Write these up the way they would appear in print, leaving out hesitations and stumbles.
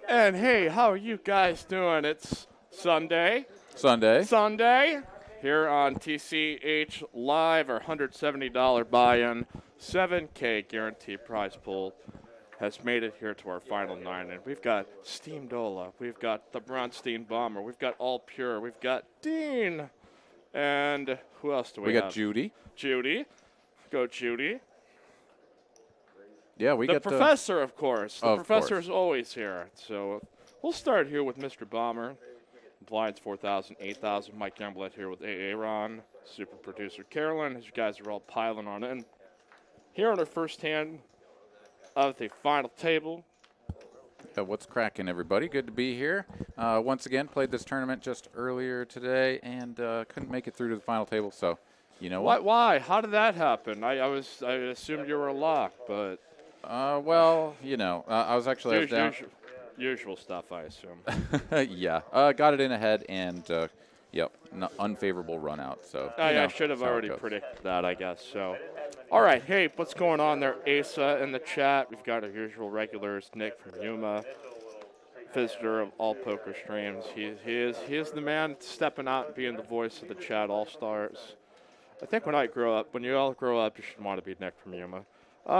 And hey, how are you guys doing? It's Sunday. Sunday. Here on TCH Live, our $170 buy-in, 7K guaranteed prize pool has made it here to our final 9. And we've got Steamdola, we've got the Bronstein Bomber, we've got All Pure, we've got Dean, and who else do we have? We got Judy. Judy. Go Judy. Yeah, we the got the professor, of course. The professor course. is always here. So we'll start here with Mr. Bomber. Blinds 4,000, 8,000. Mike Gamblett here with Aaron. Super producer Carolyn. As you guys are all piling on in. Here on our first hand of the final table. What's cracking, everybody? Good to be here. Once again, played this tournament just earlier today and couldn't make it through to the final table. So, you know what? Why? How did that happen? I assumed you were a lock, but. Well, you know, I was actually down. Usual stuff, I assume. Yeah, got it in ahead and, yep, unfavorable run out. So I should have already predicted that, I guess. So, all right, hey, what's going on there? Asa in the chat. We've got our usual regulars, Nick from Yuma, visitor of all poker streams. He is the man stepping out and being the voice of the chat all stars. I think when you all grow up, you should want to be Nick from Yuma. We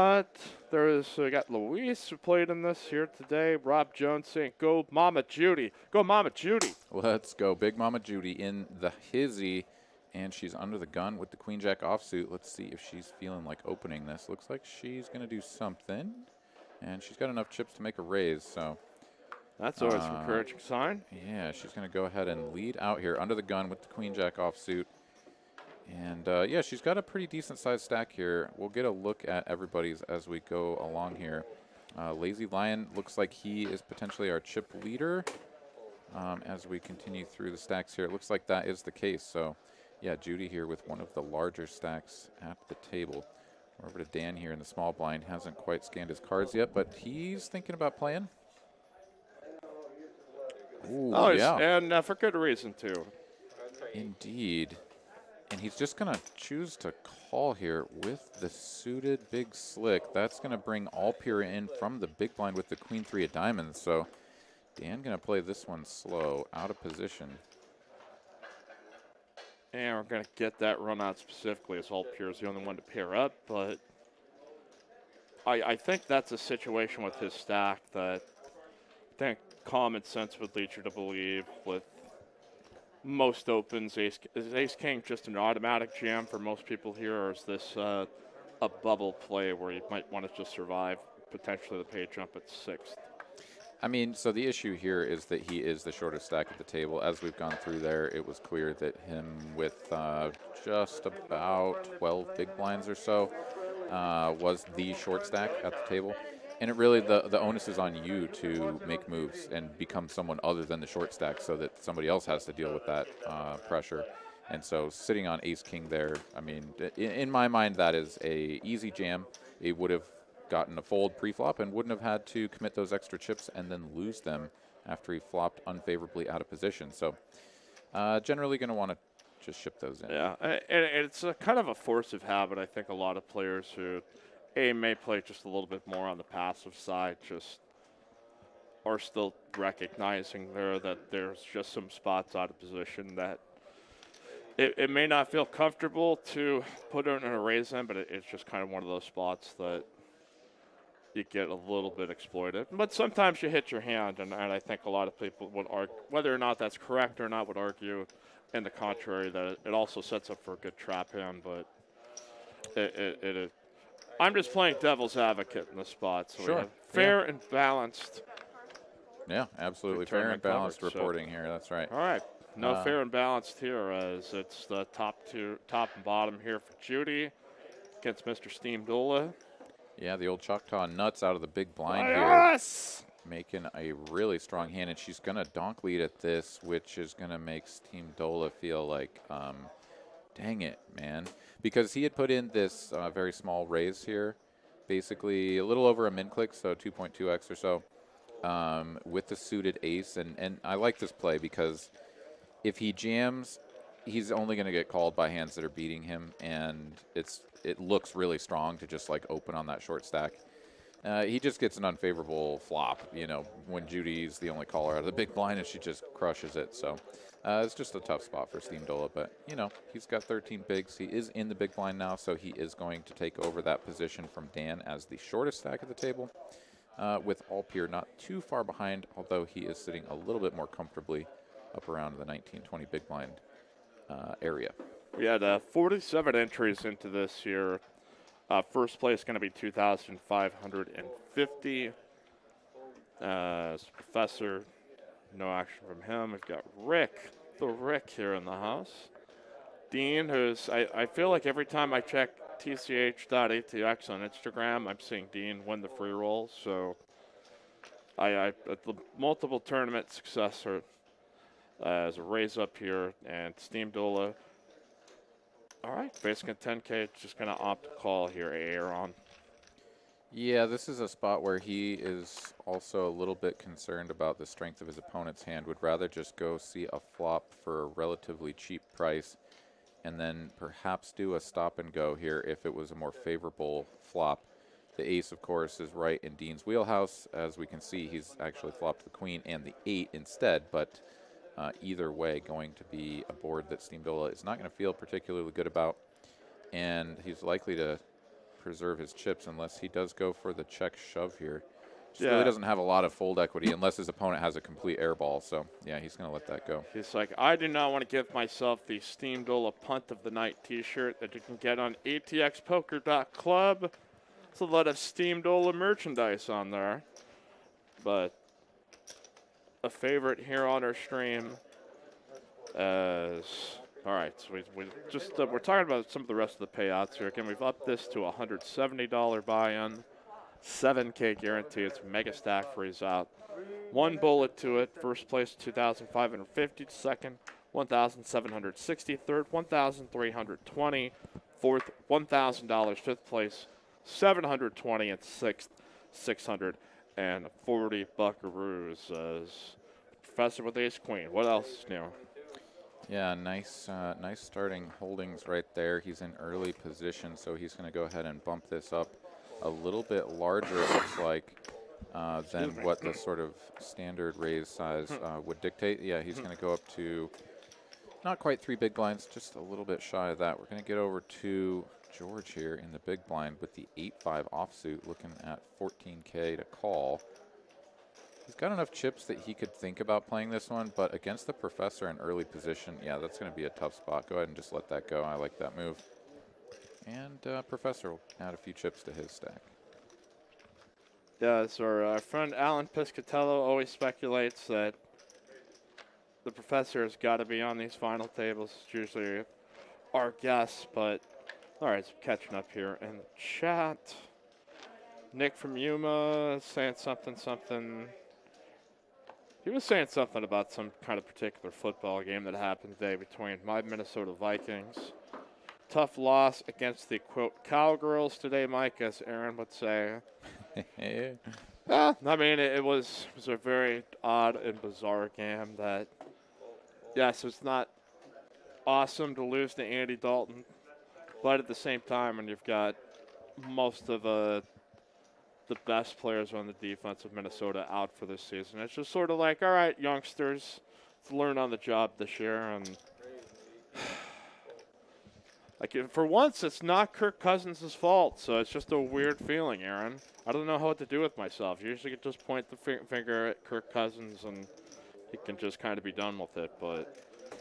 got Luis who played in this here today. Rob Jones saying, "Go Mama Judy, go Mama Judy." Let's go, Big Mama Judy in the hizzy, and she's under the gun with the Queen Jack offsuit. Let's see if she's feeling like opening this. Looks like she's gonna do something, and she's got enough chips to make a raise. So that's always an encouraging sign. Yeah, she's gonna go ahead and lead out here under the gun with the Queen Jack offsuit. And, yeah, she's got a pretty decent-sized stack here. We'll get a look at everybody's as we go along here. Lazy Lion looks like he is potentially our chip leader as we continue through the stacks here. It looks like that is the case. So, yeah, Judy here with one of the larger stacks at the table. We're over to Dan here in the small blind. Hasn't quite scanned his cards yet, but he's thinking about playing. Ooh, yeah. And for good reason, too. Indeed. And he's just going to choose to call here with the suited big slick. That's going to bring All Pure in from the big blind with the Queen 3 of diamonds. So Dan going to play this one slow, out of position. And we're going to get that run out specifically as All Pure is the only one to pair up. But I think that's a situation with his stack that I think common sense would lead you to believe with most opens. Is Ace-King just an automatic jam for most people here, or is this a bubble play where you might want to just survive potentially the pay jump at 6th? I mean, so the issue here is that he is the shortest stack at the table. As we've gone through there, it was clear that him with just about 12 big blinds or so was the short stack at the table. And it really, the onus is on you to make moves and become someone other than the short stack so that somebody else has to deal with that pressure. And so sitting on Ace-King there, I mean, in my mind, that is a easy jam. It would have gotten a fold pre-flop and wouldn't have had to commit those extra chips and then lose them after he flopped unfavorably out of position. So generally going to want to just ship those in. Yeah, and it's a kind of a force of habit. I think a lot of players who may play just a little bit more on the passive side, just are still recognizing there that there's just some spots out of position that it may not feel comfortable to put in a raise in, but it's just kind of one of those spots that you get a little bit exploited. But sometimes you hit your hand, and I think a lot of people would argue, whether or not that's correct or not, would argue in the contrary that it also sets up for a good trap hand, but it I'm just playing devil's advocate in this spot. So sure. Fair and balanced. Yeah, absolutely. Fair and balanced reporting here. That's right. All right. No fair and balanced here as it's the top and bottom here for Judy against Mr. Steamdola. Yeah, the old Choctaw nuts out of the big blind here. Making a really strong hand, and she's going to donk lead at this, which is going to make Steamdola feel like, dang it, man. Because he had put in this very small raise here, basically a little over a min click, so 2.2x or so, with the suited ace. And I like this play because if he jams, he's only going to get called by hands that are beating him, and it looks really strong to just like open on that short stack. He just gets an unfavorable flop, when Judy's the only caller out of the big blind and she just crushes it. So it's just a tough spot for Steamdola. But, he's got 13 bigs. He is in the big blind now, so he is going to take over that position from Dan as the shortest stack at the table, with Alpier not too far behind, although he is sitting a little bit more comfortably up around the 19-20 big blind area. We had 47 entries into this year. First place going to be 2,550. Professor, no action from him. We've got Rick, the Rick here in the house. Dean, who's, I feel like every time I check TCH.ATX on Instagram, I'm seeing Dean win the free roll. So at the multiple tournament successor as a raise up here, and Steamdola. All right, facing a 10K, just going to opt to call here, Aaron. Yeah, this is a spot where he is also a little bit concerned about the strength of his opponent's hand. Would rather just go see a flop for a relatively cheap price and then perhaps do a stop and go here if it was a more favorable flop. The ace, of course, is right in Dean's wheelhouse. As we can see, he's actually flopped the queen and the 8 instead, but either way, going to be a board that Steamdola is not going to feel particularly good about, and he's likely to preserve his chips unless he does go for the check shove here. Just really doesn't have a lot of fold equity unless his opponent has a complete air ball, so yeah, he's going to let that go. He's like, I do not want to give myself the Steamdola Punt of the Night t-shirt that you can get on atxpoker.club. There's a lot of Steamdola merchandise on there, but a favorite here on our stream as all right, so we just we're talking about some of the rest of the payouts here. Again, we've upped this to $170 buy-in, 7K guarantee. It's MegaStack Freezeout. One bullet to it. First place 2,550. Second 1,760. Third 1,320. Fourth $1,000. Fifth place 720, and sixth 640 buckaroos. As Professor with ace queen. What else is new? Yeah, nice starting holdings right there. He's in early position, so he's going to go ahead and bump this up a little bit larger, it looks like, than what the sort of standard raise size would dictate. Yeah, he's going to go up to not quite 3 big blinds, just a little bit shy of that. We're going to get over to George here in the big blind with the 8-5 offsuit, looking at 14K to call. He's got enough chips that he could think about playing this one, but against the Professor in early position, yeah, that's going to be a tough spot. Go ahead and just let that go. I like that move. And Professor will add a few chips to his stack. Yeah, so our friend Alan Piscatello always speculates that the Professor has got to be on these final tables. It's usually our guess, but all right, so catching up here in the chat. Nick from Yuma saying something. He was saying something about some kind of particular football game that happened today between my Minnesota Vikings. Tough loss against the, quote, Cowgirls today, Mike, as Aaron would say. I mean, it was a very odd and bizarre game that, yes, it's not awesome to lose to Andy Dalton, but at the same time, when you've got most of the best players on the defense of Minnesota out for this season, it's just sort of like, all right, youngsters, let's learn on the job this year. And like, for once, it's not Kirk Cousins' fault, so it's just a weird feeling, Aaron. I don't know what to do with myself. Usually you just point the finger at Kirk Cousins and he can just kind of be done with it, but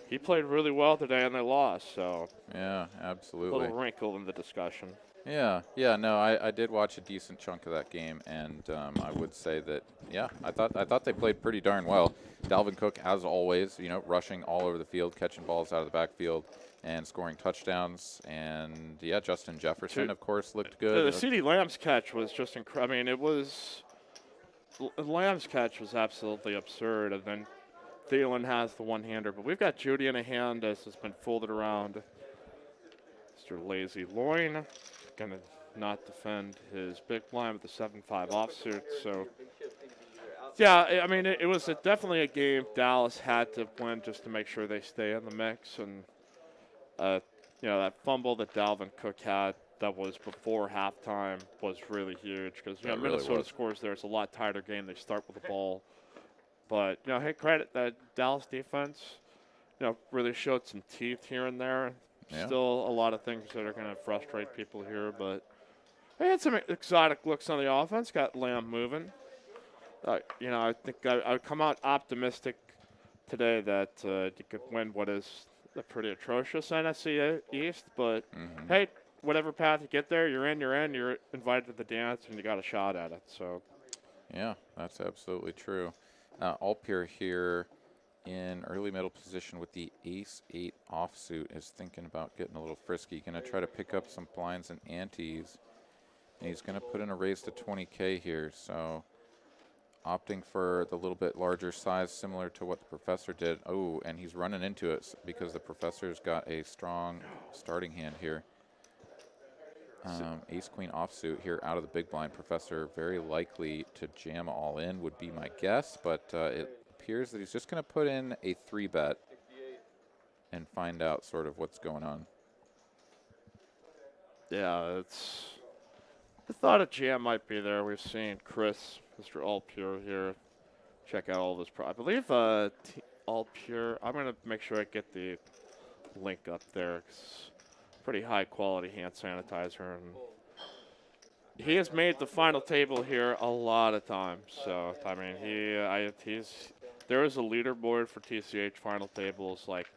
he played really well today and they lost, so yeah, absolutely. A little wrinkle in the discussion. Yeah, no, I did watch a decent chunk of that game, and I would say that, yeah, I thought they played pretty darn well. Dalvin Cook, as always, rushing all over the field, catching balls out of the backfield, and scoring touchdowns. And yeah, Justin Jefferson, of course, looked good. The CeeDee Lamb's catch was just incredible. I mean, Lamb's catch was absolutely absurd, and then Thielen has the one-hander, but we've got Judy in a hand as has been folded around. Mr. Lazy Loin going to not defend his big blind with the 7-5 offsuit. So, yeah, I mean, it was definitely a game Dallas had to win just to make sure they stay in the mix. And that fumble that Dalvin Cook had that was before halftime was really huge because, That really Minnesota was. scores there. It's a lot tighter game. They start with the ball. But, hey, credit that Dallas defense, really showed some teeth here and there. Yeah. Still a lot of things that are going to frustrate people here, but they had some exotic looks on the offense. Got Lamb moving. I think I would come out optimistic today that you could win what is a pretty atrocious NFC East. But, hey, whatever path you get there, you're in. You're invited to the dance, and you got a shot at it. So, Yeah, that's absolutely true. Alpier here in early middle position with the ace-8 offsuit is thinking about getting a little frisky. Going to try to pick up some blinds and antes. And he's going to put in a raise to 20K here. So opting for the little bit larger size similar to what the professor did. Oh, and he's running into it because the professor's got a strong starting hand here. Ace-queen offsuit here out of the big blind. Professor very likely to jam all in would be my guess, but it appears that he's just going to put in a 3-bet and find out sort of what's going on. yeah, I thought a jam might be there. We've seen Chris, Mr. Allpure here, check out all this. I believe Allpure, I'm going to make sure I get the link up there. It's pretty high quality hand sanitizer. And he has made the final table here a lot of times. So, I mean, there is a leaderboard for TCH final tables. Like,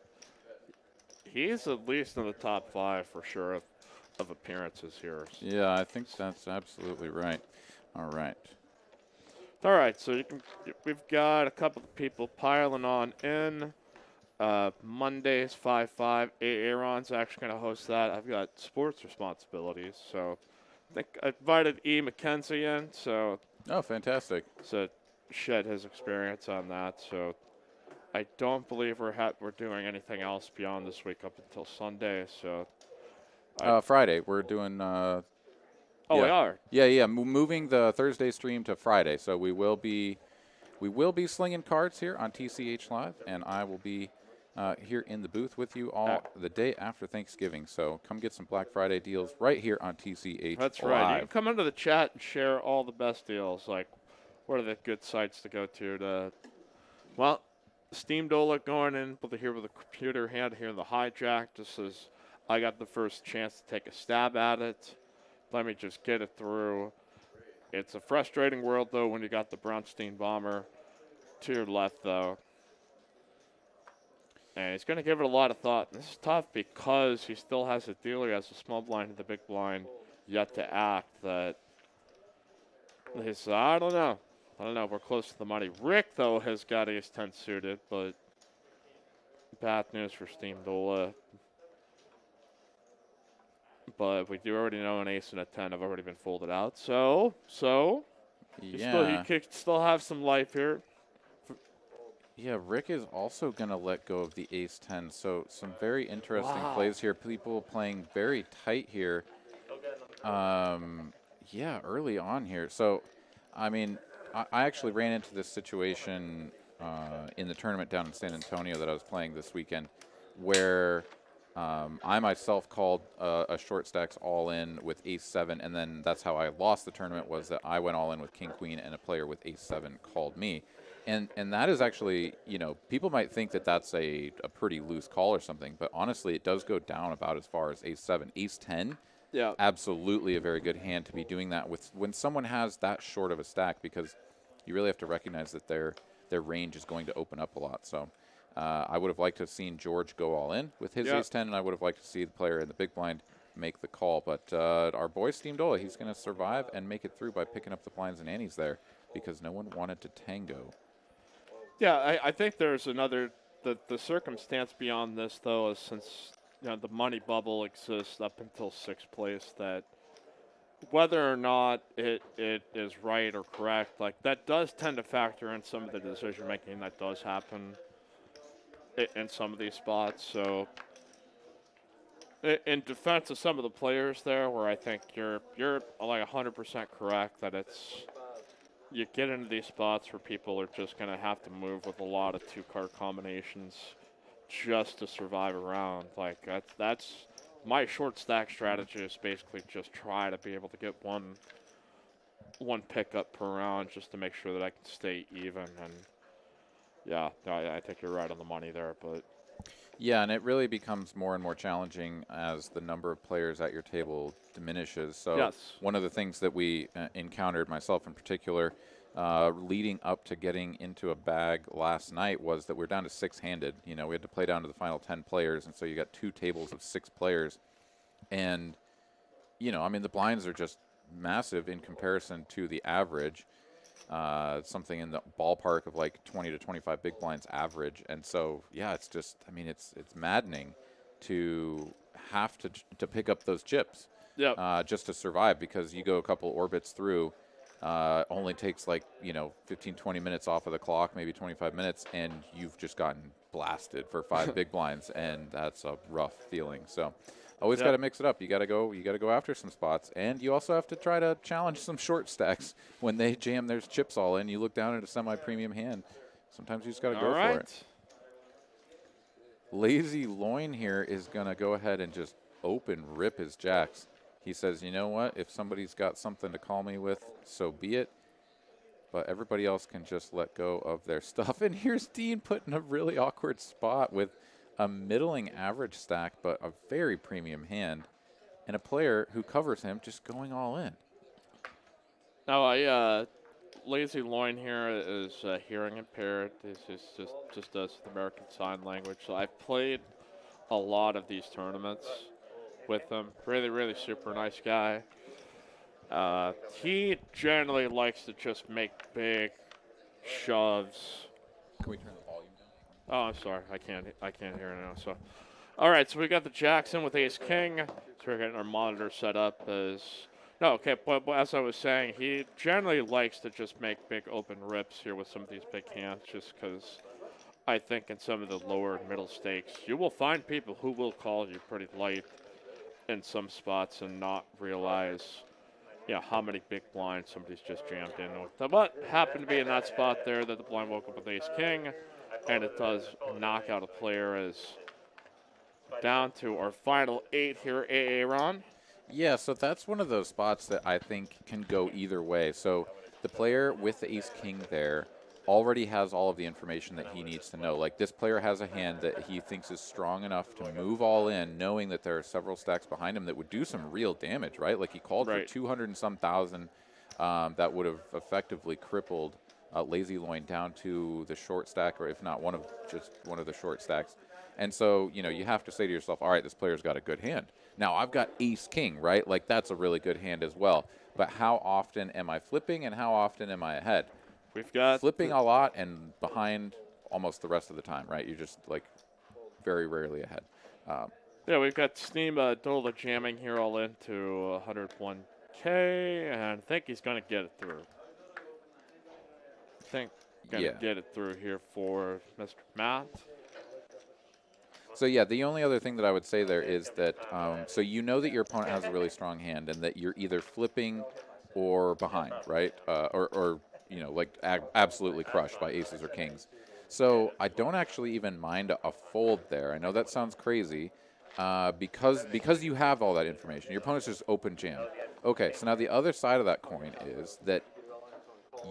he's at least in the top 5 for sure of appearances here. Yeah, I think that's absolutely right. All right. All right, so we've got a couple of people piling on in. Mondays 5-5. Aaron's actually going to host that. I've got sports responsibilities, so I think I invited E. McKenzie in, so Oh, fantastic. to shed his experience on that. So I don't believe we're doing anything else beyond this week up until Sunday. So Friday, we're doing. oh, yeah. we are. Yeah. Moving the Thursday stream to Friday, so we will be slinging cards here on TCH Live, and I will be here in the booth with you all the day after Thanksgiving. So come get some Black Friday deals right here on TCH That's Live. right. You can come into the chat and share all the best deals. Like, what are the good sites to go to? Well, Steam Dola going in with the computer hand here in the hijack. Just as I got the first chance to take a stab at it. Let me just get it through. It's a frustrating world, though, when you got the Braunstein bomber to your left, though. And he's going to give it a lot of thought. This is tough because he still has a dealer. He has a small blind and the big blind yet to act. That he's, I don't know. We're close to the money. Rick, though, has got ace-10 suited, but bad news for Steam Dola. But we do already know an ace and a 10 have already been folded out. So Yeah. he could still have some life here. Yeah, Rick is also going to let go of the ace-10. So some very interesting Wow. plays here. People playing very tight here. Yeah, early on here. So, I mean, I actually ran into this situation in the tournament down in San Antonio that I was playing this weekend, where I myself called a short stacks all in with ace-7, and then that's how I lost the tournament, was that I went all in with king-queen, and a player with ace-7 called me. And that is actually, people might think that that's a pretty loose call or something, but honestly, it does go down about as far as ace-7. Ace-10, Yeah. absolutely a very good hand to be doing that with when someone has that short of a stack, because you really have to recognize that their range is going to open up a lot. So I would have liked to have seen George go all in with his ace-10, and I would have liked to see the player in the big blind make the call. But our boy Steam Dola, he's going to survive and make it through by picking up the blinds and antes there, because no one wanted to tango. Yeah, I think there's another the circumstance beyond this, though, is since the money bubble exists up until 6th place, that whether or not it is right or correct, like that does tend to factor in some of the decision making that does happen in some of these spots. So in defense of some of the players there, where I think you're like 100% correct that you get into these spots where people are just going to have to move with a lot of 2-card combinations just to survive around. Like that's my short stack strategy is basically just try to be able to get one pickup per round just to make sure that I can stay even. And yeah, I think you're right on the money there. But Yeah, and it really becomes more and more challenging as the number of players at your table diminishes. So yes, one of the things that we encountered, myself in particular, leading up to getting into a bag last night was that we're down to six-handed. You know, we had to play down to the final 10 players, and so you got two tables of 6 players. And, you know, I mean, the blinds are just massive in comparison to the average. Something in the ballpark of like 20 to 25 big blinds average. And so, yeah, it's just, I mean, it's maddening to have to pick up those chips yep. just to survive, because you go a couple orbits through, only takes like, you know, 15, 20 minutes off of the clock, maybe 25 minutes, and you've just gotten blasted for 5 big blinds, and that's a rough feeling. So always got to mix it up. You got to go after some spots, and you also have to try to challenge some short stacks when they jam their chips all in. You look down at a semi-premium hand. Sometimes you just got to go for it. Lazy Loin here is going to go ahead and just open rip his jacks. He says, you know what? If somebody's got something to call me with, so be it. But everybody else can just let go of their stuff. And here's Dean put in a really awkward spot with a middling average stack, but a very premium hand, and a player who covers him just going all in. Now, Lazy Loin here is hearing impaired. This is just does the American Sign Language. So I've played a lot of these tournaments with him. Really, really super nice guy. He generally likes to just make big shoves. Can we turn the volume down? Oh, I'm sorry. I can't hear it now. So, all right. So we got the Jackson with Ace King. So we're getting our monitor set up as. No, okay. But as I was saying, he generally likes to just make big open rips here with some of these big hands, just because I think in some of the lower and middle stakes, you will find people who will call you pretty light in some spots and not realize, how many big blinds somebody's just jammed in with. But happened to be in that spot there that the blind woke up with Ace King, and it does knock out a player as down to our final 8 here, Aaron. Yeah, so that's one of those spots that I think can go either way. So the player with the Ace King there already has all of the information that he needs to know. Like, this player has a hand that he thinks is strong enough to move all in, knowing that there are several stacks behind him that would do some real damage, right? Like, he called for 200 and some thousand that would have effectively crippled Lazy Loin down to the short stack, or if not one of the short stacks. And so, you have to say to yourself, all right, this player's got a good hand. Now, I've got Ace King, right? Like, that's a really good hand as well. But how often am I flipping, and how often am I ahead? We've got flipping a lot and behind almost the rest of the time, right? You're just, like, very rarely ahead. Yeah, we've got Steam Dola jamming here all into 101K, and I think he's going to get it through. Get it through here for Mr. Matt. So, yeah, the only other thing that I would say there is that, so you know that your opponent has a really strong hand and that you're either flipping or behind, right? Or like absolutely crushed by aces or kings. So I don't actually even mind a fold there. I know that sounds crazy because you have all that information. Your opponent's just open jam. Okay, so now the other side of that coin is that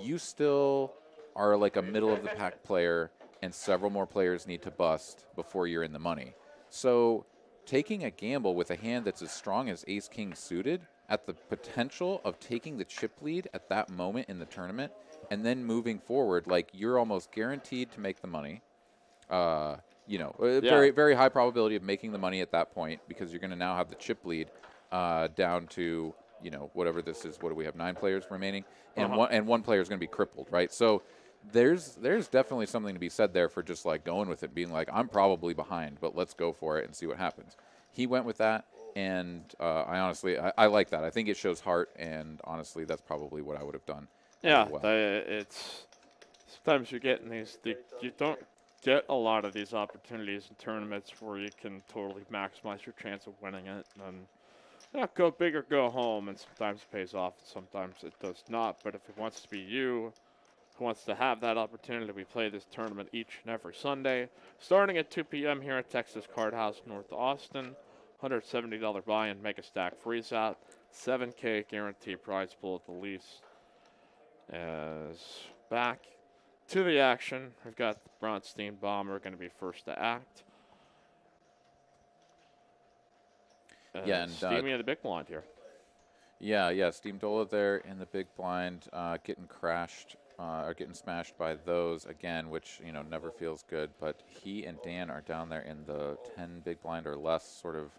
you still are like a middle-of-the-pack player, and several more players need to bust before you're in the money. So taking a gamble with a hand that's as strong as Ace-King suited at the potential of taking the chip lead at that moment in the tournament and then moving forward, like, you're almost guaranteed to make the money. Very, very high probability of making the money at that point, because you're going to now have the chip lead down to, whatever this is. What do we have, 9 players remaining? And one player is going to be crippled, right? So there's definitely something to be said there for just, like, going with it, being like, I'm probably behind, but let's go for it and see what happens. He went with that, and I like that. I think it shows heart, and honestly, that's probably what I would have done. Yeah, well. It's sometimes you're getting you don't get a lot of these opportunities in tournaments where you can totally maximize your chance of winning it. And go big or go home, and sometimes it pays off, and sometimes it does not. But if it wants to be you who wants to have that opportunity, we play this tournament each and every Sunday, starting at 2 p.m. here at Texas Card House, North Austin. $170 buy-in MegaStack Freezout, 7K guaranteed prize pool at the least. As back to the action, we've got the Bronstein Bomber going to be first to act. Yeah, and Steamy in the big blind here. Yeah, Steam Dola there in the big blind, getting crashed or getting smashed by those again, which never feels good. But he and Dan are down there in the 10 big blind or less sort of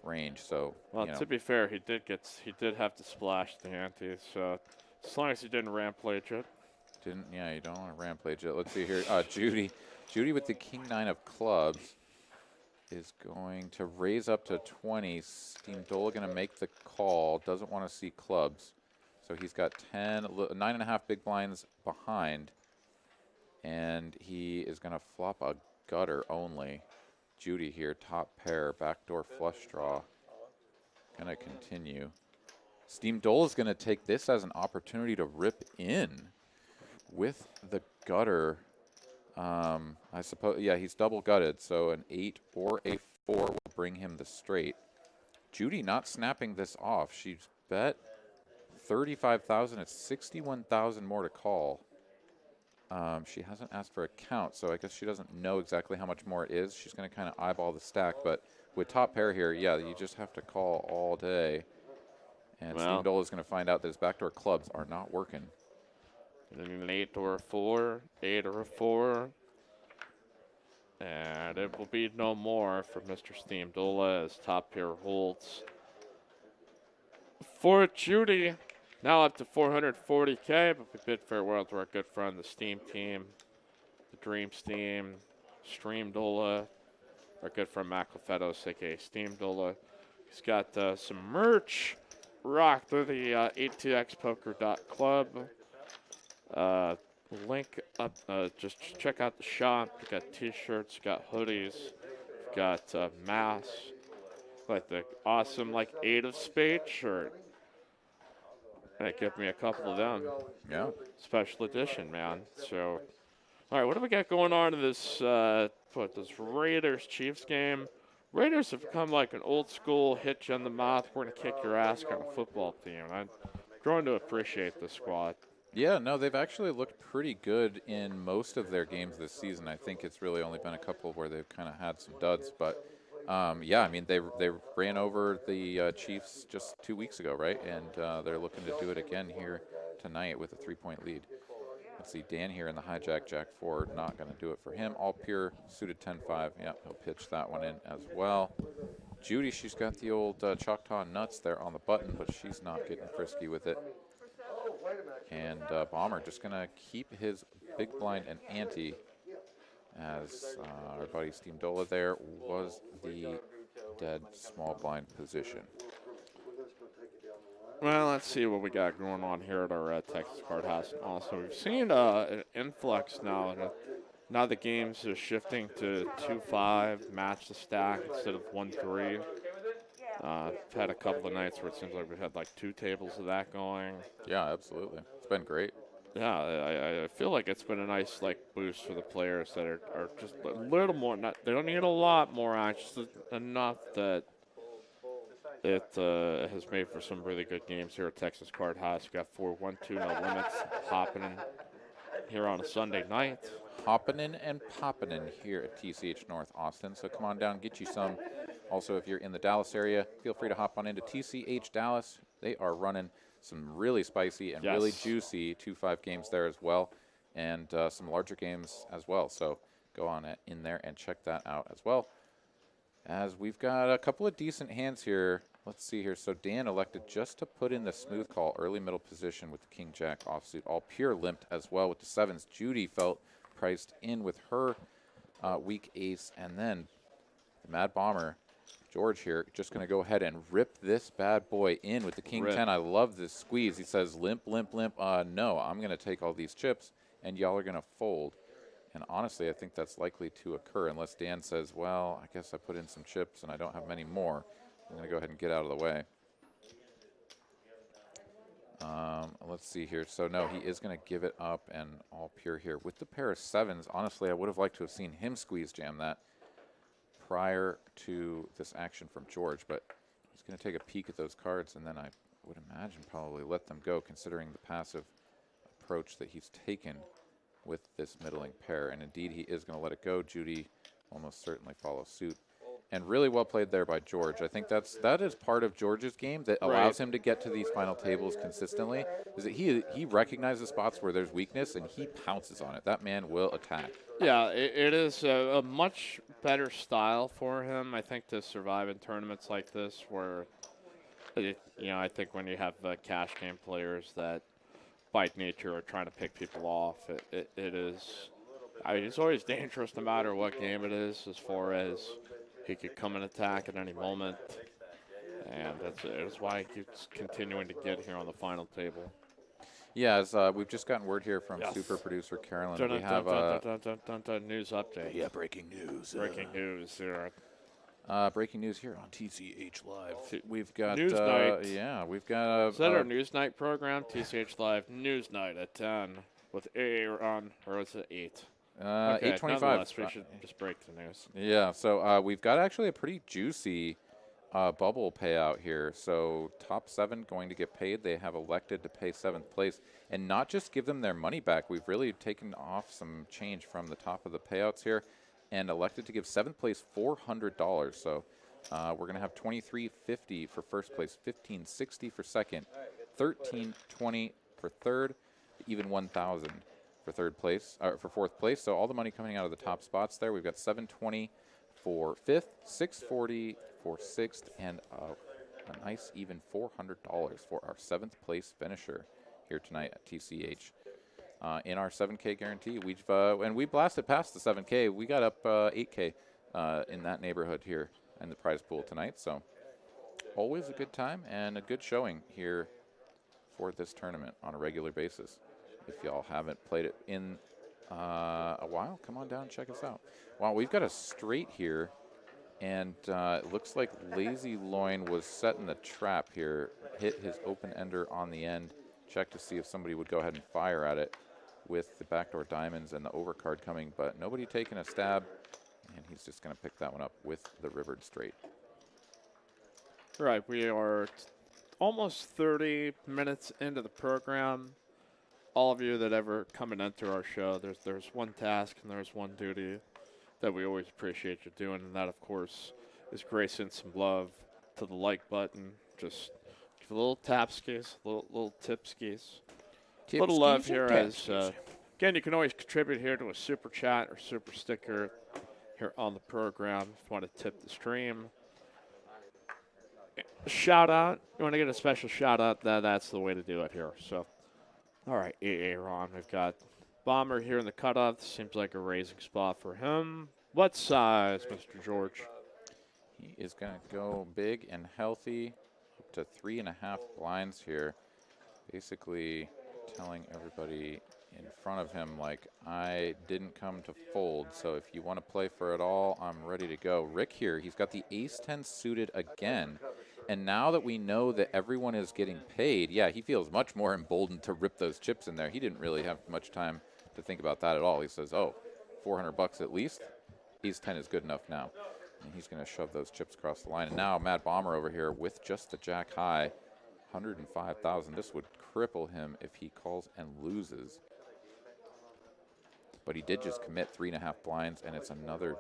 range. So well, to be fair, he did have to splash the ante. So as long as he didn't rampage it. You don't want to rampage it. Let's see here. Judy with the king 9 of clubs is going to raise up to 20. Steam Dola going to make the call. Doesn't want to see clubs. So he's got 9.5 big blinds behind. And he is going to flop a gutter only. Judy here, top pair, backdoor flush draw. Going to continue. Steam Dola is going to take this as an opportunity to rip in with the gutter. I suppose, yeah, he's double gutted, so an 8 or a 4 will bring him the straight. Judy not snapping this off. She's bet 35,000. It's 61,000 more to call. She hasn't asked for a count, so I guess she doesn't know exactly how much more it is. She's going to kind of eyeball the stack, but with top pair here, yeah, you just have to call all day. And Steam Dola is going to find out that his backdoor clubs are not working. An 8 or a 4, 8 or a 4. And it will be no more for Mr. Steam Dola as top pair holds. For Judy, now up to 440K, but we bid farewell to our good friend, the Steam team, the Dream Steam, Stream Dola, our good friend Mac Lefetos, aka Steam Dola. He's got some merch rocked through the ATXpoker.club. Link up, just check out the shop. We got t-shirts, got hoodies, got masks, like the awesome 8 of spades shirt. They give me a couple of them. Yeah. Special edition, man. So, all right, what do we got going on in this this Raiders Chiefs game? Raiders have become like an old school hit you in the mouth, we're gonna kick your ass kind of football team. I'm growing to appreciate this squad. Yeah, no, they've actually looked pretty good in most of their games this season. I think it's really only been a couple where they've kind of had some duds, but yeah, I mean they ran over the Chiefs just 2 weeks ago, right? And they're looking to do it again here tonight with a 3-point lead. Let's see, Dan here in the hijack, Jack 4, not going to do it for him. All pure suited 10-5. Yeah, he'll pitch that one in as well. Judy, she's got the old Choctaw nuts there on the button, but she's not getting frisky with it. And Bomber just going to keep his big blind and ante as our buddy Steam Dola there was the dead small blind position. Well, let's see what we got going on here at our Texas Card House. Also, we've seen an influx now. And now the games are shifting to 2-5, match the stack instead of 1-3. I've had a couple of nights where it seems like we've had 2 tables of that going. Yeah, absolutely. It's been great. Yeah, I feel like it's been a nice boost for the players that are just a little more. They don't need a lot more action, just enough that it has made for some really good games here at Texas Card House. We got 4-1-2 no limits hopping in here on a Sunday night. Hopping in and popping in here at TCH North Austin. So come on down, get you some. Also, if you're in the Dallas area, feel free to hop on into TCH Dallas. They are running some really spicy and really juicy 2-5 games there as well, and some larger games as well. So go on in there and check that out as well. As we've got a couple of decent hands here. Let's see here. So Dan elected just to put in the smooth call early middle position with the King Jack offsuit. All pure limped as well with the 7s. Judy felt priced in with her weak ace, and then the Mad Bomber George here just going to go ahead and rip this bad boy in with the King 10. I love this squeeze. He says, limp, limp, limp. No, I'm going to take all these chips, and y'all are going to fold. And honestly, I think that's likely to occur unless Dan says, well, I guess I put in some chips and I don't have many more. I'm going to go ahead and get out of the way. Let's see here. So, no, he is going to give it up and all pure here. With the pair of 7s, honestly, I would have liked to have seen him squeeze jam that. prior to this action from George, but he's going to take a peek at those cards, and then I would imagine probably let them go, considering the passive approach that he's taken with this middling pair. And indeed, he is going to let it go. Judy almost certainly follows suit. And really well played there by George. I think that is part of George's game that allows him to get to these final tables consistently, is that he recognizes spots where there's weakness and he pounces on it. That man will attack. Yeah, it is a much better style for him, I think, to survive in tournaments like this where, I think when you have cash game players that by nature are trying to pick people off, it is, it's always dangerous no matter what game it is, as far as he could come and attack at any moment, and that's why he keeps continuing to get here on the final table. Yeah, as we've just gotten word here from super producer Carolyn. We have news update. Yeah, breaking news. Breaking news here. Breaking news here on TCH Live. We've got News night. Yeah, we've got. Is that our news night program? TCH Live News Night at 10 with Aaron, or is it 8? Okay, 8:25. We should just break the news. Yeah, so we've got actually a pretty juicy bubble payout here. So top 7 going to get paid. They have elected to pay 7th place and not just give them their money back. We've really taken off some change from the top of the payouts here and elected to give 7th place $400. So we're going to have $23.50 for first place, $15.60 for second, $13.20 for third, even $1,000 for third place, for fourth place. So all the money coming out of the top spots there. We've got $720 for fifth, $640 for sixth, and a nice even $400 for our 7th place finisher here tonight at TCH. In our 7K guarantee, and we blasted past the 7K. We got up 8K in that neighborhood here in the prize pool tonight. So always a good time and a good showing here for this tournament on a regular basis. If y'all haven't played it in a while, come on down and check us out. Wow, we've got a straight here, and it looks like Lazy Loin was setting the trap here, hit his open-ender on the end, check to see if somebody would go ahead and fire at it with the backdoor diamonds and the overcard coming, but nobody taking a stab, and he's just going to pick that one up with the rivered straight. Right, we are almost 30 minutes into the program. All of you that ever come and enter our show, there's one task and there's one duty that we always appreciate you doing, and that, of course, is gracing some love to the like button. Just give a little tap skis, little tip skis. A little love here as, again, you can always contribute here to a super chat or super sticker here on the program if you want to tip the stream. Shout out. You want to get a special shout out, that's the way to do it here. So, all right, Aaron, we've got Bomber here in the cutoff. This seems like a raising spot for him. What size, Mr. George? He is going to go big and healthy, up to 3.5 blinds here. Basically telling everybody in front of him, like, I didn't come to fold, so if you want to play for it all, I'm ready to go. Rick here, he's got the ace-10 suited again. And now that we know that everyone is getting paid, yeah, he feels much more emboldened to rip those chips in there. He didn't really have much time to think about that at all. He says, oh, $400 at least. Ace-10 is good enough now. And he's going to shove those chips across the line. And now Mad Bomber over here with just the jack high, 105,000. This would cripple him if he calls and loses. But he did just commit 3.5 blinds, and it's another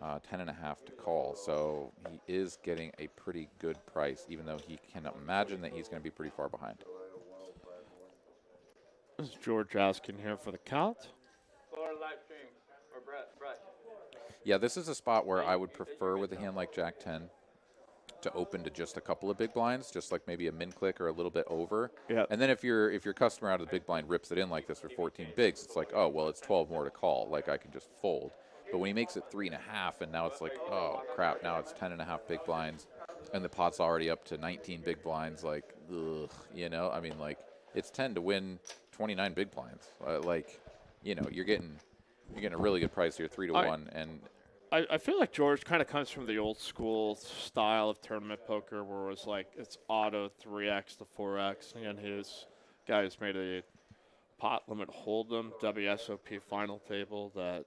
10.5 to call. So he is getting a pretty good price, even though he can imagine that he's going to be pretty far behind. This is George asking here for the count. Yeah, this is a spot where I would prefer with a hand like Jack 10 to open to just a couple of big blinds, just like maybe a min click or a little bit over. Yep. And then if your customer out of the big blind rips it in like this for 14 bigs, it's like, oh, well, it's 12 more to call. Like, I can just fold. But when he makes it 3.5, and now it's like, oh, crap, now it's 10.5 big blinds, and the pot's already up to 19 big blinds, like, ugh, you know? I mean, like, it's 10 to win 29 big blinds. Like, you know, you're getting a really good price here, 3 to 1. And I feel like George kind of comes from the old school style of tournament poker where it was like it's auto 3x to 4x. And his guys made a pot limit hold'em WSOP final table that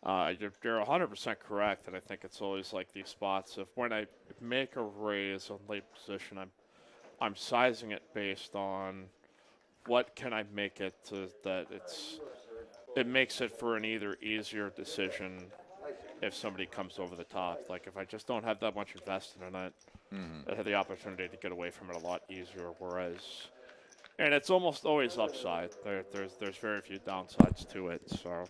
You're 100% correct, and I think it's always like these spots of when I make a raise on late position, I'm sizing it based on what can I make it to that it makes it for an either easier decision if somebody comes over the top. Like if I just don't have that much invested in it, I have the opportunity to get away from it a lot easier. And it's almost always upside. There's very few downsides to it. So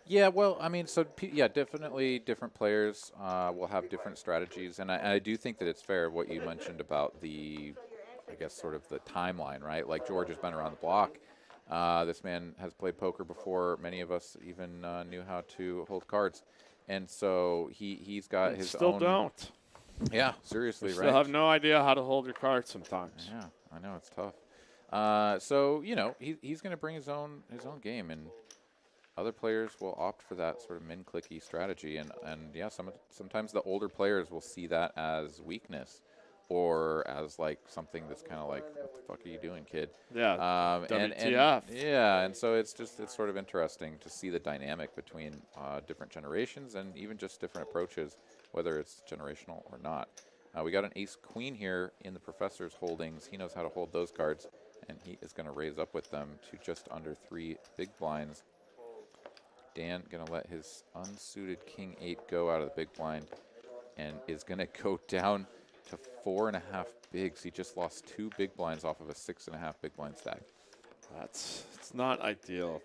Yeah, well, I mean, so yeah, definitely different players will have different strategies, and I do think that it's fair what you mentioned about the, I guess, sort of the timeline, right? Like George has been around the block. This man has played poker before many of us even knew how to hold cards, and so he's got and his still own. don't. Yeah, seriously, You right? still have no idea how to hold your cards sometimes. Yeah, I know it's tough. So he's going to bring his own game, and other players will opt for that sort of min-clicky strategy, and yeah, sometimes the older players will see that as weakness, or as like something that's kind of like, what the fuck are you doing, kid? Yeah. And WTF. yeah, and so it's sort of interesting to see the dynamic between different generations and even just different approaches, whether it's generational or not. We got an ace queen here in the professor's holdings. He knows how to hold those cards, and he is going to raise up with them to just under 3 big blinds. Dan going to let his unsuited king 8 go out of the big blind and is going to go down to 4.5 bigs. He just lost 2 big blinds off of a 6.5 big blind stack. It's not ideal.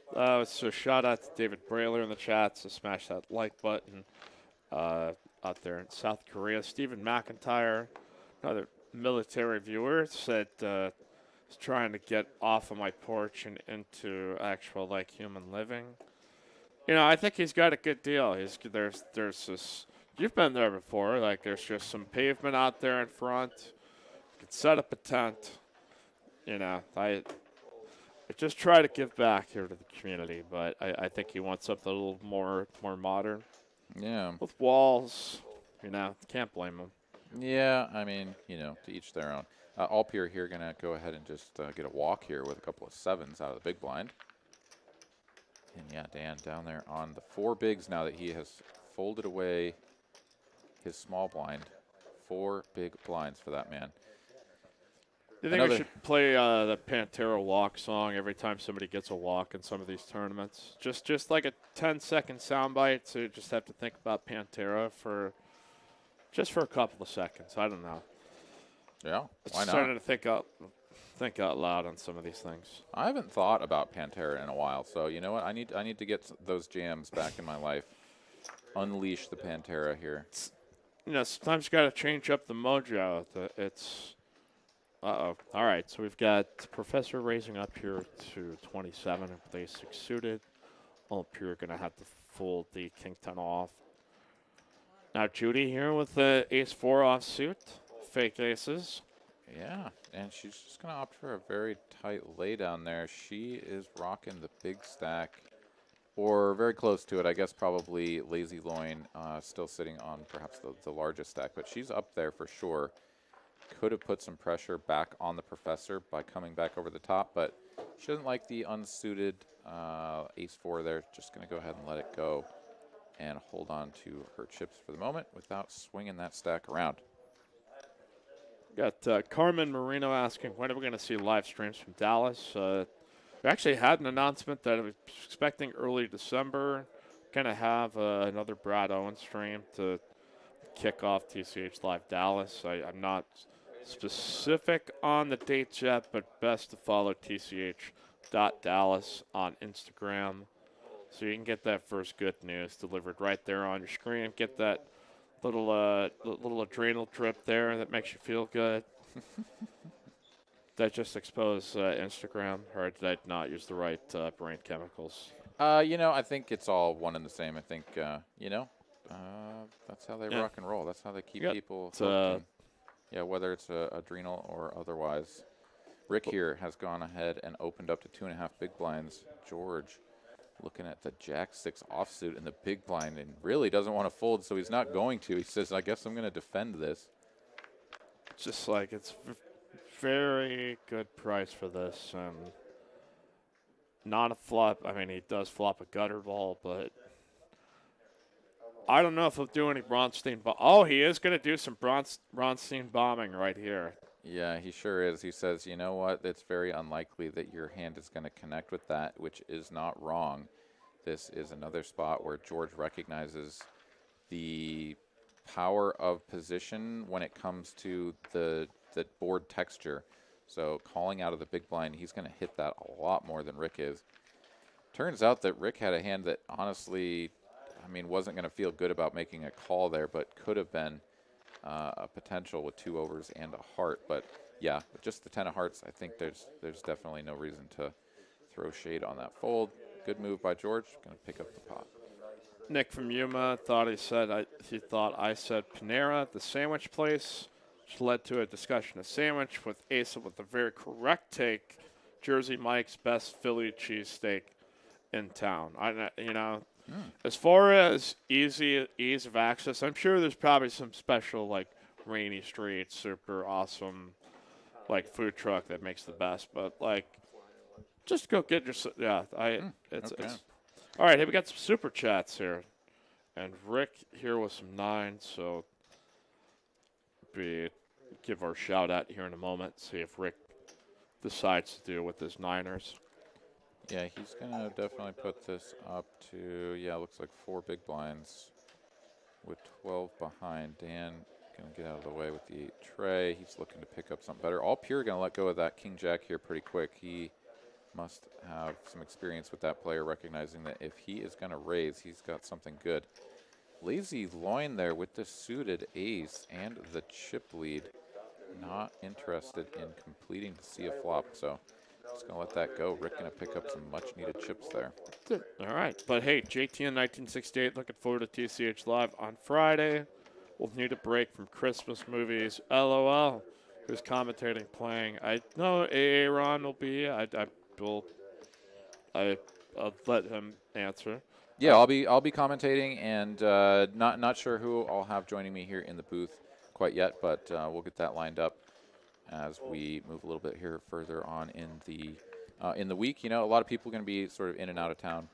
So shout out to David Brailer in the chat. So smash that like button out there in South Korea. Stephen McIntyre, another military viewer, said is trying to get off of my porch and into actual like human living. You know, I think he's got a good deal. There's this. You've been there before. Like there's just some pavement out there in front. You could set up a tent. You know, I just try to give back here to the community, but I think he wants something a little more modern Yeah. with walls. You know, can't blame him. Yeah, I mean, to each their own. Alpier here going to go ahead and just get a walk here with a couple of 7s out of the big blind. And yeah, Dan down there on the 4 bigs now that he has folded away his small blind. 4 big blinds for that man. Do you think we should play the Pantera walk song every time somebody gets a walk in some of these tournaments? Just like a 10-second soundbite, so you just have to think about Pantera for a couple of seconds. I don't know. Yeah, why not? Starting to think out loud on some of these things. I haven't thought about Pantera in a while, so you know what? I need to get those jams back in my life. Unleash the Pantera here. Sometimes you got to change up the mojo. It's all right, so we've got Professor raising up here to 27 with ace 6 suited. Pure going to have to fold the king 10 off. Now Judy here with the ace 4 off suit. Fake aces. Yeah, and she's just going to opt for a very tight laydown there. She is rocking the big stack, or very close to it. I guess probably Lazy Loin still sitting on perhaps the largest stack, but she's up there for sure. Could have put some pressure back on the Professor by coming back over the top, but she doesn't like the unsuited ace 4 there. Just going to go ahead and let it go and hold on to her chips for the moment without swinging that stack around. Got Carmen Marino asking, when are we going to see live streams from Dallas? We actually had an announcement that I was expecting early December. Going to have another Brad Owen stream to kick off TCH Live Dallas. I'm not specific on the dates yet, but best to follow TCH.Dallas on Instagram so you can get that first good news delivered right there on your screen. Get that little adrenal drip there that makes you feel good. That just exposed Instagram, or did I not use the right brain chemicals? I think it's all one and the same. I think, that's how they rock and roll. That's how they keep people hooked. Yeah, whether it's adrenal or otherwise. Rick here has gone ahead and opened up to 2.5 big blinds. George looking at the Jack-6 offsuit in the big blind and really doesn't want to fold, so he's not going to. He says, I guess I'm going to defend this. Just like it's very good price for this. Not a flop. I mean, he does flop a gutter ball, but I don't know if he'll do any Bronstein. Oh, he is going to do some Bronstein bombing right here. Yeah, he sure is. He says, you know what? It's very unlikely that your hand is going to connect with that, which is not wrong. This is another spot where George recognizes the power of position when it comes to the board texture. So calling out of the big blind, he's going to hit that a lot more than Rick is. Turns out that Rick had a hand that honestly, I mean, wasn't going to feel good about making a call there, but could have been a potential with 2 overs and a heart. But yeah, with just the 10 of hearts, I think there's definitely no reason to throw shade on that fold. Good move by George. Going to pick up the pot. Nick from Yuma thought he said I said Panera, the sandwich place, which led to a discussion of sandwich with Asa with a very correct take. Jersey Mike's best Philly cheesesteak in town. As far as ease of access, I'm sure there's probably some special like Rainy Street, super awesome like food truck that makes the best. But like, just go get your It's all right. Hey, we got some super chats here, and Rick here with some 9. So give our shout out here in a moment. See if Rick decides to do with his Niners. Yeah, he's going to definitely put this up to, looks like 4 big blinds with 12 behind. Dan going to get out of the way with the 8 tray. He's looking to pick up something better. All pure going to let go of that king jack here pretty quick. He must have some experience with that player, recognizing that if he is going to raise, he's got something good. Lazy loin there with the suited ace and the chip lead. Not interested in completing to see a flop, so just going to let that go. Rick going to pick up some much-needed chips there. All right. But, hey, JT in 1968, looking forward to TCH Live on Friday. We'll need a break from Christmas movies. LOL. Who's commentating, playing? I know Aaron will be. I'll let him answer. Yeah, I'll be commentating, and not sure who I'll have joining me here in the booth quite yet, but we'll get that lined up as we move a little bit here further on in the week. You know, a lot of people are going to be sort of in and out of town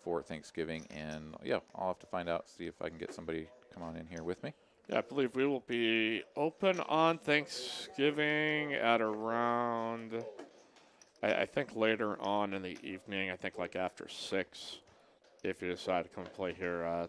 for Thanksgiving, and I'll have to find out, see if I can get somebody to come on in here with me. Yeah, I believe we will be open on Thanksgiving at around, I think later on in the evening, I think like after 6, if you decide to come play here.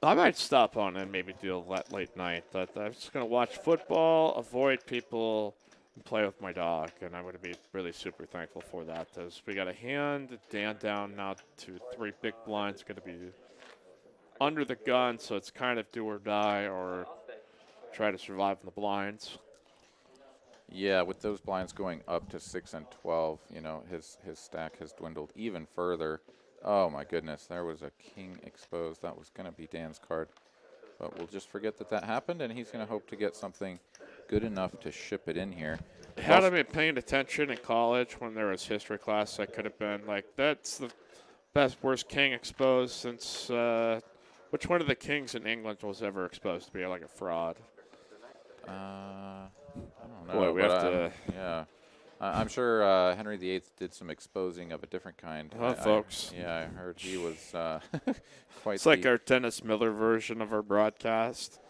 I might stop on and maybe do a late night, but I'm just going to watch football, avoid people, and play with my dog, and I'm going to be really super thankful for that. As we got a hand, Dan down now to 3 big blinds, going to be under the gun, so it's kind of do or die or try to survive in the blinds. Yeah, with those blinds going up to 6 and 12, you know, his stack has dwindled even further. Oh my goodness, there was a king exposed. That was going to be Dan's card. But we'll just forget that happened, and he's going to hope to get something good enough to ship it in here. Had I been paying attention in college when there was history class, I could have been like, that's the worst king exposed since, which one of the kings in England was ever exposed to be like a fraud? I don't know. Boy, we have to. Yeah. I'm sure Henry VIII did some exposing of a different kind. Folks. I heard he was quite. It's like our Dennis Miller version of our broadcast.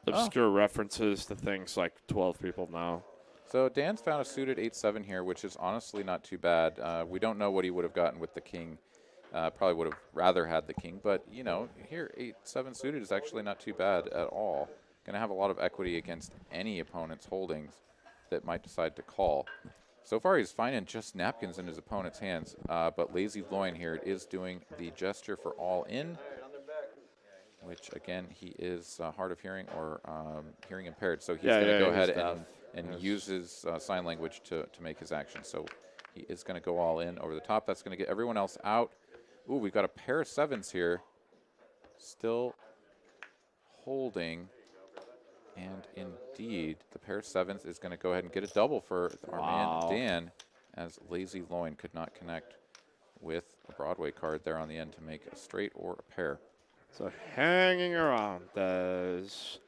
Obscure references to things like 12 people know. So Dan's found a suited 8-7 here, which is honestly not too bad. We don't know what he would have gotten with the king. Probably would have rather had the king, but you know, here 8-7 suited is actually not too bad at all. Going to have a lot of equity against any opponent's holdings that might decide to call. So far, he's finding just napkins in his opponent's hands, but Lazy Loin here is doing the gesture for all in, which, again, he is hard of hearing or hearing impaired. So he's going to go ahead and use his sign language to make his action. So he is going to go all in over the top. That's going to get everyone else out. Ooh, we've got a pair of 7s here. Still holding. And indeed, the pair of 7s is going to go ahead and get a double for our man Dan, as Lazy Loin could not connect with a Broadway card there on the end to make a straight or a pair. So hanging around does,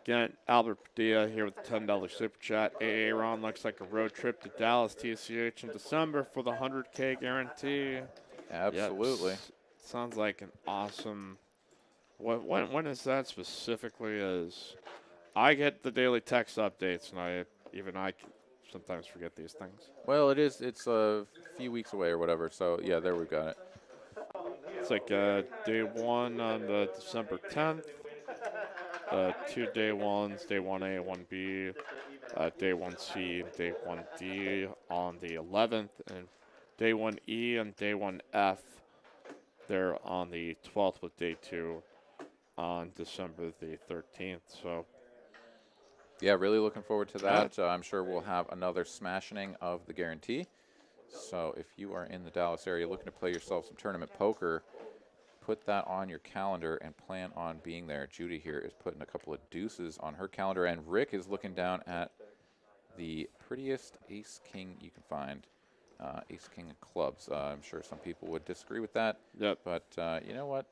again, Albert Padilla here with the $10 super chat. Aaron looks like a road trip to Dallas TCH in December for the 100K guarantee. Absolutely. Yep. Sounds like an awesome. When is that specifically? As I get the daily text updates, and I sometimes forget these things. Well, it is. It's a few weeks away or whatever. So yeah, there we've got it. It's like day one on the December 10th. Two day ones, day 1A, 1B, day 1C, day 1D on the 11th, and day 1E and day 1F. They're on the 12th with day 2 on December the 13th. So Yeah, really looking forward to that. I'm sure we'll have another smashing of the guarantee. So if you are in the Dallas area looking to play yourself some tournament poker, put that on your calendar and plan on being there. Judy here is putting a couple of deuces on her calendar, and Rick is looking down at the prettiest ace-king you can find. Ace-king of clubs. I'm sure some people would disagree with that. Yep. But you know what?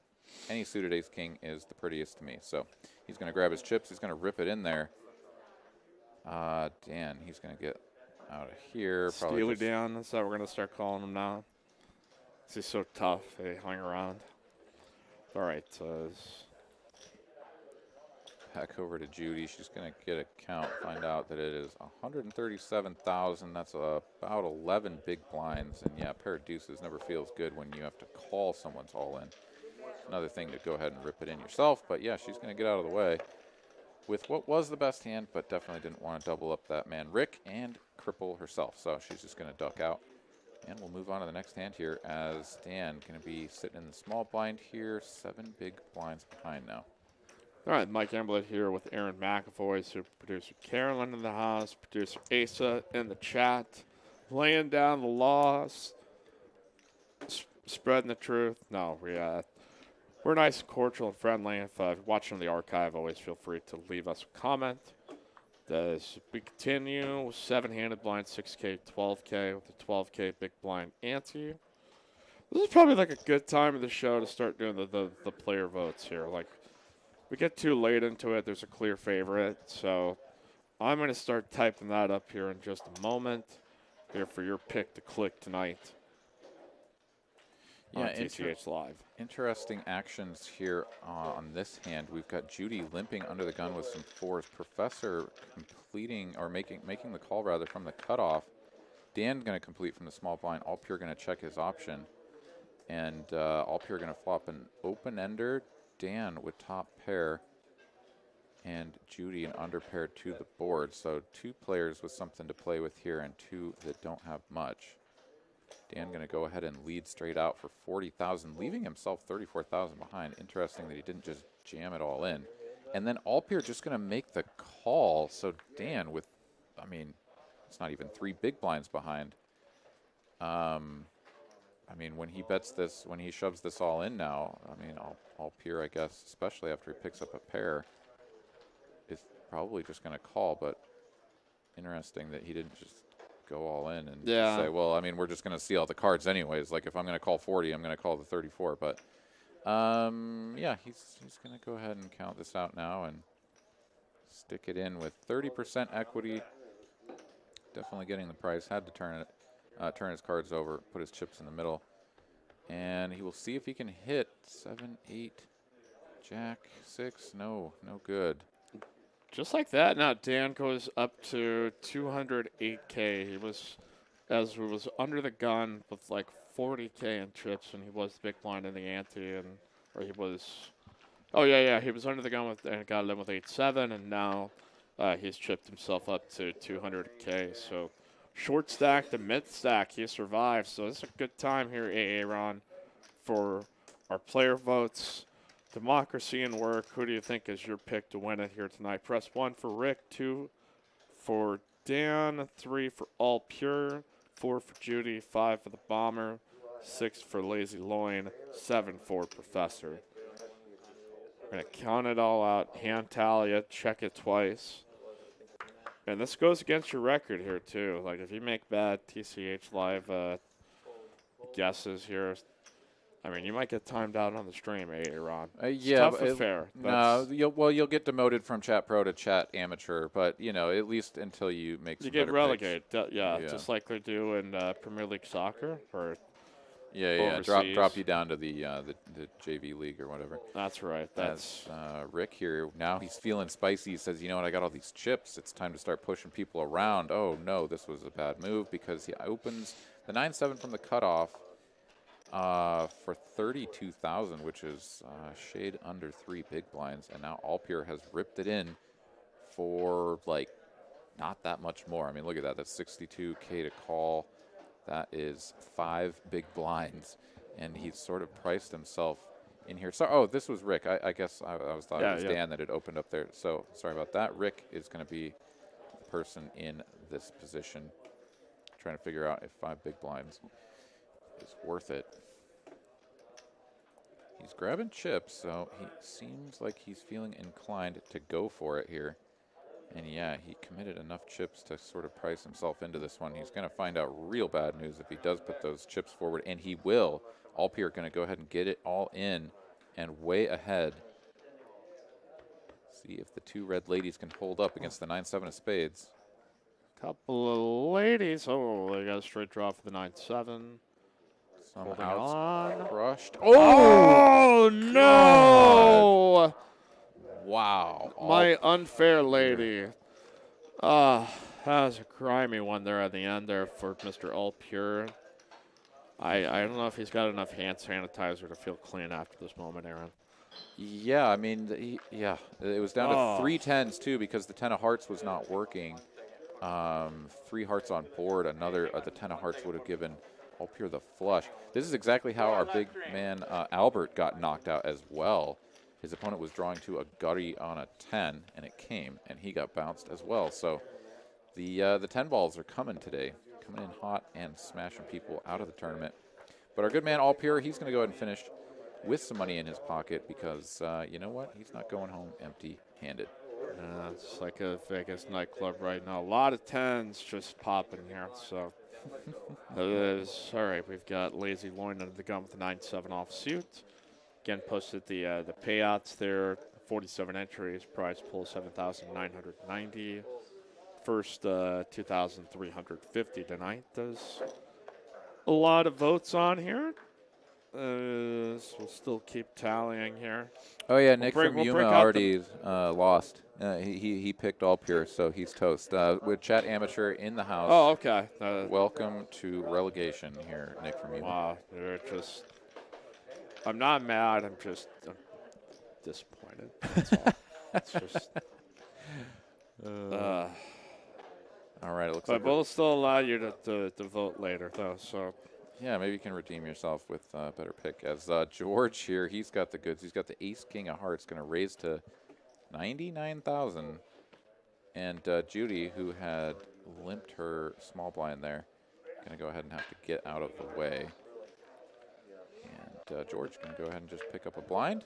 Any suited ace-king is the prettiest to me. So he's going to grab his chips. He's going to rip it in there. Dan, he's going to get out of here. Steely Dan, that's how we're going to start calling him now. He's so tough. They hang around. All right. Back over to Judy. She's going to get a count, find out that it is 137,000. That's about 11 big blinds. And yeah, a pair of deuces never feels good when you have to call someone's all in. Another thing to go ahead and rip it in yourself. But yeah, she's going to get out of the way with what was the best hand, but definitely didn't want to double up that man Rick and cripple herself. So she's just going to duck out. And we'll move on to the next hand here as Dan going to be sitting in the small blind here, 7 big blinds behind now. All right, Mike Emblett here with Aaron McAvoy, super producer Carolyn in the house, producer Asa in the chat, laying down the laws, spreading the truth. No, we're nice and cordial and friendly. If you're watching the archive, always feel free to leave us a comment. As we continue, 7-handed blind, 6K, 12K with the 12K big blind ante. This is probably like a good time of the show to start doing the player votes here. Like, we get too late into it, there's a clear favorite. So I'm going to start typing that up here in just a moment. Here for your pick to click tonight on TCH Live. Interesting actions here on this hand. We've got Judy limping under the gun with some 4s. Professor completing or making the call rather from the cutoff. Dan going to complete from the small blind. All Pure going to check his option, and All Pure going to flop an open ender. Dan with top pair, and Judy an under pair to the board. So 2 players with something to play with here, and 2 that don't have much. Dan going to go ahead and lead straight out for 40,000, leaving himself 34,000 behind. Interesting that he didn't just jam it all in. And then Alpier just going to make the call. So Dan with, I mean, it's not even 3 big blinds behind. I mean, when he bets this, when he shoves this all in now, I mean, Alpier, I guess, especially after he picks up a pair, is probably just going to call. But interesting that he didn't just go all in and say, well, I mean, we're just going to see all the cards anyways. Like, if I'm going to call 40, I'm going to call the 34. But, yeah, he's going to go ahead and count this out now and stick it in with 30% equity. Definitely getting the price. Had to turn his cards over, put his chips in the middle. And he will see if he can hit 7, 8, Jack, 6. No good. Just like that, now Dan goes up to 208K. He was under the gun with like 40K in chips, and he was the big blind in the ante, he was under the gun and got in with 8-7, and now he's chipped himself up to 200K. So short stack to mid stack, he survived. So it's a good time here, Aaron, for our player votes. Democracy and work. Who do you think is your pick to win it here tonight? Press 1 for Rick, 2 for Dan, 3 for All Pure, 4 for Judy, 5 for the Bomber, 6 for Lazy Loin, 7 for Professor. We're going to count it all out, hand tally it, check it twice. And this goes against your record here, too. Like, if you make bad TCH Live guesses here, I mean, you might get timed out on the stream, Aaron. Yeah, tough but fair. No, you'll get demoted from chat pro to chat amateur, but you know, at least until you make some you get better relegated. picks. Yeah, just like they do in Premier League soccer. Or Yeah. overseas. Drop you down to the JV league or whatever. That's right. That's Rick here. Now he's feeling spicy. He says, you know what, I got all these chips. It's time to start pushing people around. Oh, no, this was a bad move because he opens the 9-7 from the cutoff for 32,000, which is shade under 3 big blinds. And now Alpier has ripped it in for, like, not that much more. I mean, look at that. That's 62K to call. That is 5 big blinds. And he's sort of priced himself in here. So, oh, this was Rick. I guess I thought it was Dan that had opened up there. So, sorry about that. Rick is going to be the person in this position, trying to figure out if 5 big blinds is worth it. He's grabbing chips, so he seems like he's feeling inclined to go for it here. And yeah, he committed enough chips to sort of price himself into this one. He's going to find out real bad news if he does put those chips forward, and he will. Alpier going to go ahead and get it all in and way ahead. See if the 2 red ladies can hold up against the 9-7 of spades. couple of ladies. Oh, they got a straight draw for the 9-7. Some Holding outs on. crushed. Oh no! Wow. My unfair lady. That was a grimy one there at the end there for Mr. Alpure. I don't know if he's got enough hand sanitizer to feel clean after this moment, Aaron. Yeah, I mean, it was down to 3 10s too because the 10 of hearts was not working. 3 hearts on board. Another the 10 of hearts would have given Alpier the flush. This is exactly how our big man Albert got knocked out as well. His opponent was drawing to a gutty on a 10, and it came, and he got bounced as well. So the 10 balls are coming today, coming in hot and smashing people out of the tournament. But our good man Alpier, he's going to go ahead and finish with some money in his pocket because you know what? He's not going home empty-handed. It's like a Vegas nightclub right now. A lot of 10s just popping here. So, all right, we've got Lazy Loin under the gun with the 9-7 offsuit. Again, posted the payouts there. 47 entries. Prize pool 7,990. First 2,350 tonight. There's a lot of votes on here. So we'll still keep tallying here. Oh yeah, Nick from Yuma already lost. He picked Alpier, so he's toast. With Chat Amateur in the house. Oh, okay. Welcome to relegation here, Nick from Yuma. Wow, they're just. I'm not mad. I'm disappointed. That's all. It's just. All right, it looks but like we'll still allow you to vote later, though. So. Yeah, maybe you can redeem yourself with a better pick. As George here, he's got the goods. He's got the Ace King of Hearts, going to raise to 99,000. And Judy, who had limped her small blind there, going to go ahead and have to get out of the way. And George can go ahead and just pick up a blind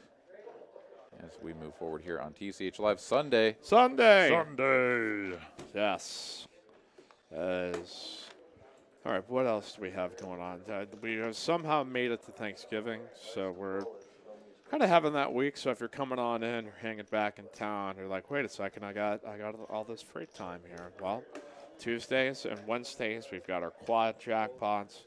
as we move forward here on TCH Live Sunday. Yes. All right, what else do we have going on? We have somehow made it to Thanksgiving, so we're kind of having that week. So if you're coming on in or hanging back in town, you're like, wait a second, I got all this free time here. Well, Tuesdays and Wednesdays, we've got our quad jackpots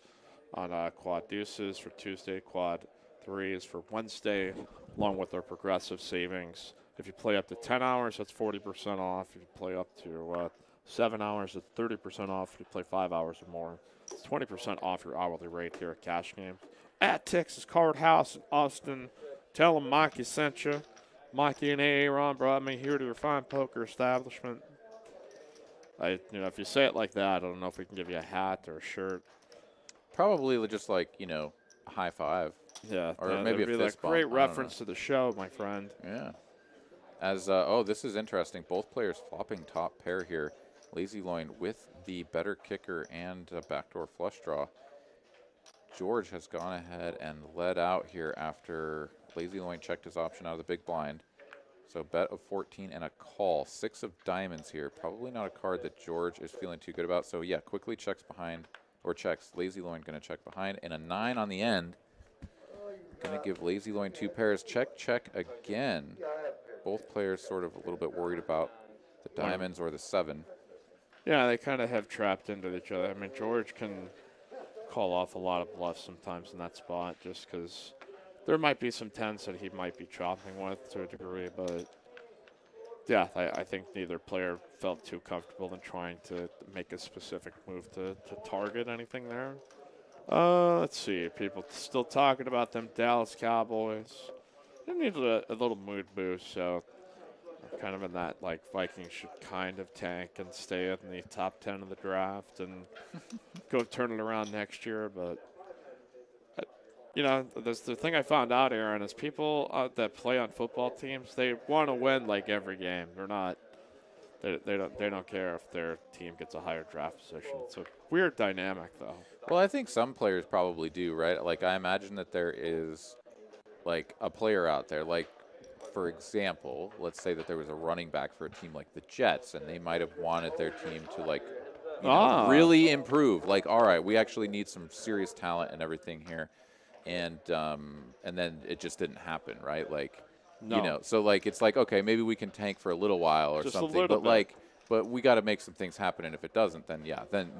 on quad deuces for Tuesday, quad threes for Wednesday, along with our progressive savings. If you play up to 10 hours, that's 40% off. If you play up to 7 hours, it's 30% off. If you play 5 hours or more, it's 20% off your hourly rate here at Cash Game. At Texas Card House in Austin, tell them Mikey sent you. Mikey and Aaron brought me here to your fine poker establishment. If you say it like that, I don't know if we can give you a hat or a shirt. Probably just like, a high five. Yeah. Or maybe a fist bump. Great reference to the show, my friend. Yeah. As this is interesting. Both players flopping top pair here. Lazy Loin with the better kicker and backdoor flush draw. George has gone ahead and led out here after Lazy Loin checked his option out of the big blind. So bet of 14 and a call. 6 of diamonds here. Probably not a card that George is feeling too good about. So yeah, quickly checks behind, or checks. Lazy Loin going to check behind, and a 9 on the end. Going to give Lazy Loin 2 pairs. Check, check again. Both players sort of a little bit worried about the diamonds or the 7. Yeah, they kind of have trapped into each other. I mean, George can call off a lot of bluffs sometimes in that spot just because there might be some tens that he might be chopping with to a degree. But yeah, I think neither player felt too comfortable in trying to make a specific move to target anything there. Let's see. People still talking about them Dallas Cowboys. They need a little mood boost, so I'm kind of in that, like, Vikings should kind of tank and stay in the top 10 of the draft and go turn it around next year. But, there's the thing I found out, Aaron, is people that play on football teams, they want to win, like, every game. They're not – they don't care if their team gets a higher draft position. It's a weird dynamic, though. Well, I think some players probably do, right? Like, I imagine that there is, like, a player out there. Like, for example, let's say that there was a running back for a team like the Jets, and they might have wanted their team to, like, really improve. Like, all right, we actually need some serious talent and everything here. And then it just didn't happen, right? Like, No. so, like, it's like, okay, maybe we can tank for a little while or Just a something. little But, bit. like, but we got to make some things happen, and if it doesn't, then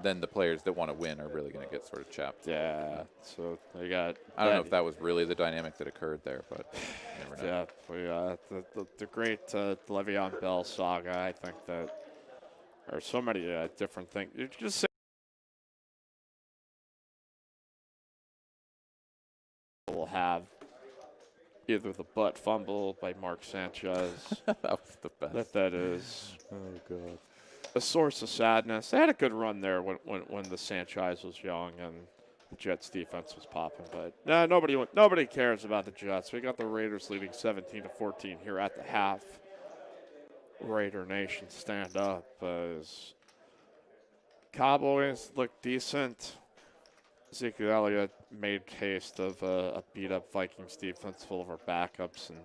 then the players that want to win are really going to get sort of chapped. Yeah. So they got. I don't know if that was really the dynamic that occurred there, but you never know. Yeah, the great Le'Veon Bell saga. I think that there are so many different things. You just say will have either the butt fumble by Mark Sanchez. That was the best. That is. Oh god. A source of sadness. They had a good run there when the Sanchez was young and the Jets defense was popping, but nobody cares about the Jets. We got the Raiders leading 17-14 here at the half. Raider Nation, stand up. As Cowboys look decent. Ezekiel Elliott made haste of a beat-up Vikings defense full of our backups and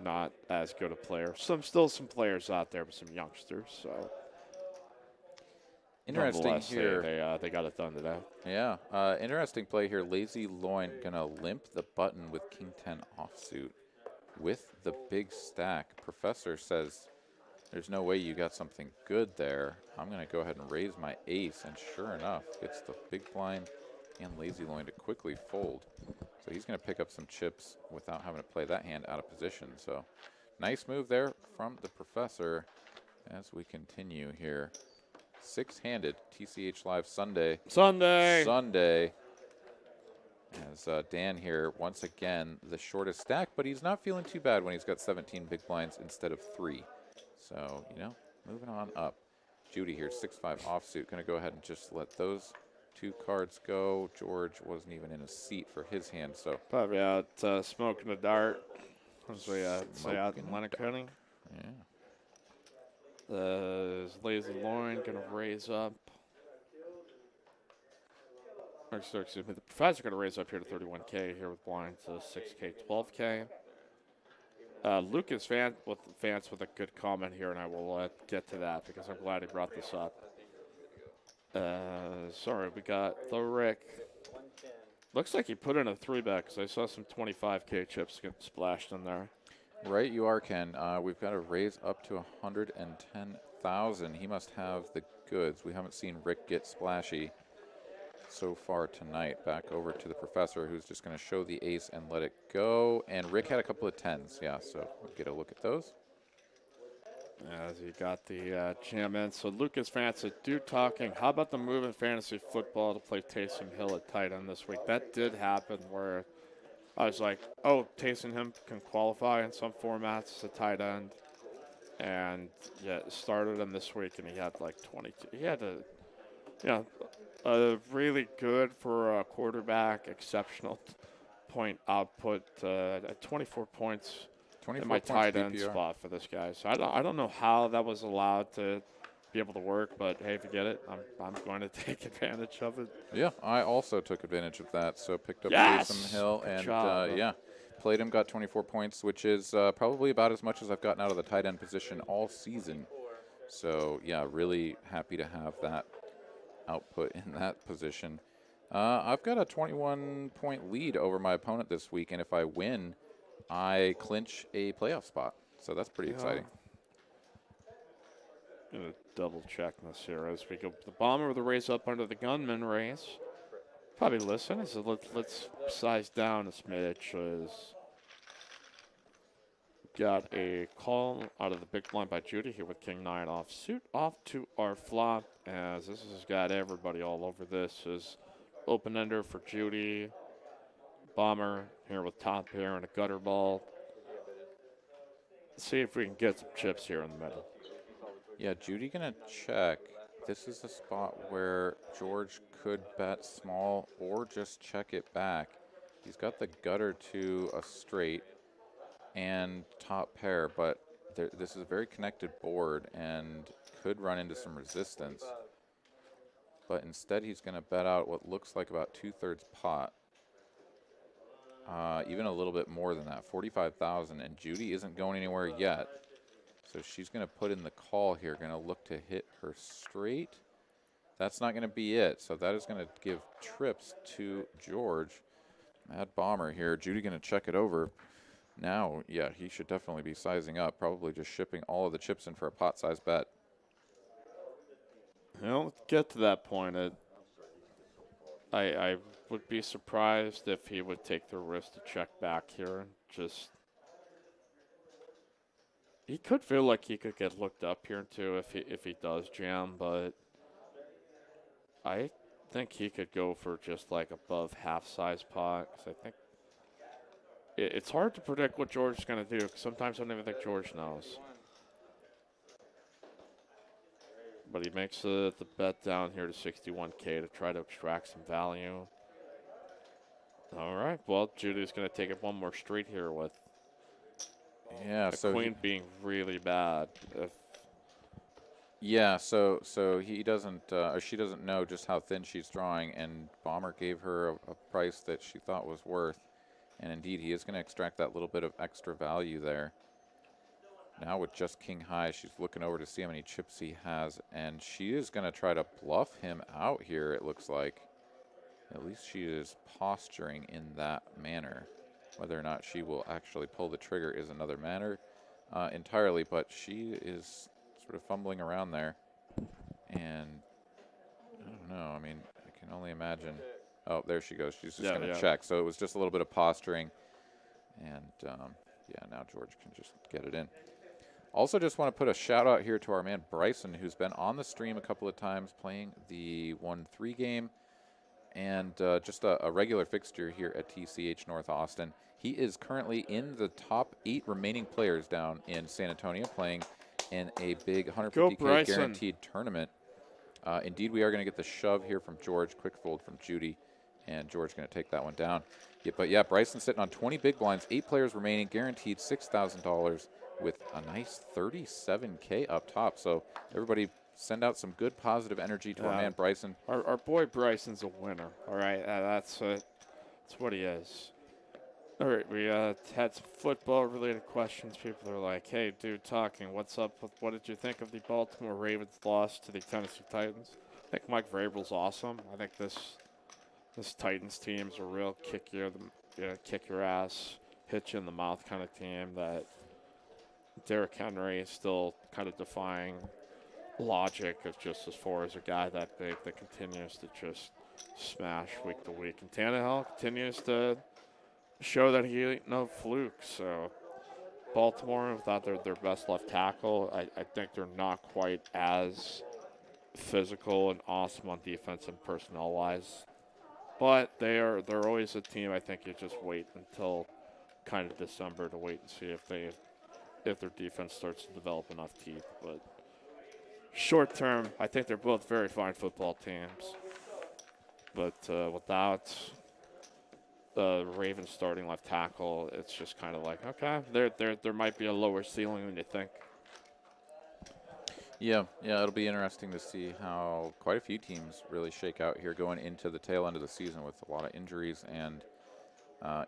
not as good a player. Still some players out there, but some youngsters. So. Interesting here. They got it done today. Yeah. Interesting play here. Lazy Loin going to limp the button with King 10 offsuit with the big stack. Professor says, there's no way you got something good there. I'm going to go ahead and raise my ace. And sure enough, gets the big blind and Lazy Loin to quickly fold. So he's going to pick up some chips without having to play that hand out of position. So nice move there from the Professor as we continue here. Six-handed TCH Live Sunday. As Dan here, once again, the shortest stack, but he's not feeling too bad when he's got 17 big blinds instead of 3. So, moving on up. Judy here, 6-5 offsuit. Going to go ahead and just let those 2 cards go. George wasn't even in a seat for his hand, so. Probably out smoking a dart, as we say out in Lennox-County. Yeah. Lazy Loin going to raise up. Excuse me, the Professor going to raise up here to 31K here with blinds, so 6K, 12K. Lucas Vance with a good comment here, and I will get to that because I'm glad he brought this up. Sorry, we got the Rick. Looks like he put in a 3-bet because I saw some 25K chips get splashed in there. Right, you are, Ken. We've got to raise up to 110,000. He must have the goods. We haven't seen Rick get splashy so far tonight. Back over to the Professor, who's just going to show the ace and let it go. And Rick had a couple of 10s, yeah, so we'll get a look at those. As he got the jam in. So Lucas Vance, dude talking, how about the move in fantasy football to play Taysom Hill at tight end this week? That did happen where I was like, oh, Taysom Hill can qualify in some formats as a tight end. And, yeah, started him this week, and he had like 22. He had a really good for a quarterback, exceptional point output at 24 points. 24 in my tight end DPR. spot for this guy. So I don't know how that was allowed to be able to work, but hey, if you get it, I'm going to take advantage of it. Yeah, I also took advantage of that. So picked up Yes! Taysom Hill Good and job. played him, got 24 points, which is probably about as much as I've gotten out of the tight end position all season. So yeah, really happy to have that output in that position. I've got a 21-point lead over my opponent this week, and if I win, I clinch a playoff spot. So that's pretty exciting. Going to double check this here as we go. The bomber with the raise up under the gunman race. Probably listen. So let's size down a smidge. Got a call out of the big blind by Judy here with King 9 off suit off to our flop, as this has got everybody all over this. Is open ender for Judy. Bomber here with top pair and a gutter ball. See if we can get some chips here in the middle. Yeah, Judy gonna check. This is a spot where George could bet small or just check it back. He's got the gutter to a straight and top pair, but this is a very connected board and could run into some resistance. But instead, he's going to bet out what looks like about 2/3 pot. Even a little bit more than that, 45,000. And Judy isn't going anywhere yet. So she's going to put in the call here, going to look to hit her straight. That's not going to be it. So that is going to give trips to George. Mad Bomber here. Judy going to check it over. Now, yeah, he should definitely be sizing up, probably just shipping all of the chips in for a pot-sized bet. You know, get to that point. I would be surprised if he would take the risk to check back here. He could feel like he could get looked up here too if he does jam, but I think he could go for just like above half size pot, because I think it's hard to predict what George is going to do, because sometimes I don't even think George knows. But he makes the bet down here to 61K to try to extract some value. All right, well, Judy's going to take it one more straight here with the queen being really bad. Yeah, so he doesn't, or she doesn't know just how thin she's drawing, and Bomber gave her a price that she thought was worth. And indeed, he is going to extract that little bit of extra value there. Now with just king high, she's looking over to see how many chips he has, and she is going to try to bluff him out here, it looks like. At least she is posturing in that manner. Whether or not she will actually pull the trigger is another matter entirely, but she is sort of fumbling around there. And I don't know, I mean, I can only imagine. Oh, there she goes. She's just going to check. So it was just a little bit of posturing. And yeah, now George can just get it in. Also, just want to put a shout out here to our man Bryson, who's been on the stream a couple of times playing the 1-3 game and just a regular fixture here at TCH North Austin. He is currently in the top 8 remaining players down in San Antonio playing in a big 150K guaranteed tournament. Indeed, we are going to get the shove here from George, quick fold from Judy, and George going to take that one down. Yeah, but yeah, Bryson sitting on 20 big blinds, 8 players remaining, guaranteed $6,000 with a nice 37K up top. So everybody send out some good positive energy to our man Bryson. Our boy Bryson's a winner. All right, that's what he is. All right, we had some football-related questions. People are like, "Hey, dude, talking. What's up? What did you think of the Baltimore Ravens loss to the Tennessee Titans?" I think Mike Vrabel's awesome. I think this Titans team is a real kick your ass, hit you in the mouth kind of team. That Derrick Henry is still kind of defying logic of just as far as a guy that big that continues to just smash week to week. And Tannehill continues to show that he ain't no fluke. So Baltimore, without their best left tackle, I think they're not quite as physical and awesome on defense and personnel-wise. But they're always a team I think you just wait until kind of December to wait and see if their defense starts to develop enough teeth. But short term, I think they're both very fine football teams. But without the Ravens starting left tackle, it's just kind of like, okay, there might be a lower ceiling than you think. Yeah, it'll be interesting to see how quite a few teams really shake out here going into the tail end of the season with a lot of injuries and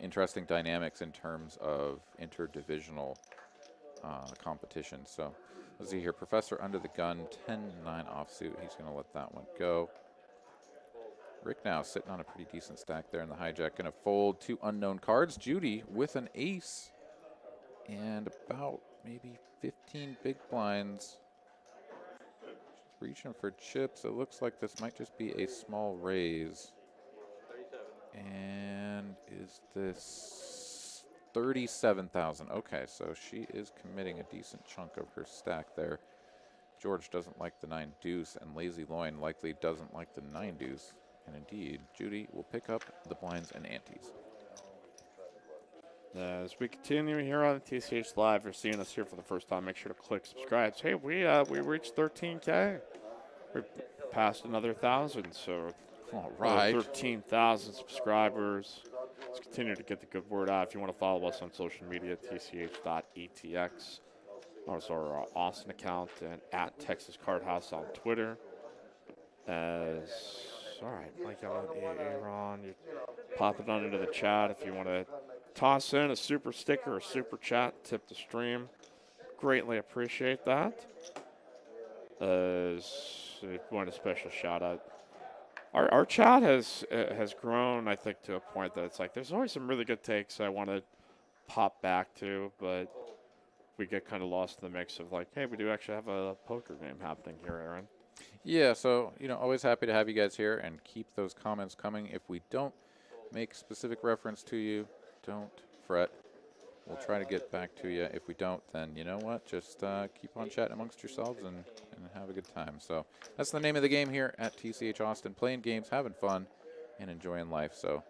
interesting dynamics in terms of interdivisional competition. So let's see here. Professor under the gun, 10-9 offsuit. He's going to let that one go. Rick now sitting on a pretty decent stack there in the hijack. Going to fold 2 unknown cards. Judy with an ace and about maybe 15 big blinds. She's reaching for chips. It looks like this might just be a small raise. And is this 37,000? Okay, so she is committing a decent chunk of her stack there. George doesn't like the 9 deuce, and Lazy Loin likely doesn't like the 9 deuce. And indeed, Judy will pick up the blinds and antes. As we continue here on TCH Live, if you're seeing us here for the first time, make sure to click subscribe. Hey, we reached 13K. We passed another 1,000, so All right. 13,000 subscribers. Let's continue to get the good word out. If you want to follow us on social media, tch.etx. Also our Austin account and at Texas Card House on Twitter. All right, Mike Aaron, you pop it on into the chat if you want to toss in a super sticker or super chat, tip the stream. Greatly appreciate that. If you want a special shout out. Our chat has grown, I think, to a point that it's like there's always some really good takes I want to pop back to, but we get kind of lost in the mix of like, hey, we do actually have a poker game happening here, Aaron. Yeah, so, always happy to have you guys here, and keep those comments coming. If we don't make specific reference to you, don't fret. We'll try to get back to you. If we don't, then you know what? Just keep on chatting amongst yourselves and have a good time. So that's the name of the game here at TCH Austin. Playing games, having fun, and enjoying life. So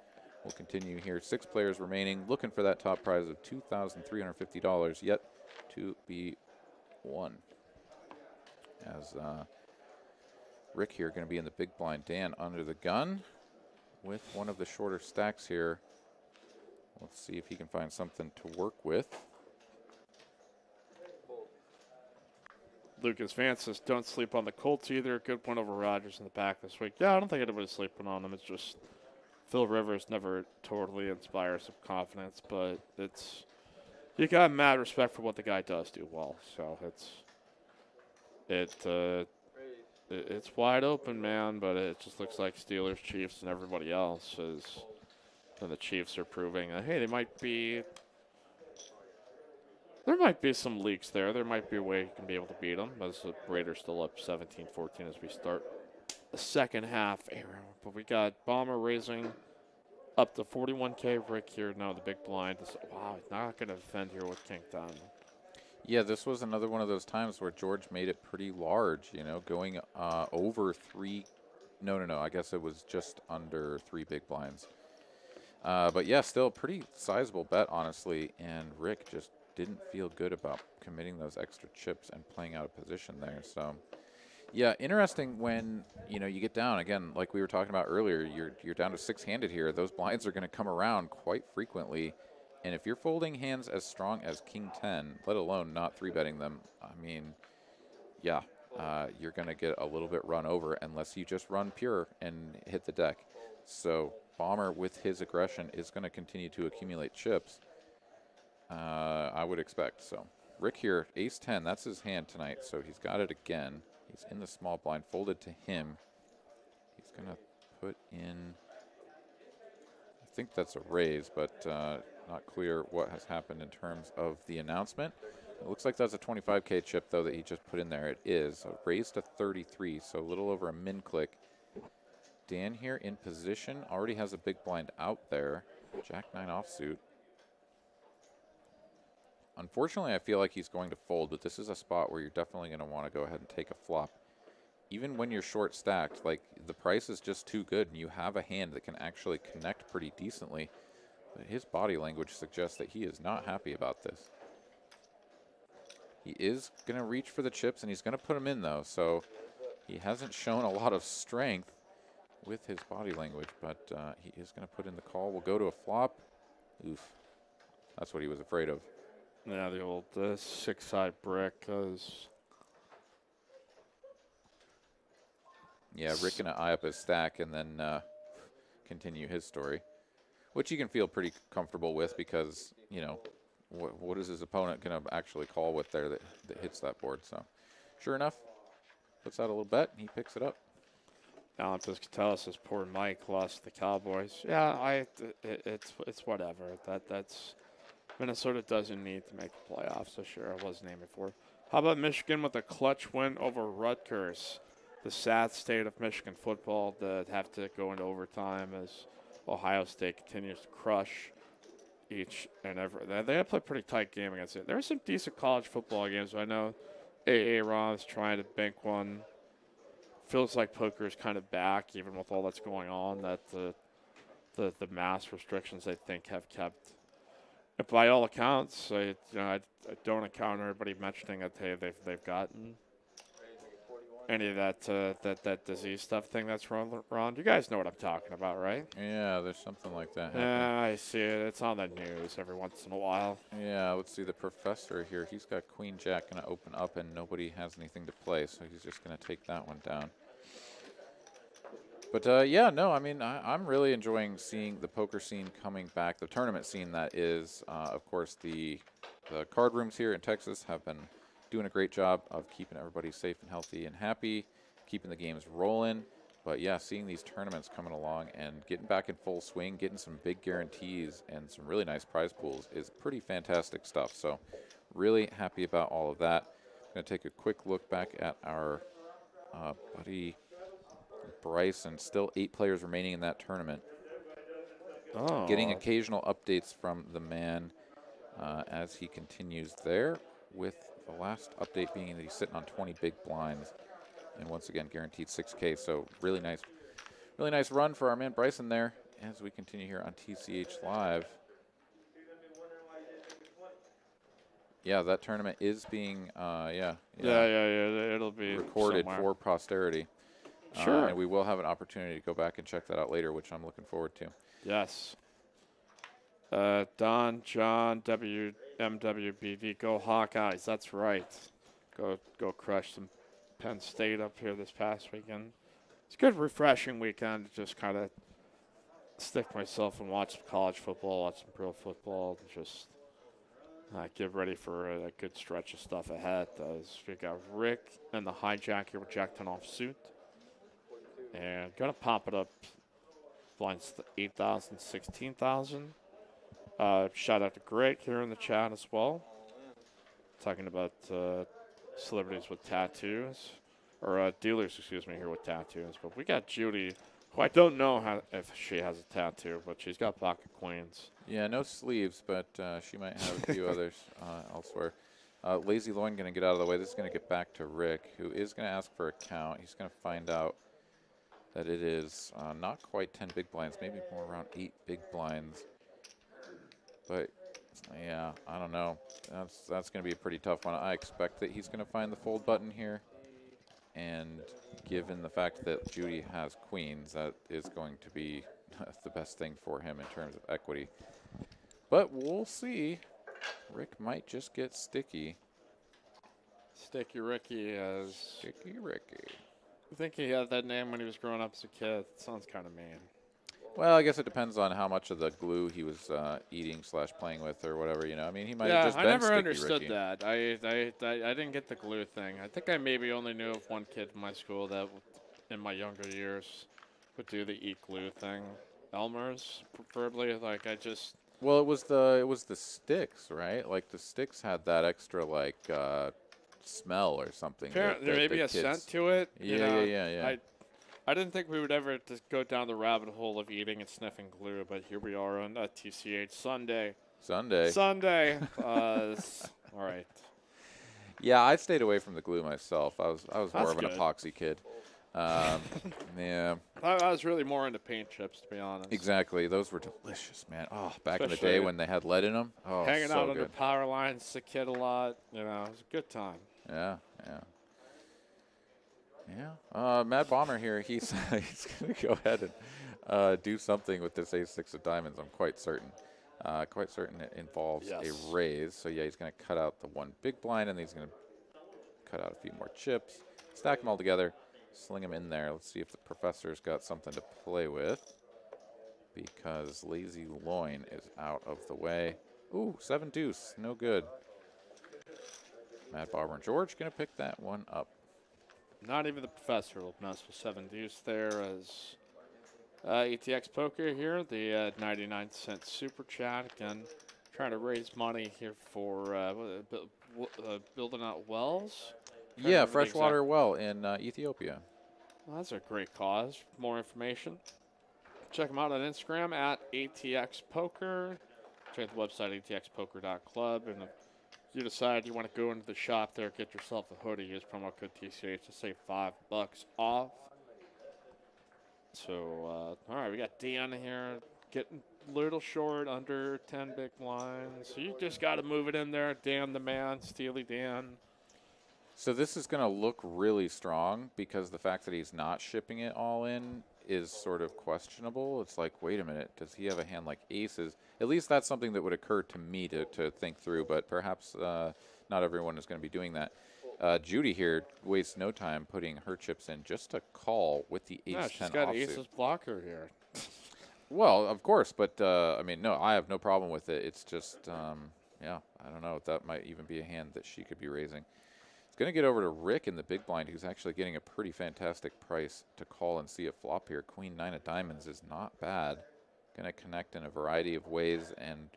we'll continue here. 6 players remaining, looking for that top prize of $2,350 yet to be won. As Rick here going to be in the big blind. Dan under the gun with one of the shorter stacks here. Let's see if he can find something to work with. Lucas Vance says, don't sleep on the Colts either. Good point over Rodgers in the back this week. Yeah, I don't think anybody's sleeping on them. It's just Phil Rivers never totally inspires some confidence, but you got mad respect for what the guy does do well. So it's wide open, man, but it just looks like Steelers, Chiefs, and everybody else is. And the Chiefs are proving that, hey, there might be some leaks there. There might be a way you can be able to beat them, as the Raiders still up 17-14 as we start the second half. But we got Bomber raising up to 41K. Rick here now the big blind. Wow, he's not going to defend here with King 10. Yeah, this was another one of those times where George made it pretty large, going over 3. No, I guess it was just under 3 big blinds. But yeah, still a pretty sizable bet, honestly, and Rick just didn't feel good about committing those extra chips and playing out of position there. So, yeah, interesting when, you get down, again, like we were talking about earlier, you're down to 6-handed here. Those blinds are going to come around quite frequently, and if you're folding hands as strong as King 10, let alone not 3-betting them, I mean, yeah, you're going to get a little bit run over unless you just run pure and hit the deck. So Bomber, with his aggression, is going to continue to accumulate chips, I would expect. So Rick here, ace-10, that's his hand tonight, so he's got it again. He's in the small blind, folded to him. He's going to put in, I think that's a raise, but not clear what has happened in terms of the announcement. It looks like that's a 25K chip, though, that he just put in there. It is a raise to 33, so a little over a min click. Dan here in position, already has a big blind out there. Jack-9 offsuit. Unfortunately, I feel like he's going to fold, but this is a spot where you're definitely going to want to go ahead and take a flop. Even when you're short stacked, like, the price is just too good, and you have a hand that can actually connect pretty decently. But his body language suggests that he is not happy about this. He is going to reach for the chips, and he's going to put them in, though, so he hasn't shown a lot of strength with his body language, but he is going to put in the call. We'll go to a flop. Oof. That's what he was afraid of. Yeah, the old 6-side brick. Yeah, Rick going to eye up his stack and then continue his story, which you can feel pretty comfortable with because, what is his opponent going to actually call with there that hits that board? So, sure enough, puts out a little bet, and he picks it up. Alantis Catella says, poor Mike lost to the Cowboys. Yeah, it's whatever. That's Minnesota doesn't need to make the playoffs this year. I wasn't aiming for. How about Michigan with a clutch win over Rutgers? The sad state of Michigan football that have to go into overtime as Ohio State continues to crush each and every. They play a pretty tight game against it. There are some decent college football games. I know Aaron's trying to bank one. Feels like poker is kind of back, even with all that's going on. That the mass restrictions, I think, have kept. By all accounts, I don't encounter everybody mentioning that they've gotten any of that disease stuff thing that's wrong. You guys know what I'm talking about, right? Yeah, there's something like that happening. Yeah, I see it. It's on the news every once in a while. Yeah, let's see the professor here. He's got Queen Jack going to open up, and nobody has anything to play, so he's just going to take that one down. But yeah, no, I mean, I'm really enjoying seeing the poker scene coming back. The tournament scene, that is, of course, the card rooms here in Texas have been doing a great job of keeping everybody safe and healthy and happy, keeping the games rolling. But yeah, seeing these tournaments coming along and getting back in full swing, getting some big guarantees and some really nice prize pools is pretty fantastic stuff. So really happy about all of that. I'm going to take a quick look back at our buddy Bryce, and still 8 players remaining in that tournament. Oh. Getting occasional updates from the man as he continues there, with the last update being that he's sitting on 20 big blinds, and once again guaranteed 6K. So really nice run for our man Bryson there as we continue here on TCH Live. Yeah, that tournament is being Yeah, it'll be recorded somewhere. for posterity. Sure. And we will have an opportunity to go back and check that out later, which I'm looking forward to. Yes. Don, John, WMWBV, go Hawkeyes. That's right. Go crush some Penn State up here this past weekend. It's a good, refreshing weekend to just kind of stick myself and watch some college football, watch some pro football, and just get ready for a good stretch of stuff ahead. We got Rick and the hijack here with Jack 10 off suit. And going to pop it up. Blinds to 8,000, 16,000. Shout out to Greg here in the chat as well. Talking about celebrities with tattoos. Or dealers, excuse me, here with tattoos. But we got Judy, who I don't know if she has a tattoo, but she's got pocket queens. Yeah, no sleeves, but she might have a few others elsewhere. Lazy Loin going to get out of the way. This is going to get back to Rick, who is going to ask for a count. He's going to find out that it is not quite 10 big blinds, maybe more around 8 big blinds. But yeah, I don't know. That's going to be a pretty tough one. I expect that he's going to find the fold button here. And given the fact that Judy has queens, that is going to be the best thing for him in terms of equity. But we'll see. Rick might just get sticky. Sticky Ricky is. Sticky Ricky. I think he had that name when he was growing up as a kid. It sounds kind of mean. Well, I guess it depends on how much of the glue he was eating / playing with or whatever, you know. I mean, he might have just been I never Sticky understood Ricky. that. I didn't get the glue thing. I think I maybe only knew of one kid in my school that, in my younger years, would do the eat glue thing. Elmer's, preferably. Like, I just... Well, it was the sticks, right? Like, the sticks had that extra, like, smell or something. Apparently, there may be a scent to it. Yeah. I didn't think we would ever just go down the rabbit hole of eating and sniffing glue, but here we are on TCH Sunday. All right. Yeah, I stayed away from the glue myself. I was more That's of an good. epoxy kid. Yeah. I was really more into paint chips, to be honest. Exactly. Those were delicious, man. Oh, back in the Especially day when they had lead in them. Oh, hanging so out under good. power lines as a kid a lot. You know, it was a good time. Yeah. Mad Bomber here. He's going to go ahead and do something with this ace-6 of diamonds. I'm quite certain. It involves a raise. So yeah, he's going to cut out the one big blind, and he's going to cut out a few more chips. Stack them all together. Sling them in there. Let's see if the professor's got something to play with, because Lazy Loin is out of the way. Ooh, 7 deuce. No good. Mad Barber and George going to pick that one up. Not even the professor will mess with 7 deuce there, as ETX Poker here, the 99-cent super chat. Again, trying to raise money here for building out wells. Yeah, freshwater well in Ethiopia. Well, that's a great cause. More information. Check them out on Instagram at ATX Poker. Check the website atxpoker.club. And if you decide you want to go into the shop there, get yourself a hoodie, use promo code TCH to save $5 off. So, all right, we got Dan here getting a little short, under 10 big blinds. So you just got to move it in there. Dan the man, Steely Dan. So this is going to look really strong because the fact that he's not shipping it all in is sort of questionable. It's like, wait a minute, does he have a hand like aces? At least that's something that would occur to me to think through, but perhaps not everyone is going to be doing that. Judy here wastes no time putting her chips in just to call with the ace-10 offsuit. She's got aces blocker here. Well, of course, but I mean, no, I have no problem with it. It's just, yeah, I don't know. That might even be a hand that she could be raising. It's going to get over to Rick in the big blind, who's actually getting a pretty fantastic price to call and see a flop here. Queen 9 of diamonds is not bad. Going to connect in a variety of ways and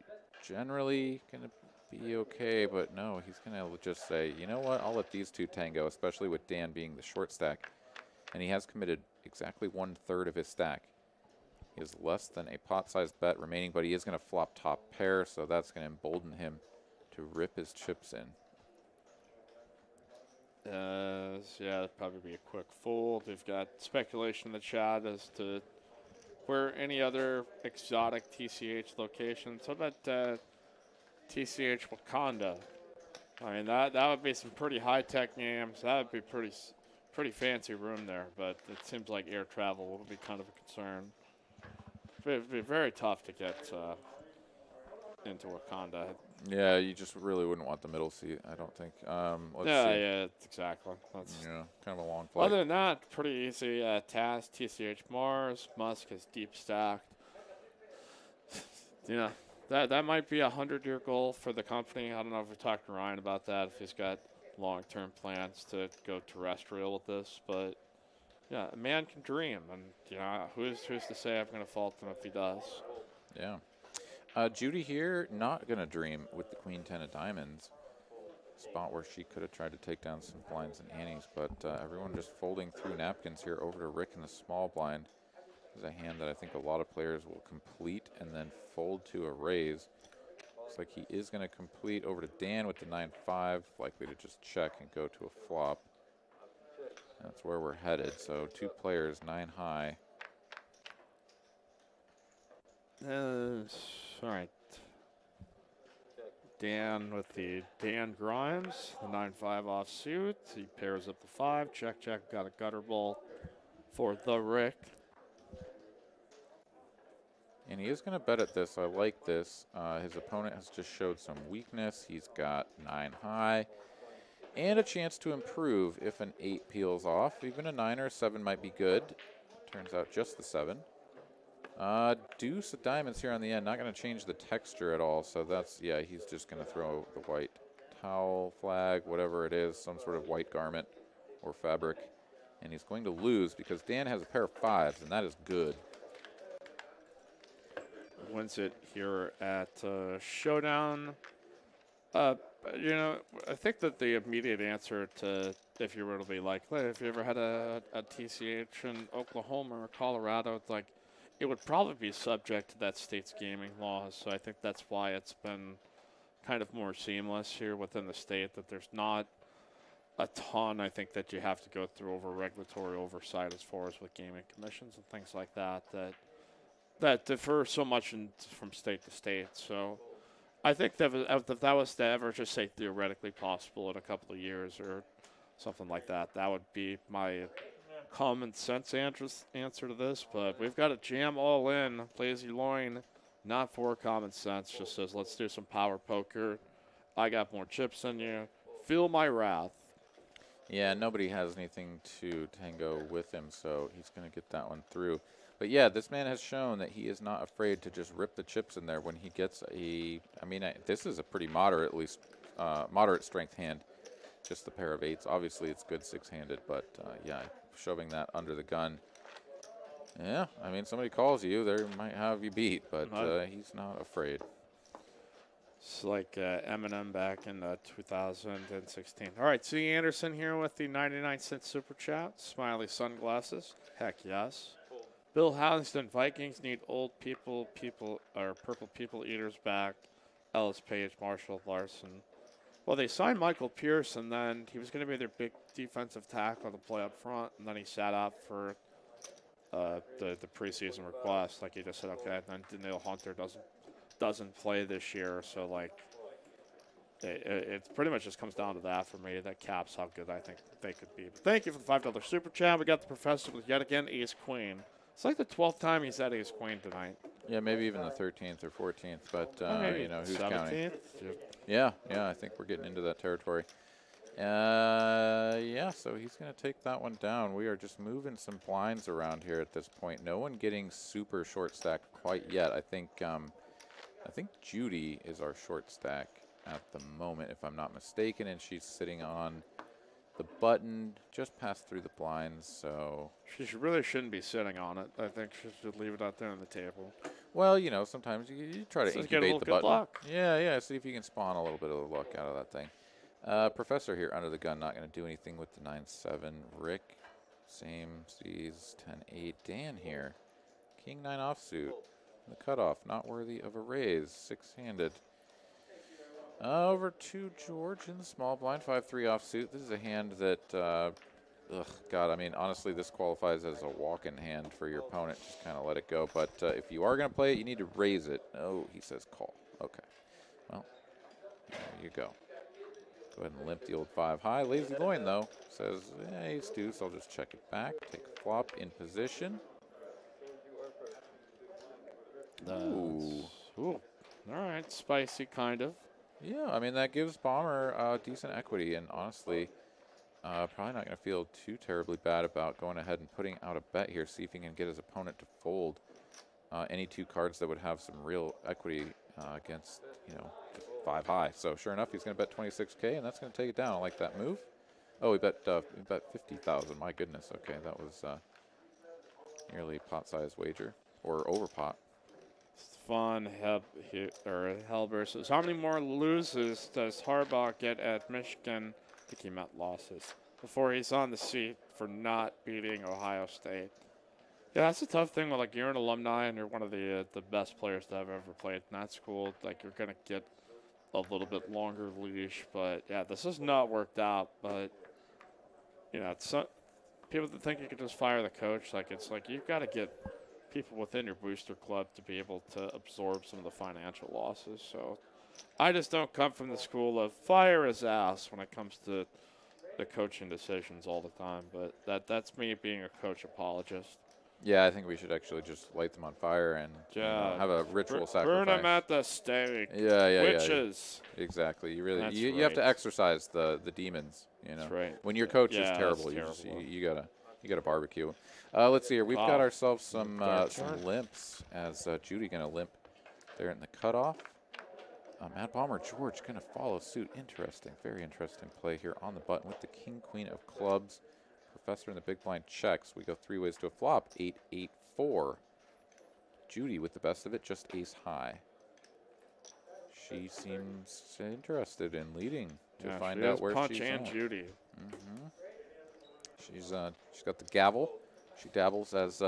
generally going to be okay, but no, he's going to just say, you know what, I'll let these two tango, especially with Dan being the short stack. And he has committed exactly 1/3 of his stack. He has less than a pot-sized bet remaining, but he is going to flop top pair, so that's going to embolden him to rip his chips in. Yeah, it'd probably be a quick fold. We've got speculation in the chat as to where any other exotic TCH locations. How about TCH Wakanda? I mean, that would be some pretty high-tech games. That would be pretty fancy room there, but it seems like air travel would be kind of a concern. It'd be very tough to get into Wakanda. Yeah, you just really wouldn't want the middle seat, I don't think. Let's see. Yeah, exactly. That's yeah, kind of a long flight. Other than that, pretty easy. TAS, TCH Mars, Musk is deep stacked. Yeah, that might be a 100-year goal for the company. I don't know if we talked to Ryan about that, if he's got long-term plans to go terrestrial with this, but yeah, a man can dream, and you know, who's to say I'm going to fault him if he does? Yeah. Judy here, not going to dream with the Queen 10 of diamonds. Spot where she could have tried to take down some blinds and antes, but everyone just folding through napkins here over to Rick in the small blind. This is a hand that I think a lot of players will complete and then fold to a raise. Looks like he is going to complete over to Dan with the 9-5, likely to just check and go to a flop. That's where we're headed, so two players, 9 high. All right. Dan with the Dan Grimes, the 9-5 offsuit. He pairs up the 5. Check, got a gutter ball for the Rick. And he is going to bet at this. I like this. His opponent has just showed some weakness. He's got 9 high and a chance to improve if an 8 peels off. Even a 9 or a 7 might be good. Turns out just the 7. Deuce of diamonds here on the end. Not going to change the texture at all. So that's, yeah, he's just going to throw the white towel, flag, whatever it is, some sort of white garment or fabric. And he's going to lose because Dan has a pair of 5s, and that is good. Wins it here at Showdown. You know, I think that the immediate answer to if you were to be like, if you ever had a TCH in Oklahoma or Colorado, it's like, it would probably be subject to that state's gaming laws. So I think that's why it's been kind of more seamless here within the state, that there's not a ton, I think, that you have to go through over regulatory oversight as far as with gaming commissions and things like that, that differ so much from state to state. So I think that if that was to ever just say theoretically possible in a couple of years or something like that, that would be my common sense answer to this. But we've got a jam all in. Lazy Loin, not for common sense, just says, let's do some power poker. I got more chips than you. Feel my wrath. Yeah, nobody has anything to tango with him, so he's going to get that one through. But yeah, this man has shown that he is not afraid to just rip the chips in there when he gets a, I mean, this is a pretty moderate, at least moderate strength hand. Just the pair of 8s. Obviously, it's good 6-handed, but yeah, shoving that under the gun. Yeah, I mean, somebody calls you, they might have you beat, but he's not afraid. It's like Eminem back in 2016. All right, C. Anderson here with the 99-cent super chat. Smiley sunglasses. Heck yes. Bill Houston, Vikings need old or purple people eaters back. Ellis Page, Marshall Larson. Well, they signed Michael Pierce, and then he was going to be their big defensive tackle to play up front, and then he sat out for the preseason request. Like he just said, okay, and then Daniil Hunter doesn't play this year, so like it pretty much just comes down to that for me. That caps how good I think they could be. But thank you for the $5 super chat. We got the professor with yet again Ace Queen. It's like the 12th time he's at Ace Queen tonight. Yeah, maybe even the 13th or 14th, but you know, who's 17th? counting? Yeah, I think we're getting into that territory. Yeah, so he's going to take that one down. We are just moving some blinds around here at this point. No one getting super short stacked quite yet. I think Judy is our short stack at the moment, if I'm not mistaken, and she's sitting on the button just passed through the blinds, so She really shouldn't be sitting on it. I think she should leave it out there on the table. well, you know, sometimes you try to So get a incubate little the good button. luck. Yeah, see if you can spawn a little bit of luck out of that thing. Professor here under the gun, not going to do anything with the 9-7. Rick, same, sees 10-8. Dan here, King 9 offsuit. The cutoff, not worthy of a raise, 6-handed. Over to George in the small blind, 5-3 offsuit. This is a hand that, God, I mean, honestly, this qualifies as a walk-in hand for your opponent. Just kind of let it go. But if you are going to play it, you need to raise it. Oh, he says call. Okay. Well, there you go. Go ahead and limp the old 5 high. Lazy loin, though, says, ace deuce. I'll just check it back. Take a flop in position. Ooh. All right, spicy kind of. Yeah, I mean, that gives Bomber decent equity, and honestly, probably not going to feel too terribly bad about going ahead and putting out a bet here, see if he can get his opponent to fold any two cards that would have some real equity against, you know, just 5 high. So sure enough, he's going to bet 26K, and that's going to take it down. I like that move. Oh, he bet 50,000. My goodness. Okay, that was nearly pot-sized wager, or over pot. Fun Hell versus. How many more loses does Harbaugh get at Michigan? I think he meant losses before he's on the seat for not beating Ohio State. Yeah, that's a tough thing. When, like, you're an alumni and you're one of the best players that I've ever played in that school. Like, you're gonna get a little bit longer leash. But yeah, this has not worked out. But you know, it's people that think you can just fire the coach. Like, it's like you've got to get people within your booster club to be able to absorb some of the financial losses. So I just don't come from the school of fire his ass when it comes to the coaching decisions all the time. But that's me being a coach apologist. Yeah, I think we should actually just light them on fire and you know, have a ritual sacrifice. Burn them at the stake. Yeah. Witches. Yeah. Exactly. You really That's you have to right. exercise the demons. You know, That's right. when your coach Yeah, is terrible, that's terrible. you gotta barbecue. Let's see here. We've got Wow. ourselves some Dark turn. limps as Judy gonna limp there in the cutoff. Mad Bomber George gonna follow suit. Interesting, very interesting play here on the button with the King Queen of clubs. Professor in the big blind checks. We go 3 ways to a flop. 8-8-4. Judy with the best of it, just ace high. She seems interested in leading to find out where Punch she's and at. Judy. She's got the gavel. She dabbles as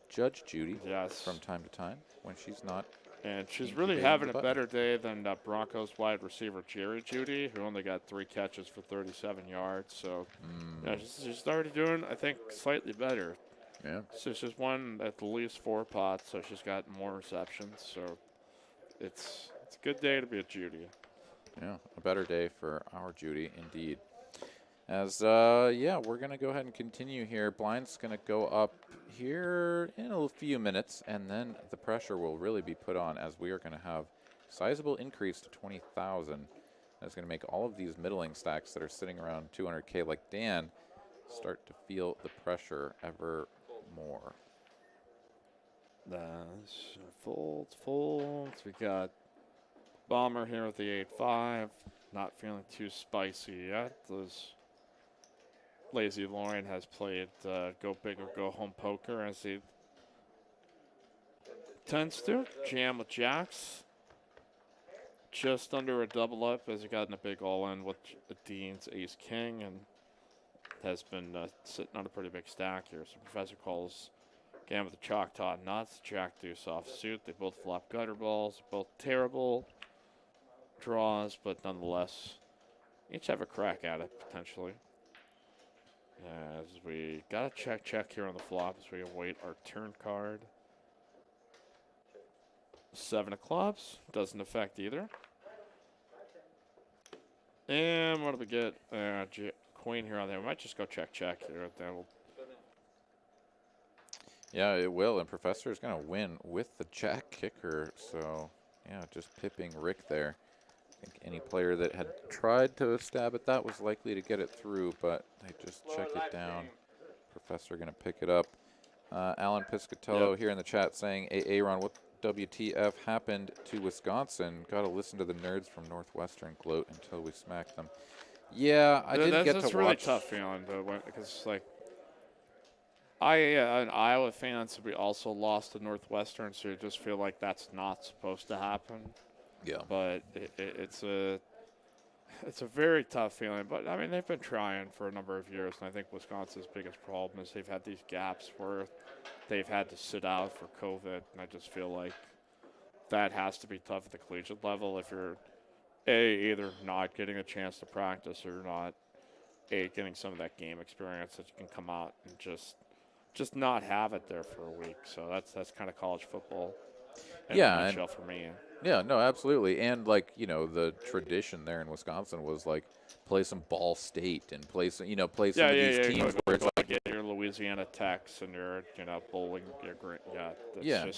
Judge Judy Yes. from time to time when she's not. And she's Incubating really having the a button. better day than Broncos wide receiver Jerry Judy, who only got 3 catches for 37 yards. So yeah, she's already doing, I think, slightly better. Yeah. So she's won at least 4 pots, so she's got more receptions. So it's a good day to be a Judy. Yeah, a better day for our Judy, indeed. As, yeah, we're going to go ahead and continue here. Blind's going to go up here in a few minutes, and then the pressure will really be put on as we are going to have sizable increase to 20,000. That's going to make all of these middling stacks that are sitting around 200K like Dan start to feel the pressure ever more. That's folds. We got Bomber here with the 8-5. Not feeling too spicy yet. Those Lazy Lauren has played go big or go home poker as he tends to. Jam with jacks. Just under a double up as he got in a big all-in with Dean's ace-king and has been sitting on a pretty big stack here. So Professor calls Again with the Choctaw nuts, Jack Deuce offsuit. They both flop gutter balls. Both terrible draws, but nonetheless, each have a crack at it potentially. As we got a check here on the flop as we await our turn card. 7 of clubs doesn't affect either. And what do we get? Queen here on there. We might just go check here. Then we'll. Yeah, it will. And Professor is going to win with the jack kicker. So, yeah, just pipping Rick there. I think any player that had tried to stab at that was likely to get it through, but they just check it down. Professor going to pick it up. Alan Piscatello here in the chat saying, Aaron, what WTF happened to Wisconsin? Got to listen to the nerds from Northwestern gloat until we smack them. Yeah, I didn't get to watch. That's really tough feeling, because like an Iowa fan, so we also lost to Northwestern, so you just feel like that's not supposed to happen. Yeah, but it's a very tough feeling. But I mean, they've been trying for a number of years, and I think Wisconsin's biggest problem is they've had these gaps where they've had to sit out for COVID, and I just feel like that has to be tough at the collegiate level if you're either not getting a chance to practice or not getting some of that game experience that you can come out and just not have it there for a week. So that's kind of college football in a nutshell for me. Yeah, no, absolutely. And, like, you know, the tradition there in Wisconsin was, like, play some Ball State and play some of these teams where it's like your Louisiana Techs and your, Bowling.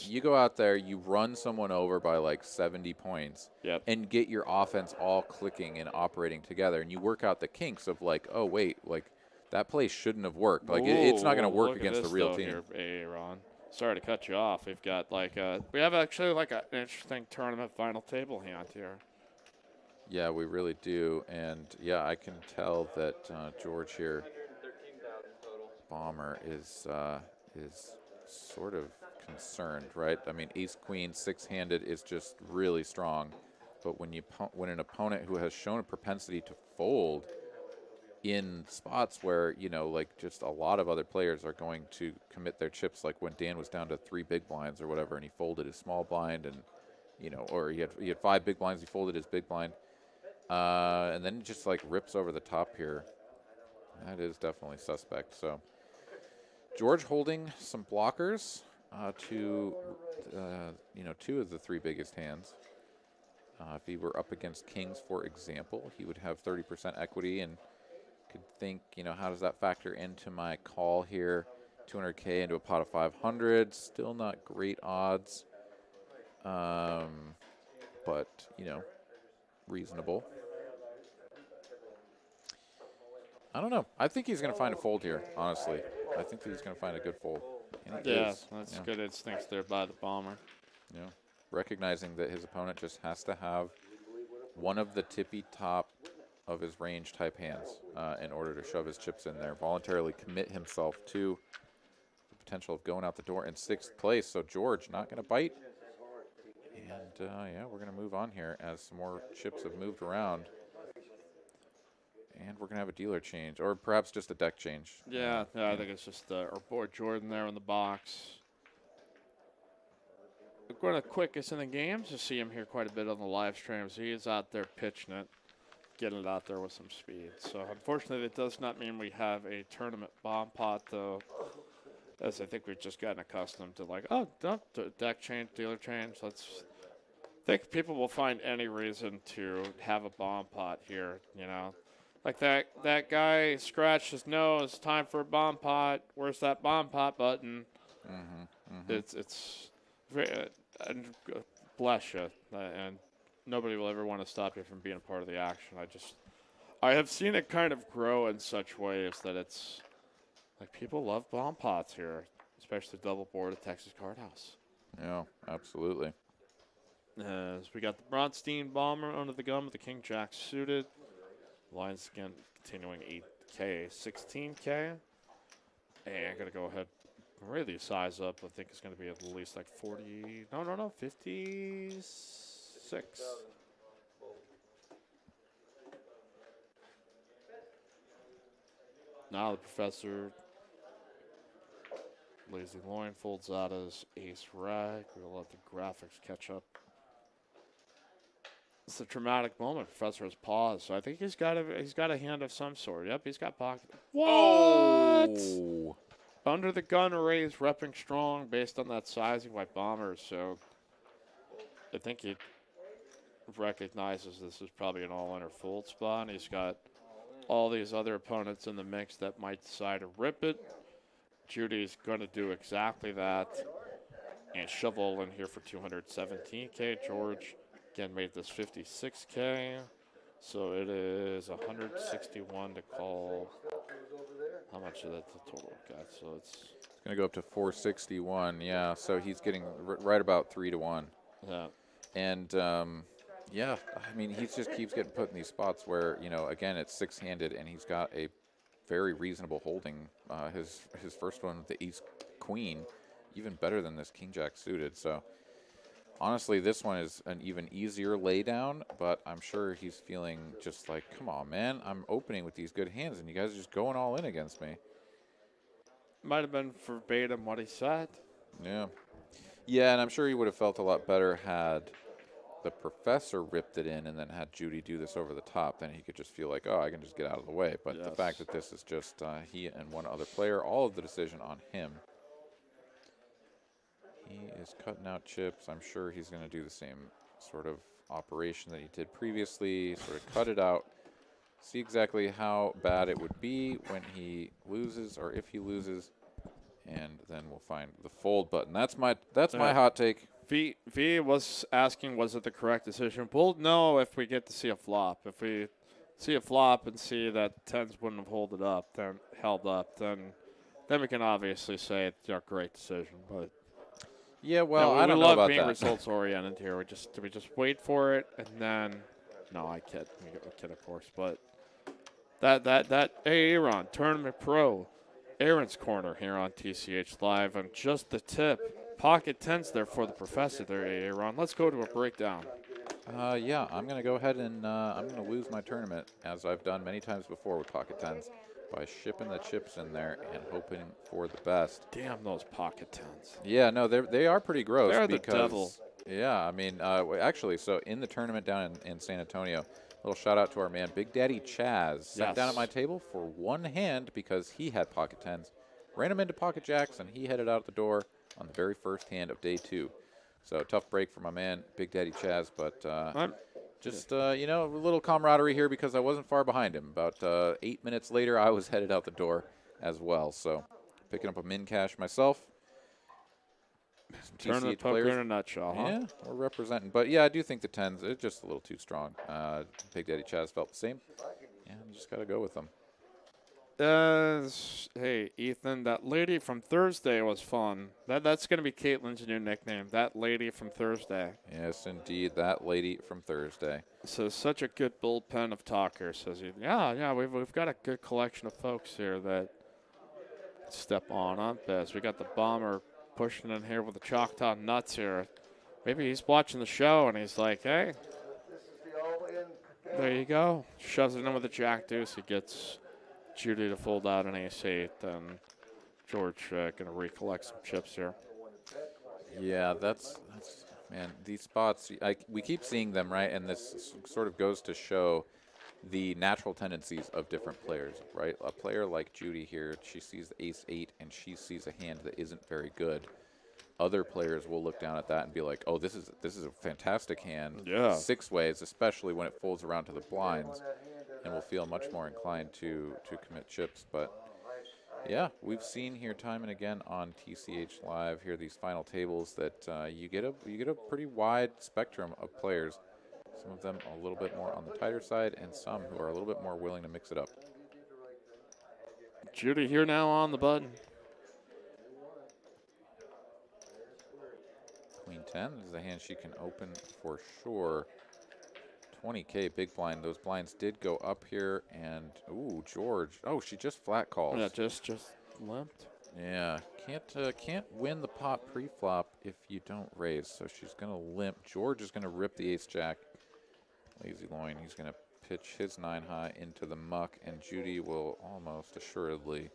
You go out there, you run someone over by, like, 70 points and get your offense all clicking and operating together. And you work out the kinks of, like, oh, wait, like, that play shouldn't have worked. Like, it's not going to work against the real team. Here, Ron. Sorry to cut you off. We've got we have actually an interesting tournament final table hand here. Yeah, we really do, and yeah, I can tell that George here, Bomber is sort of concerned, right? I mean, Ace Queen 6-handed is just really strong, but when an opponent who has shown a propensity to fold in spots where, like just a lot of other players are going to commit their chips, like when Dan was down to 3 big blinds or whatever, and he folded his small blind, and, or he had 5 big blinds, he folded his big blind, and then just like rips over the top here. That is definitely suspect. So George holding some blockers to, 2 of the 3 biggest hands. If he were up against kings, for example, he would have 30% equity and could think, how does that factor into my call here? 200K into a pot of 500, still not great odds, but, reasonable. I don't know. I think he's going to find a fold here, honestly. I think that he's going to find a good fold. That's good instincts there by the Bomber. Yeah, recognizing that his opponent just has to have one of the tippy top of his range type hands in order to shove his chips in there, voluntarily commit himself to the potential of going out the door in 6th place. So George not going to bite. And we're going to move on here as some more chips have moved around. And we're going to have a dealer change, or perhaps just a deck change. I think it's just our boy Jordan there in the box. One of the quickest in the games. You see him here quite a bit on the live streams. He is out there pitching it, getting it out there with some speed. So unfortunately, that does not mean we have a tournament bomb pot, though, as I think we've just gotten accustomed to, deck change, dealer change. I think people will find any reason to have a bomb pot here, Like that guy scratched his nose. Time for a bomb pot. Where's that bomb pot button? It's very, and bless you. And nobody will ever want to stop you from being a part of the action. I have seen it kind of grow in such ways that it's like people love bomb pots here, especially double board at Texas Card House. Yeah, absolutely. As we got the Bronstein Bomber under the gun with the King Jack suited. Lines again continuing 8K, 16K. And I'm going to go ahead and really size up. I think it's going to be at least like 40. No, 56. Now the Professor Lazy Loin folds out his ace rag. We'll let the graphics catch up. It's a dramatic moment. Professor has paused, so I think he's got a hand of some sort. Yep, he's got pocket. What? Oh! Under the gun raise, repping strong based on that sizing by Bombers. So I think he recognizes this is probably an all-in or fold spot. And he's got all these other opponents in the mix that might decide to rip it. Judy's going to do exactly that and shovel in here for 217K. George, again, made this 56K. So it is 161 to call. How much is that the total got? So it's going to go up to 461. Yeah, so he's getting right about 3 to 1. yeah. And yeah, I mean, he just keeps getting put in these spots where, you know, again, it's six-handed, and he's got a very reasonable holding. His first one, the ace queen, even better than this king jack suited. So honestly, this one is an even easier laydown, but I'm sure he's feeling just like, come on, man, I'm opening with these good hands, and you guys are just going all in against me. Might have been verbatim what he said. Yeah. Yeah, and I'm sure he would have felt a lot better had the professor ripped it in and then had Judy do this over the top. Then he could just feel like, oh, I can just get out of the way. But Yes. The fact that this is just he and one other player, all of the decision on him. He is cutting out chips. I'm sure he's going to do the same sort of operation that he did previously, sort of cut it out, see exactly how bad it would be when he loses or if he loses, and then we'll find the fold button. That's my hot take. V was asking, was it the correct decision? We'll know if we get to see a flop. If we see a flop and see that tens wouldn't have held up, then we can obviously say it's a great decision. But yeah, well, I don't we know love about being that. results oriented here. We just wait for it and then. No, I kid. We kid, of course. But hey, Aaron, Tournament Pro, Aaron's Corner here on TCH Live. On just the tip. Pocket tens there for the professor there, Aaron. Let's go to a breakdown. Yeah, I'm going to go ahead and I'm going to lose my tournament, as I've done many times before with pocket tens, by shipping the chips in there and hoping for the best. Damn those pocket tens. Yeah, no, they are pretty gross. They're because, the devil. Yeah, I mean, actually, so in the tournament down in San Antonio, little shout out to our man, Big Daddy Chaz, sat down at my table for one hand because he had pocket tens, ran him into pocket jacks, and he headed out the door on the very first hand of day 2. So tough break for my man, Big Daddy Chaz, but just, you know, a little camaraderie here because I wasn't far behind him. About 8 minutes later, I was headed out the door as well. So picking up a min cash myself. Some Tournament TCH poker players. in a nutshell, huh? Yeah, we're representing. But yeah, I do think the tens are just a little too strong. Big Daddy Chaz felt the same. Yeah, just got to go with them. Hey, Ethan, that lady from Thursday was fun. That's going to be Caitlin's new nickname, that lady from Thursday. Yes, indeed, that lady from Thursday. So such a good bullpen of talkers, says he. Yeah, we've got a good collection of folks here that step on this. We got the Bomber pushing in here with the Choctaw Nuts here. Maybe he's watching the show and he's like, hey, there you go. Shoves it in with a Jack Deuce. He gets Judy to fold out an ace-8, and George going to recollect some chips here. Yeah, that's man, these spots, we keep seeing them, right? And this sort of goes to show the natural tendencies of different players, right? A player like Judy here, she sees the ace-8, and she sees a hand that isn't very good. Other players will look down at that and be like, oh, this is a fantastic hand. Yeah. 6 ways, especially when it folds around to the blinds, and will feel much more inclined to commit chips. But yeah, we've seen here time and again on TCH Live here, these final tables, that you get a pretty wide spectrum of players. Some of them a little bit more on the tighter side, and some who are a little bit more willing to mix it up. Judy here now on the button. Queen 10 is the hand she can open for sure. 20K big blind. Those blinds did go up here, and ooh, George. Oh, she just flat calls. Yeah, just limped. Yeah, can't win the pot pre-flop if you don't raise. So she's gonna limp. George is gonna rip the ace jack. Lazy Loin. He's gonna pitch his 9 high into the muck, and Judy will almost assuredly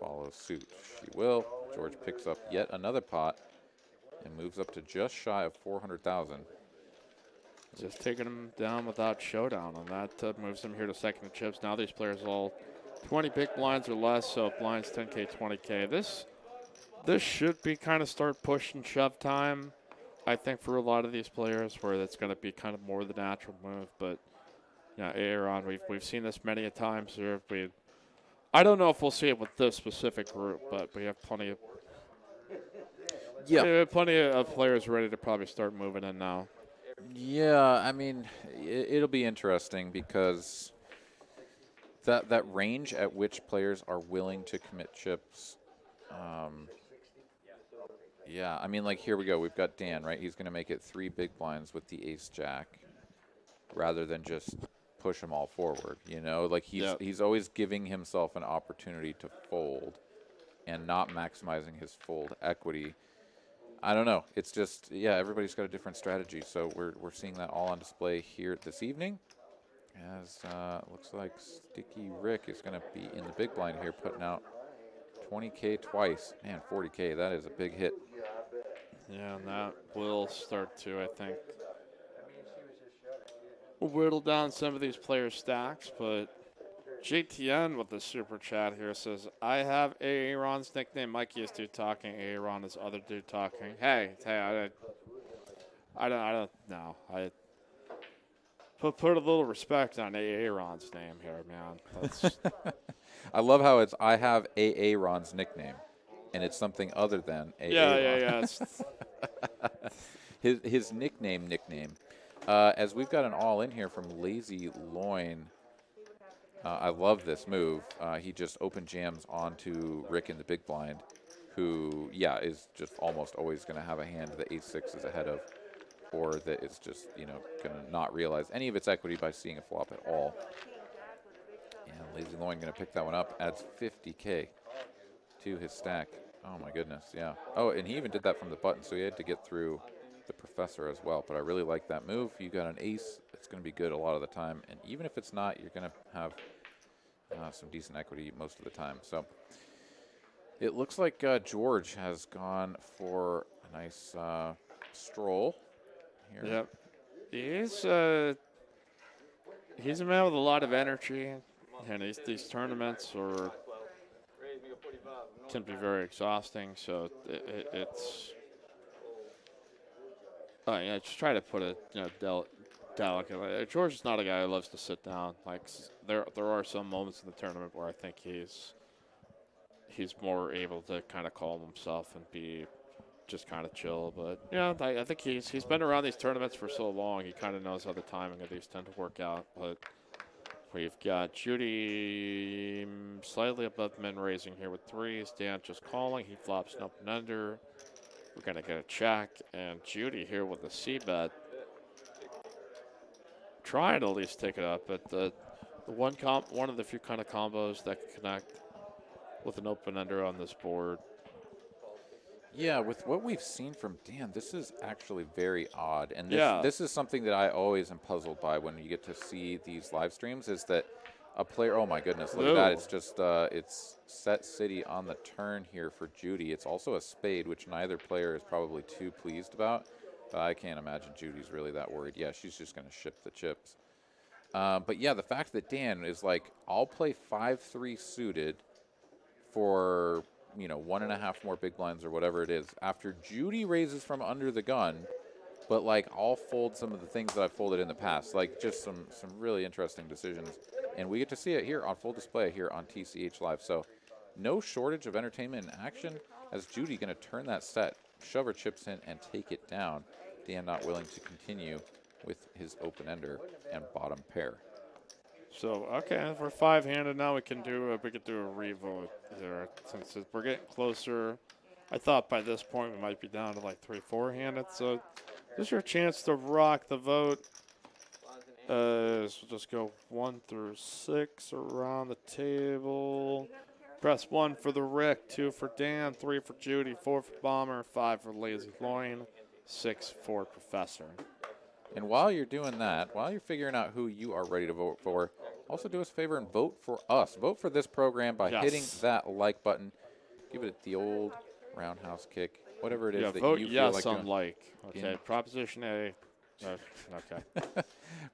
follow suit? She will. George picks up yet another pot and moves up to just shy of 400,000. Just taking him down without showdown, and that moves him here to second in chips. Now these players all 20 big blinds or less, so blinds 10K, 20K. This should be kind of start push and shove time, I think, for a lot of these players, where that's going to be kind of more the natural move. But yeah, Aaron, we've seen this many a times here. I don't know if we'll see it with this specific group, but we have plenty of players ready to probably start moving in now. Yeah, I mean, it'll be interesting because that range at which players are willing to commit chips. Yeah, I mean, like, here we go. We've got Dan, right? He's going to make it 3 big blinds with the ace-jack rather than just push them all forward, you know? Like, he's always giving himself an opportunity to fold and not maximizing his fold equity. I don't know. It's just, yeah, everybody's got a different strategy. So we're seeing that all on display here this evening. As looks like Sticky Rick is going to be in the big blind here, putting out 20K twice. Man, 40K, that is a big hit. Yeah, and that will start to, I think, whittle down some of these players' stacks, but JTN with the super chat here says, I have Aaron's nickname. Mikey is dude talking. Aaron is other dude talking. Hey, I don't know. I put a little respect on Aaron's name here, man. That's I love how it's I have Aaron's nickname, and it's something other than yeah. His nickname. As we've got an all in here from Lazy Loin. I love this move. He just open jams onto Rick in the big blind, who, yeah, is just almost always going to have a hand that ace-6 is ahead of, or that it's just, you know, going to not realize any of its equity by seeing a flop at all. And Lazy Loin going to pick that one up, adds 50K to his stack. Oh, my goodness, yeah. Oh, and he even did that from the button, so he had to get through the professor as well. But I really like that move. You got an ace, it's going to be good a lot of the time. And even if it's not, you're going to have some decent equity most of the time. So it looks like George has gone for a nice stroll here. Yep. He's a man with a lot of energy, and these tournaments can be very exhausting. So it's yeah, just try to put it, you know, delicately. George is not a guy who loves to sit down. Like, there are some moments in the tournament where I think he's more able to kind of calm himself and be just kind of chill. But yeah, I think he's been around these tournaments for so long. He kind of knows how the timing of these tend to work out. But we've got Judy slightly above min raising here with 3s. Dan just calling. He flops an open under. We're gonna get a check, and Judy here with the c-bet, trying to at least take it up. But the one of the few kind of combos that can connect with an open ender on this board. Yeah, with what we've seen from Dan, this is actually very odd. And this is something that I always am puzzled by when you get to see these live streams, is that a player, oh my goodness, look at that. It's just, it's set city on the turn here for Judy. It's also a spade, which neither player is probably too pleased about. But I can't imagine Judy's really that worried. Yeah, she's just going to ship the chips. But yeah, the fact that Dan is like, I'll play 5-3 suited for, you know, 1.5 more big blinds or whatever it is, after Judy raises from under the gun, but like I'll fold some of the things that I've folded in the past, like just some really interesting decisions. And we get to see it here on full display here on TCH Live. So no shortage of entertainment and action as Judy going to turn that set, shove her chips in, and take it down. Dan not willing to continue with his open ender and bottom pair. So okay, we're 5-handed now. We could do a revote here since we're getting closer. I thought by this point we might be down to like 3-4-handed. So this is your chance to rock the vote. So just go 1 through 6 around the table. Press 1 for the Rick, 2 for Dan, 3 for Judy, 4 for Bomber, 5 for Lazy Loin, 6 for Professor. And while you're doing that, while you're figuring out who you are ready to vote for, Also, do us a favor and vote for us. Vote for this program by hitting Yes. that like button. Give it the old roundhouse kick, whatever it is Yeah, that vote you feel yes like on doing. like. Okay, In- Proposition A. Okay.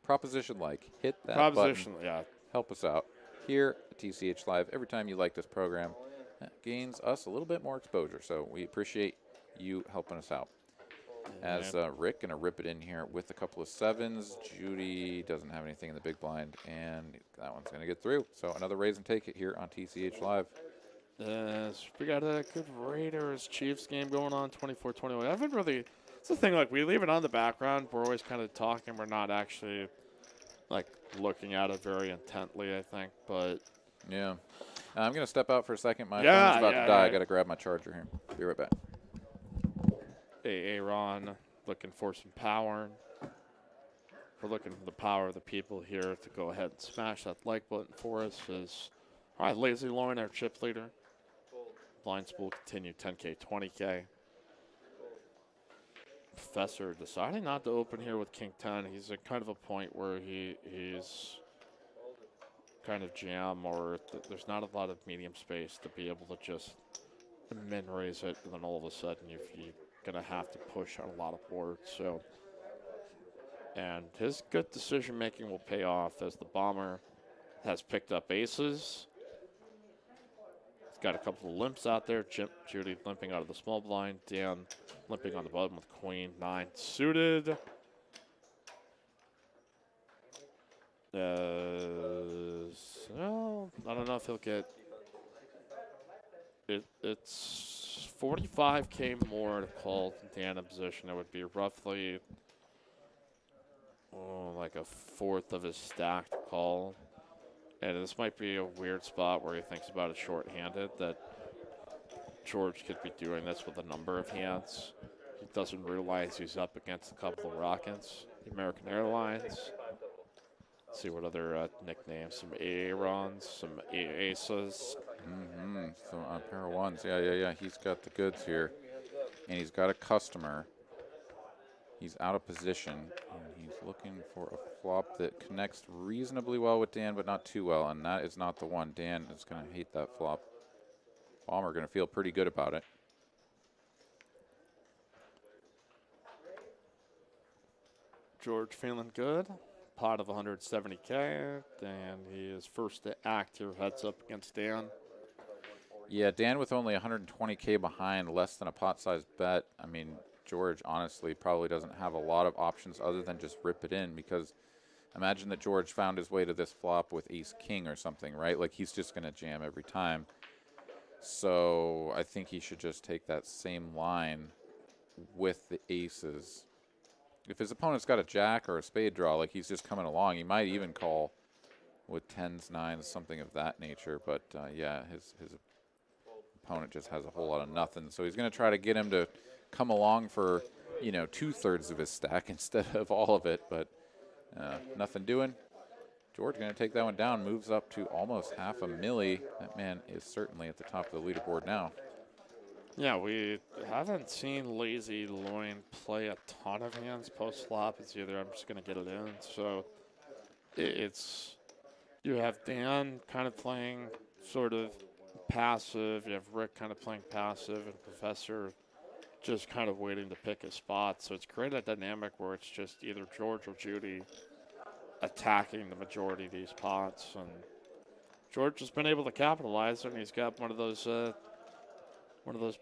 Proposition like. Hit that button. Proposition, yeah. Help us out. Here at TCH Live, every time you like this program, that gains us a little bit more exposure. So we appreciate you helping us out. As Rick going to rip it in here with a couple of sevens. Judy doesn't have anything in the big blind, and that one's going to get through. So another raise and take it here on TCH Live. We got a good Raiders-Chiefs game going on, 24-21. I haven't really – it's the thing, like, we leave it on the background. We're always kind of talking. We're not actually, like, looking at it very intently, I think. But Yeah. I'm going to step out for a second. My Yeah, phone's about yeah, to die. yeah. I got to grab my charger here. Be right back. Aaron looking for some power. We're looking for the power of the people here to go ahead and smash that like button for us. All right, Lazy Lauren, our chip leader. Blind spool continue 10K, 20K. Professor deciding not to open here with King 10. He's at kind of a point where he's kind of jam, or there's not a lot of medium space to be able to just min raise it, and then all of a sudden you're gonna have to push on a lot of boards. So, and his good decision making will pay off as the bomber has picked up aces. He's got a couple of limps out there. Judy limping out of the small blind. Dan limping on the bottom with queen 9 suited. Well, I don't know if he'll get it. It's 45K more to call Dan in position. It would be roughly like a fourth of his stack to call. And this might be a weird spot where he thinks about it short-handed, that George could be doing this with a number of hands. He doesn't realize he's up against a couple of Rockets, the American Airlines. Let's see what other nicknames, some Aarons, some Aces. So a pair of ones. Yeah. He's got the goods here. And he's got a customer. He's out of position. And he's looking for a flop that connects reasonably well with Dan, but not too well. And that is not the one. Dan is going to hate that flop. Bomber going to feel pretty good about it. George feeling good. Pot of 170K. And he is first to act here, heads up against Dan. Yeah, Dan with only 120K behind, less than a pot-sized bet. I mean, George honestly probably doesn't have a lot of options other than just rip it in, because imagine that George found his way to this flop with ace-king or something, right? Like, he's just going to jam every time. So I think he should just take that same line with the aces. If his opponent's got a jack or a spade draw, like he's just coming along, he might even call with 10s, 9s, something of that nature. But, yeah, his opponent just has a whole lot of nothing. So he's going to try to get him to come along for, 2/3 of his stack instead of all of it. But nothing doing. George going to take that one down, moves up to almost half a milli. That man is certainly at the top of the leaderboard now. Yeah, we haven't seen Lazy Loin play a ton of hands post-flop. It's either I'm just going to get it in. So it's you have Dan kind of playing sort of passive. You have Rick kind of playing passive, and Professor just kind of waiting to pick his spot. So it's created a dynamic where it's just either George or Judy attacking the majority of these pots. And George has been able to capitalize, and he's got one of those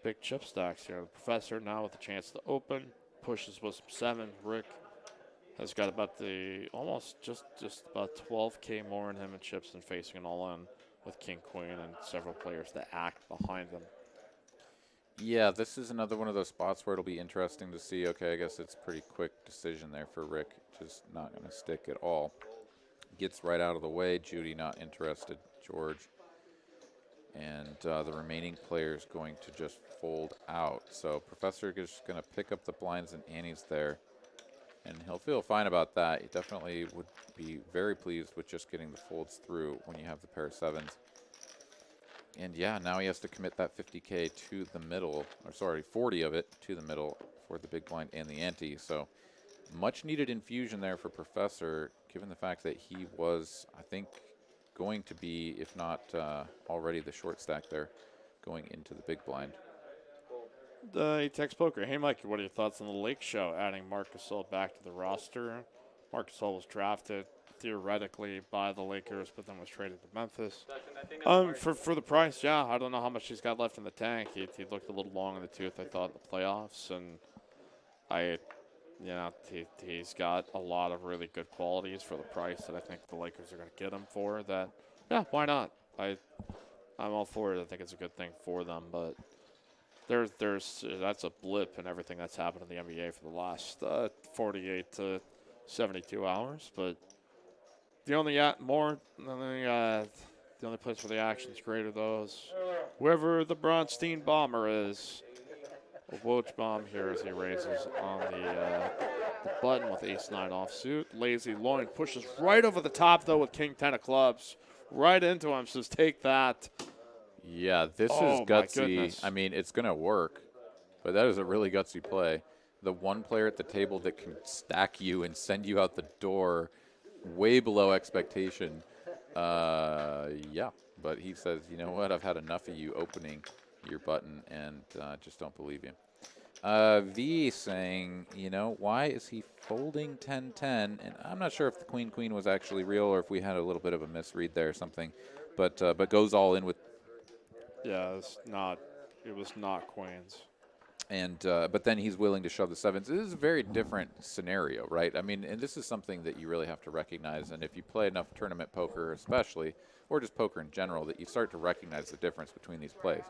big chip stacks here. The Professor now with a chance to open, pushes with some 7. Rick has got about just about 12K more in him in chips and facing an all-in with King Queen and several players to act behind him. Yeah, this is another one of those spots where it'll be interesting to see. Okay, I guess it's a pretty quick decision there for Rick. Just not going to stick at all. Gets right out of the way. Judy not interested. George. And the remaining players going to just fold out. So Professor is going to pick up the blinds and antes there. And he'll feel fine about that. He definitely would be very pleased with just getting the folds through when you have the pair of 7s. And yeah, now he has to commit that 50K to the middle, or sorry, 40 of it to the middle for the big blind and the ante. So much needed infusion there for Professor, given the fact that he was, I think, going to be, if not already, the short stack there going into the big blind. The text poker. Hey, Mike, what are your thoughts on the Lake Show adding Marc Gasol back to the roster? Marc Gasol was drafted theoretically by the Lakers, but then was traded to Memphis. For the price, yeah, I don't know how much he's got left in the tank. He looked a little long in the tooth, I thought, in the playoffs, and he's got a lot of really good qualities for the price that I think the Lakers are going to get him for. That, yeah, why not? I'm all for it. I think it's a good thing for them, but that's a blip in everything that's happened in the NBA for the last 48 to 72 hours. But the only place where the action's greater, though, is whoever the Bronstein bomber is. Woj bomb here as he raises on the button with ace-9 offsuit. Lazy loin pushes right over the top, though, with king-10 of clubs. Right into him, says take that. Yeah, this is gutsy. I mean, it's going to work, but that is a really gutsy play. The one player at the table that can stack you and send you out the door way below expectation. Yeah, but he says, you know what, I've had enough of you opening your button and just don't believe you. V saying, you know, why is he folding 10-10? And I'm not sure if the queen-queen was actually real or if we had a little bit of a misread there or something, but goes all in with. Yeah, it was not queens. And but then he's willing to shove the sevens. This is a very different scenario, right? I mean, and this is something that you really have to recognize. And if you play enough tournament poker, especially, or just poker in general, that you start to recognize the difference between these plays.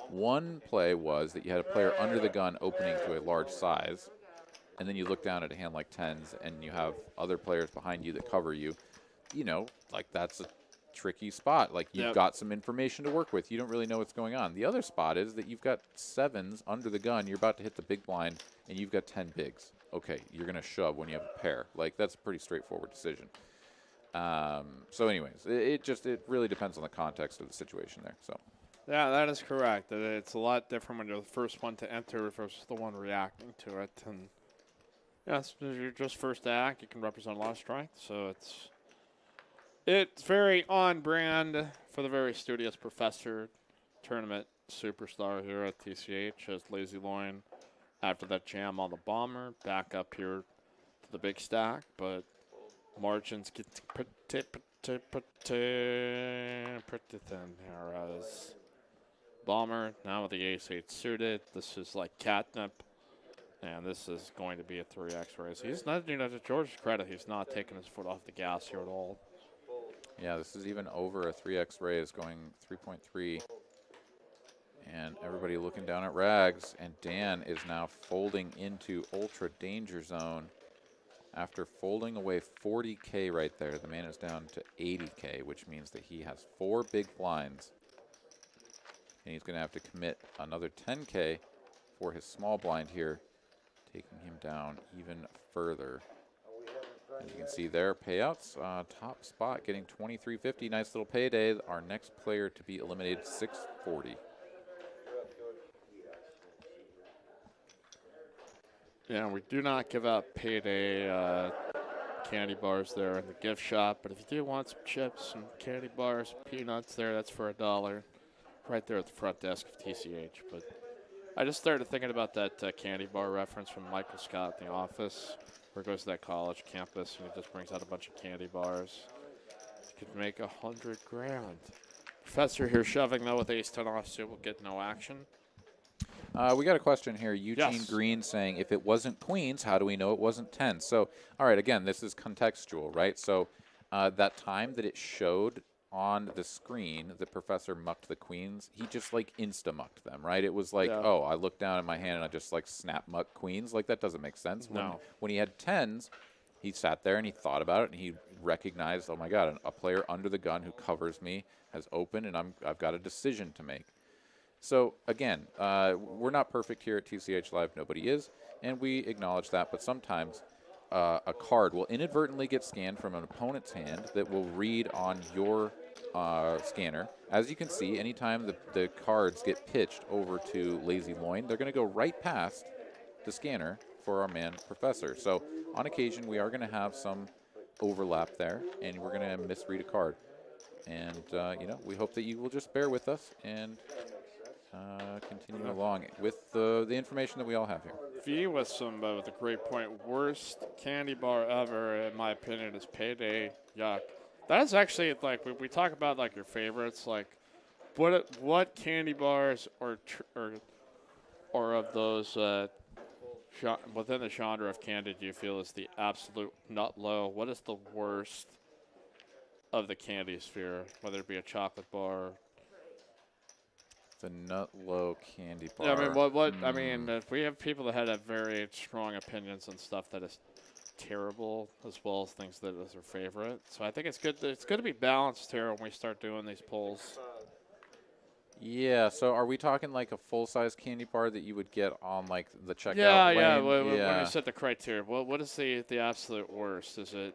One play was that you had a player under the gun opening to a large size, and then you look down at a hand like tens, and you have other players behind you that cover you. You know, like that's a tricky spot. Like you've got some information to work with. You don't really know what's going on. The other spot is that you've got sevens under the gun. You're about to hit the big blind, and you've got 10 bigs. Okay, you're going to shove when you have a pair. Like that's a pretty straightforward decision. So anyways, it really depends on the context of the situation there. So. Yeah, that is correct. It's a lot different when you're the first one to enter versus the one reacting to it. And yes, you're just first to act. You can represent a lot of strength. So it's very on brand for the very studious professor tournament superstar here at TCH as Lazy Loin after that jam on the bomber. Back up here to the big stack, but margins get pretty thin here as bomber now with the ace-8 suited. This is like catnip, and this is going to be a 3x raise. He's not, to George's credit, he's not taking his foot off the gas here at all. Yeah, this is even over a 3x raise, going 3.3. And everybody looking down at rags, and Dan is now folding into ultra danger zone. After folding away 40K right there, the man is down to 80K, which means that he has 4 big blinds. And he's going to have to commit another 10K for his small blind here, taking him down even further. As you can see there, payouts, top spot getting 23.50. Nice little payday. Our next player to be eliminated, 640. Yeah, we do not give out payday candy bars there in the gift shop, but if you do want some chips, some candy bars, peanuts there, that's for $1. Right there at the front desk of TCH. But I just started thinking about that candy bar reference from Michael Scott in The Office, where he goes to that college campus and he just brings out a bunch of candy bars. He could make $100 grand. Professor here shoving though with ace-10 offsuit will get no action. We got a question here. Eugene Green saying, if it wasn't queens, how do we know it wasn't 10? So, all right, again, this is contextual, right? So that time that it showed on the screen, the professor mucked the queens. He just like insta-mucked them, right? It was like, oh, I looked down at my hand and I just like snap muck queens. Like that doesn't make sense. No. When he had tens, he sat there and he thought about it and he recognized, oh my God, a player under the gun who covers me has opened and I've got a decision to make. So again, we're not perfect here at TCH Live. Nobody is, and we acknowledge that. But sometimes a card will inadvertently get scanned from an opponent's hand that will read on your scanner. As you can see, anytime the cards get pitched over to Lazy Loin, they're going to go right past the scanner for our man Professor. So on occasion, we are going to have some overlap there, and we're going to misread a card. And, you know, we hope that you will just bear with us and continue along with the information that we all have here. V with a great point. Worst candy bar ever, in my opinion, is Payday. Yuck. That is actually, like, we talk about, like, your favorites. Like, what candy bars or of those within the genre of candy do you feel is the absolute nut low? What is the worst of the candy sphere, whether it be a chocolate bar? The Nut Low candy bar. Yeah, I mean, I mean, if we have people that have very strong opinions on stuff that is terrible, as well as things that is their favorite. So I think it's good. It's good to be balanced here when we start doing these polls. Yeah, so are we talking like a full-size candy bar that you would get on like the checkout Yeah, yeah. lane? When we set the criteria, what is the absolute worst? Is it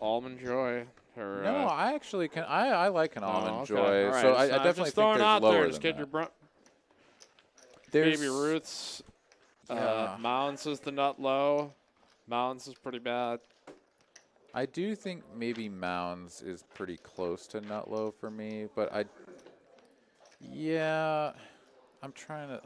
Almond Joy or? No, I actually can. I like an Almond okay. Joy, All right. so I I'm definitely just think throwing there's out lower there. than Just get that. your There's Baby Ruth's. Yeah. Mounds is the nut low. Mounds is pretty bad. I do think maybe Mounds is pretty close to Nut Low for me, but yeah, I'm trying to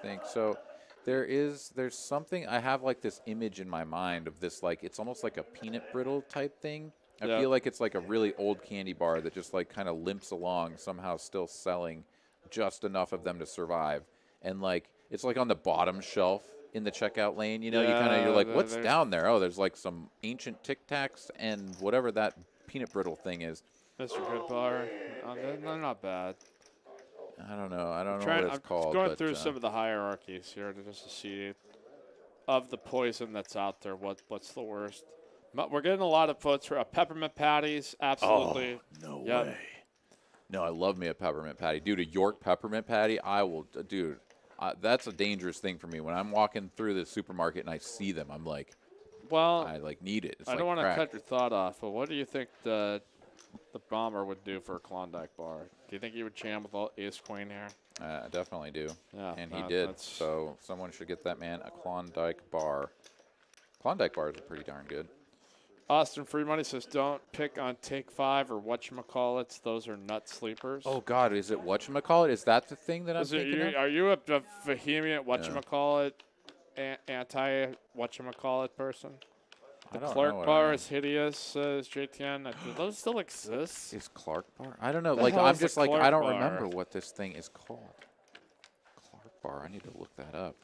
think. So there's something I have like this image in my mind of this, like it's almost like a peanut brittle type thing. I Yeah. feel like it's like a really old candy bar that just like kind of limps along, somehow still selling just enough of them to survive. And like it's like on the bottom shelf in the checkout lane, you know, you're like, what's down there? Oh, there's like some ancient Tic Tacs and whatever that peanut brittle thing is. Mr. Good Bar. They're not bad. I don't know what it's I'm called. going through some of the hierarchies here just to see of the poison that's out there. What's the worst? We're getting a lot of votes for peppermint patties. Absolutely. Oh, no way. No, I love me a peppermint patty. Dude, a York peppermint patty, I will, dude, that's a dangerous thing for me. When I'm walking through the supermarket and I see them, I'm like, well, I like need it. It's I like don't want to crack. cut your thought off, but what do you think the bomber would do for a Klondike bar? Do you think he would jam with all ace queen here? I definitely do. Yeah, And he did. So someone should get that man a Klondike bar. Klondike bars are pretty darn good. Austin Free Money says, don't pick on Take 5 or whatchamacallits. Those are nut sleepers. Oh, God, is it whatchamacallit? Is that the thing that I'm thinking of? Are you a vehement whatchamacallit, anti-whatchamacallit person? The Clark bar is hideous, says JTN. Do those still exist? Is Clark bar? I don't know. The Like, hell I'm is the just like, Clark I don't bar? remember what this thing is called. Clark bar. I need to look that up.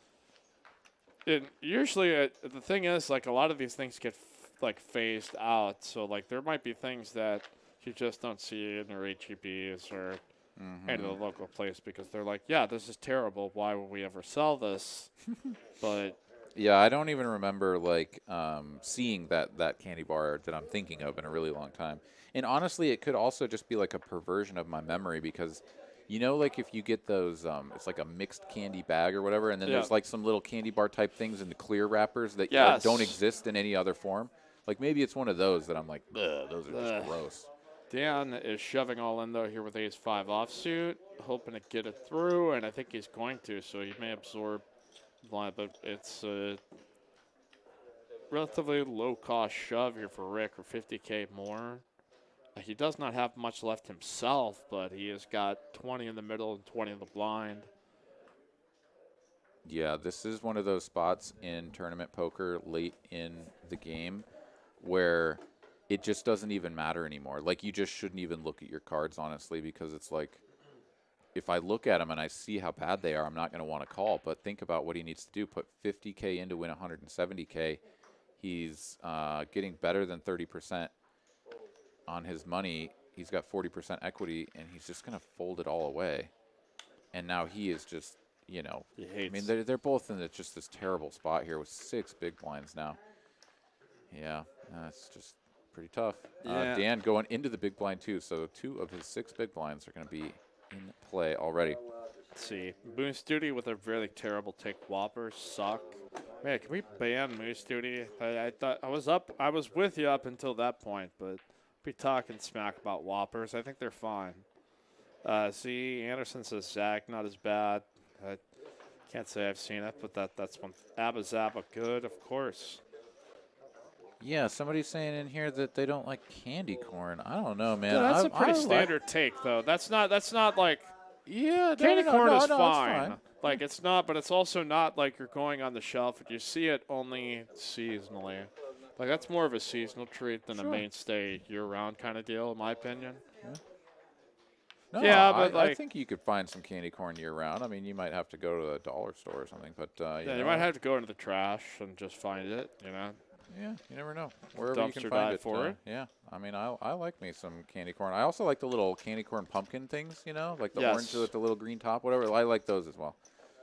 Usually, the thing is, like, a lot of these things get phased out. So like there might be things that you just don't see in your HEBs or any of the local place because they're like, yeah, this is terrible. Why would we ever sell this? But yeah, I don't even remember like seeing that candy bar that I'm thinking of in a really long time. And honestly, it could also just be like a perversion of my memory because, you know, like if you get those, it's like a mixed candy bag or whatever, and then there's like some little candy bar type things in the clear wrappers that don't exist in any other form. Like maybe it's one of those that I'm like, ugh, those are just gross. Dan is shoving all in though here with ace 5 offsuit, hoping to get it through, and I think he's going to, so he may absorb blind, but it's a relatively low cost shove here for Rick for 50K more. He does not have much left himself, but he has got 20 in the middle and 20 in the blind. Yeah, this is one of those spots in tournament poker late in the game where it just doesn't even matter anymore. Like, you just shouldn't even look at your cards, honestly, because it's like, if I look at them and I see how bad they are, I'm not going to want to call. But think about what he needs to do. Put 50K in to win 170K. He's getting better than 30% on his money. He's got 40% equity, and he's just going to fold it all away. And now he is just, you know, I mean, they're both in just this terrible spot here with 6 big blinds now. Yeah, that's just pretty tough. Yeah. Dan going into the big blind, too. So 2 of his 6 big blinds are going to be in play already. Let's see. Moose Duty with a really terrible take. Whoppers suck. Man, can we ban Moose Duty? I thought I was with you up until that point, but be talking smack about Whoppers. I think they're fine. See, Anderson says Zach not as bad. I can't say I've seen it, but that's one. Abba Zabba good, of course. Yeah, somebody's saying in here that they don't like candy corn. I don't know, man. Yeah, that's a pretty I like. standard take, though. That's not like Yeah, candy corn is it's fine. fine. Like it's not, but it's also not like you're going on the shelf and you see it only seasonally. Like that's more of a seasonal treat than a Sure. mainstay year-round kind of deal, in my opinion. No, Yeah, but I like, think you could find some candy corn year round. I mean, you might have to go to the dollar store or something, but yeah, you might have to go into the trash and just find it. yeah, you never know. Wherever you can Dumpster find dive it. for it. Yeah, I mean, I like me some candy corn. I also like the little candy corn pumpkin things, like the orange with the little green top, whatever. I like those as well.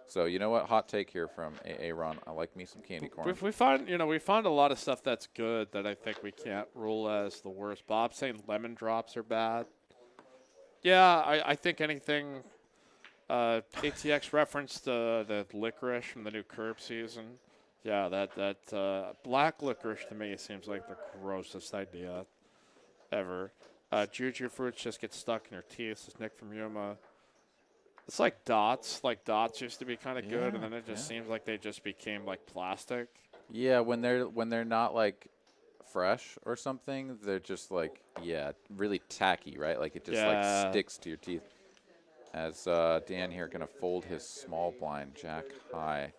So you know what? Hot take here from Ron. I like me some candy corn. We find we find a lot of stuff that's good that I think we can't rule as the worst. Bob's saying lemon drops are bad. Yeah, I think anything. ATX referenced the licorice from the new curb season. Yeah, that black licorice to me seems like the grossest idea ever. Juju fruits just get stuck in your teeth. Says Nick from Yuma. It's like dots. Like dots used to be kind of good, and then it just seems like they just became like plastic. Yeah, when they're not like fresh or something, they're just like really tacky, right? Like it just like sticks to your teeth. As Dan here going to fold his small blind, jack high.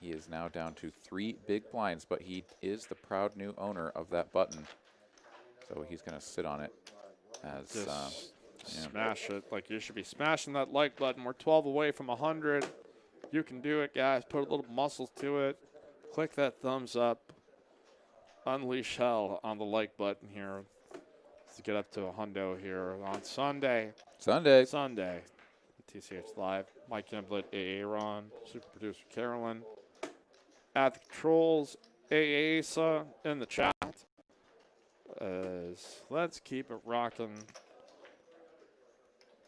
He is now down to 3 big blinds, but he is the proud new owner of that button. So he's going to sit on it as smash it. Like you should be smashing that like button. We're 12 away from 100. You can do it, guys. Put a little muscle to it. Click that thumbs up. Unleash hell on the like button here to get up to a hundo here on Sunday. TCH Live. Mike Gimblett, AA Ron, super producer Carolyn. At the controls, AASA in the chat. Let's keep it rocking.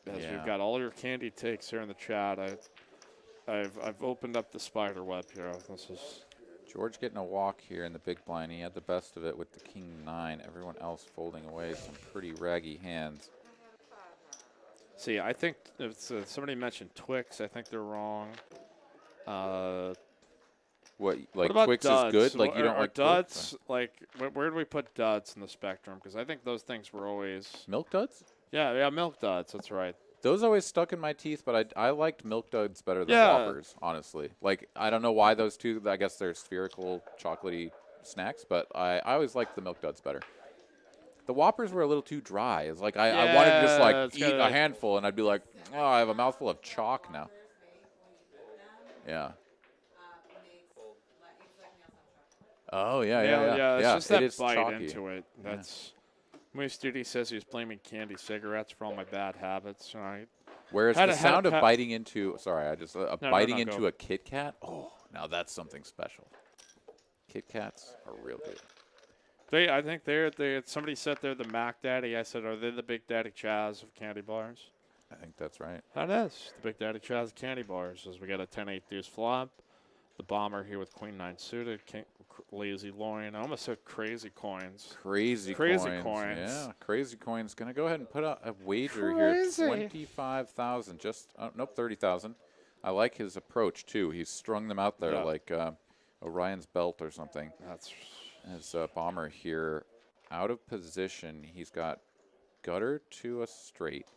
As we've got all your candy takes here in the chat. I've opened up the spider web here. This is George getting a walk here in the big blind. He had the best of it with the king 9. Everyone else folding away some pretty raggy hands. See, I think if somebody mentioned Twix, I think they're wrong. What about Twix duds? is good? Like you don't like duds? Twix? Like where do we put duds in the spectrum? Because I think those things were always Milk duds? Yeah, milk duds. That's right. Those always stuck in my teeth, but I liked milk duds better than Whoppers, honestly. Like I don't know why those two. I guess they're spherical, chocolatey snacks, but I always liked the milk duds better. The Whoppers were a little too dry. It's like I wanted to just like eat a handful, and I'd be like, oh, I have a mouthful of chalk now. Yeah. Oh yeah. It's just that bite chalky. into it. That's. Moose Duty says he's blaming candy cigarettes for all my bad habits. Whereas the sound of biting into, biting into a Kit Kat, oh, now that's something special. Kit Kats are real good. I think somebody said they're the Mac Daddy. I said, are they the Big Daddy Chaz of candy bars? I think that's right. That is the Big Daddy Chaz of candy bars. As we got a 10-8 deuce flop, the bomber here with Queen 9 suited, lazy loin. I almost said crazy coins. Crazy coins. Yeah, crazy coins. Gonna go ahead and put out a wager here. 25,000. Just nope, 30,000. I like his approach too. He's strung them out there like Orion's belt or something. That's as bomber here, out of position. He's got gutter to a straight,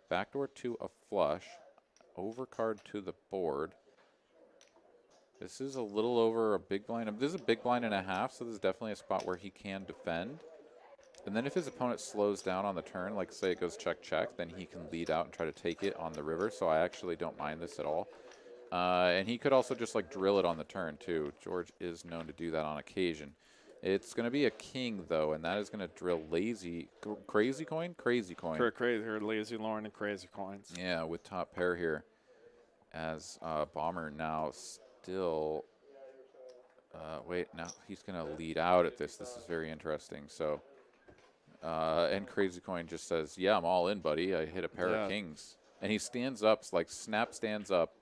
backdoor to a flush, overcard to the board. This is a little over a big blind. This is a big blind and a half, so this is definitely a spot where he can defend. And then if his opponent slows down on the turn, like say it goes check, check, then he can lead out and try to take it on the river. So I actually don't mind this at all. And he could also just like drill it on the turn too. George is known to do that on occasion. It's going to be a king though, and that is going to drill crazy coin. Lazy Lauren and crazy coins. Yeah, with top pair here. As bomber now still, wait, now he's going to lead out at this. This is very interesting. So, and Crazy Coin just says, yeah, I'm all in, buddy. I hit a pair of kings. And he stands up, like snap stands up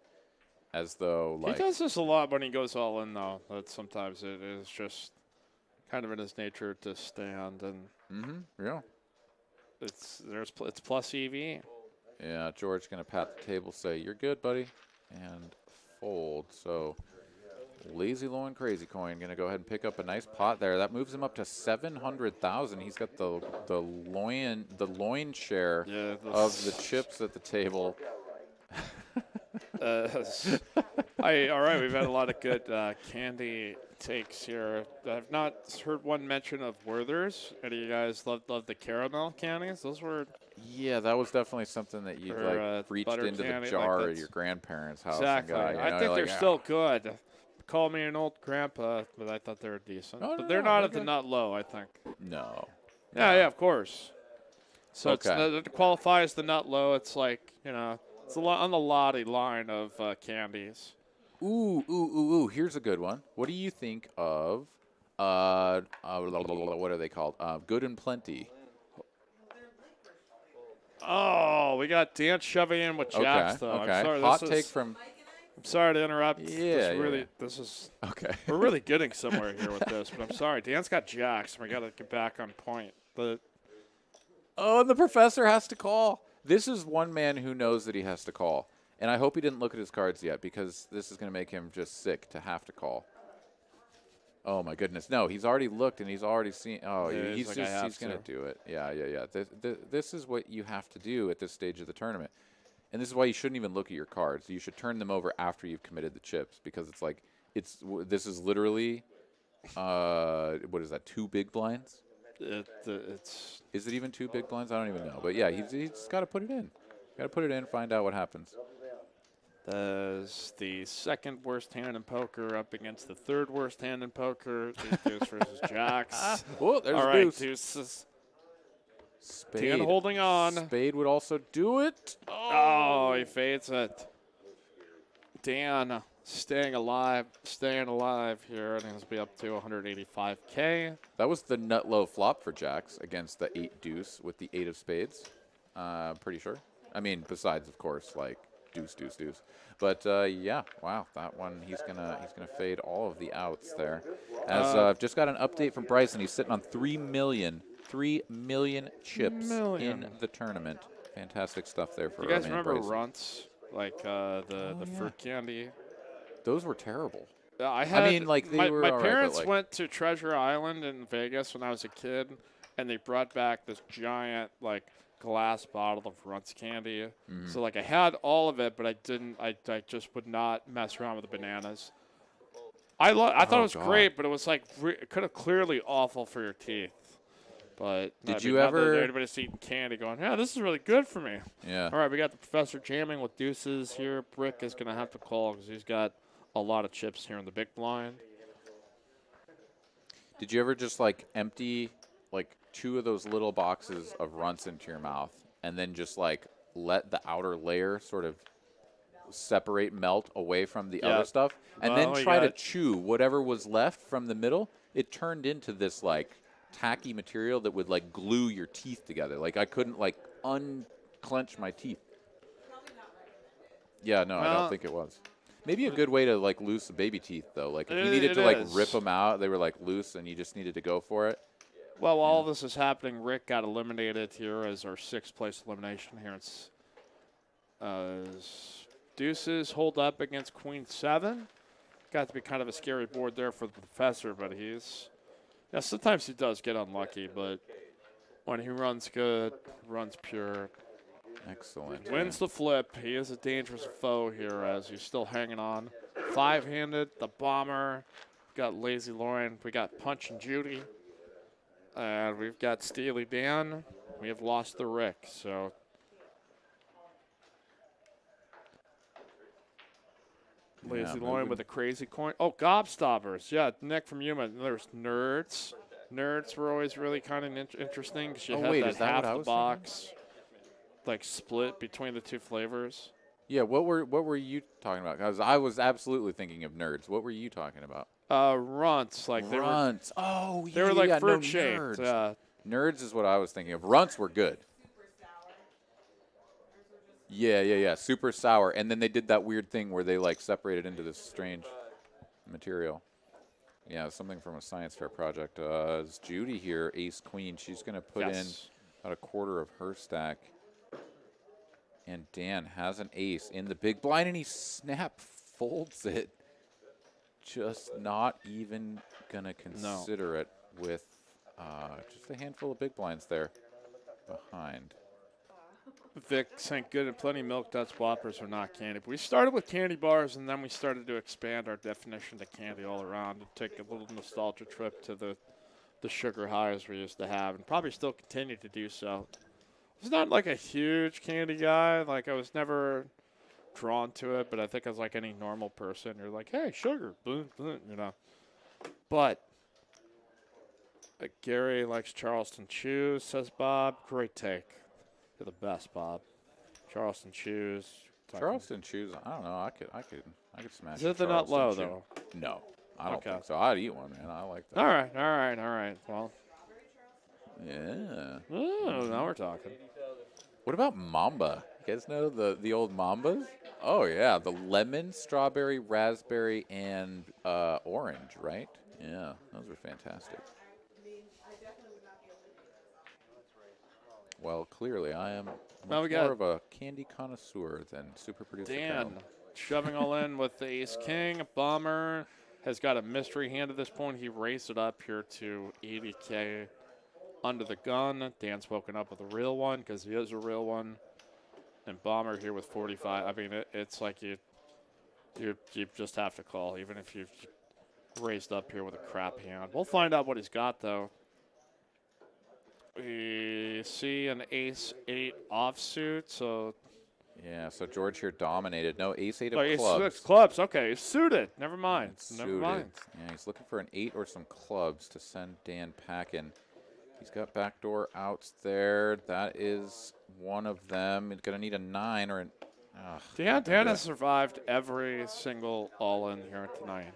as though like. He does this a lot when he goes all in, though. That sometimes it is just kind of in his nature to stand. And yeah. It's plus EV. Yeah, George going to pat the table, say, you're good, buddy, and fold. So Lazy Loin Crazy Coin going to go ahead and pick up a nice pot there. That moves him up to 700,000. He's got the loin share of the chips at the table. All right, we've had a lot of good candy takes here. I've not heard one mention of Werther's. Any of you guys love the caramel candies? Those were that was definitely something that you reached into the jar at your grandparents' house. Exactly. And got, I think they're still good. Call me an old grandpa, but I thought they were decent. Oh, but they're not at the nut low, I think. No. Yeah, of course. So Okay. it qualifies the nut low. It's like, it's on the Lottie line of candies. Ooh. Here's a good one. What do you think of, what are they called? Good and Plenty. Oh, we got Dan shoving in with Jax, though. Okay. I'm sorry, Hot take from. I'm sorry to interrupt. Yeah. This is Okay. we're really getting somewhere here with this, but I'm sorry. Dan's got Jax, and we got to get back on point. But and the professor has to call. This is one man who knows that he has to call. And I hope he didn't look at his cards yet, because this is going to make him just sick to have to call. Oh, my goodness. No, he's already looked and he's already seen. Oh, yeah, he's going to do it. Yeah. This is what you have to do at this stage of the tournament. And this is why you shouldn't even look at your cards. You should turn them over after you've committed the chips, because it's like, this is literally, what is that, 2 big blinds? Is it even 2 big blinds? I don't even know. But yeah, he's got to put it in. Got to put it in, find out what happens. That's the second worst hand in poker up against the third worst hand in poker. Deuce versus Jax. Oh, there's all a right, deuce. Deuces. Spade. Dan holding on. Spade would also do it. Oh, he fades it. Dan staying alive here, and he'll be up to 185K. That was the nut low flop for Jax against the 8 deuce with the 8 of spades. Pretty sure. I mean, besides, of course, like deuce. But yeah, wow, that one he's gonna fade all of the outs there. As I've just got an update from Bryson, he's sitting on 3 million chips in the tournament. Fantastic stuff there for you guys man remember Bryson. Runts, like the fruit candy? Those were terrible. I mean, like, they were my all right, but, parents like- went to Treasure Island in Vegas when I was a kid, and they brought back this giant glass bottle of Runts candy. So I had all of it, but I didn't. I just would not mess around with the bananas. I thought it was great, but it was kind of clearly awful for your teeth. But Did you ever? Everybody's eating candy, going, "Yeah, this is really good for me." Yeah. All right, we got the professor jamming with deuces here. Brick is going to have to call because he's got a lot of chips here in the big blind. Did you ever just empty 2 of those little boxes of Runts into your mouth and then just let the outer layer sort of melt away from the other stuff, and then try to chew whatever was left from the middle? It turned into this tacky material that would glue your teeth together. I couldn't unclench my teeth. Yeah, no, I don't think it was. Maybe a good way to loose the baby teeth though. If you needed to rip them out, they were loose, and you just needed to go for it. Well, while all this is happening, Rick got eliminated here as our 6th place elimination here. It's deuces hold up against Queen 7. Got to be kind of a scary board there for the professor, but sometimes he does get unlucky, but when he runs good, runs pure. Excellent. Wins the flip. He is a dangerous foe here as he's still hanging on. 5-handed, the bomber. We got Lazy Lauren. We got Punch and Judy. And we've got Steely Dan. We have lost the Rick. So Lazy Lauren with a crazy coin. Oh, Gobstoppers. Yeah, Nick from Yuma. There's Nerds. Nerds were always really kind of interesting because you had that half the box split between the 2 flavors. Yeah, what were you talking about? Because I was absolutely thinking of Nerds. What were you talking about? Runts. Runts. They were fruit shaped. Nerds. Nerds is what I was thinking of. Runts were good. Yeah. Super sour. And then they did that weird thing where they separated into this strange material. Yeah, something from a science fair project. Is Judy here, ace queen. She's going to put in about a quarter of her stack. And Dan has an ace in the big blind, and he folds it. just not even going to consider it with just a handful of big blinds there behind. Vic St. Good and Plenty Milk Duds Whoppers are not candy. But we started with candy bars, and then we started to expand our definition to candy all around and take a little nostalgia trip to the sugar highs we used to have, and probably still continue to do so. I was not like a huge candy guy. Like, I was never drawn to it, but I think as like any normal person, you're like, hey, sugar, boom, boom, you know. But Gary likes Charleston Chews, says Bob. Great take. You're the best, Bob. Charleston Chews. Charleston Chews, I don't know. I could smash. Is it the nut low though? No, I don't think so. I'd eat one, man. I like that. All right. Well. Yeah. Oh, now we're talking. What about Mamba? You guys know the old Mambas? Oh yeah, the lemon, strawberry, raspberry, and orange, right? Yeah, those are fantastic. Well, clearly I am much more of a candy connoisseur than super producer Dan Cal. shoving all in with the Ace King. Bomber has got a mystery hand at this point. He raised it up here to 80K under the gun. Dan's woken up with a real one because he is a real one. And Bomber here with 45. I mean, it's like you just have to call, even if you've raised up here with a crap hand. We'll find out what he's got, though. We see an ace-8 offsuit, so... Yeah, so George here dominated. No, ace-8 of Ace clubs. 6 clubs, okay. Suited. Never mind. Never Suited. mind. Yeah, he's looking for an 8 or some clubs to send Dan packing. He's got backdoor outs there. That is one of them. He's going to need a 9 or an... Dan has survived every single all-in here tonight.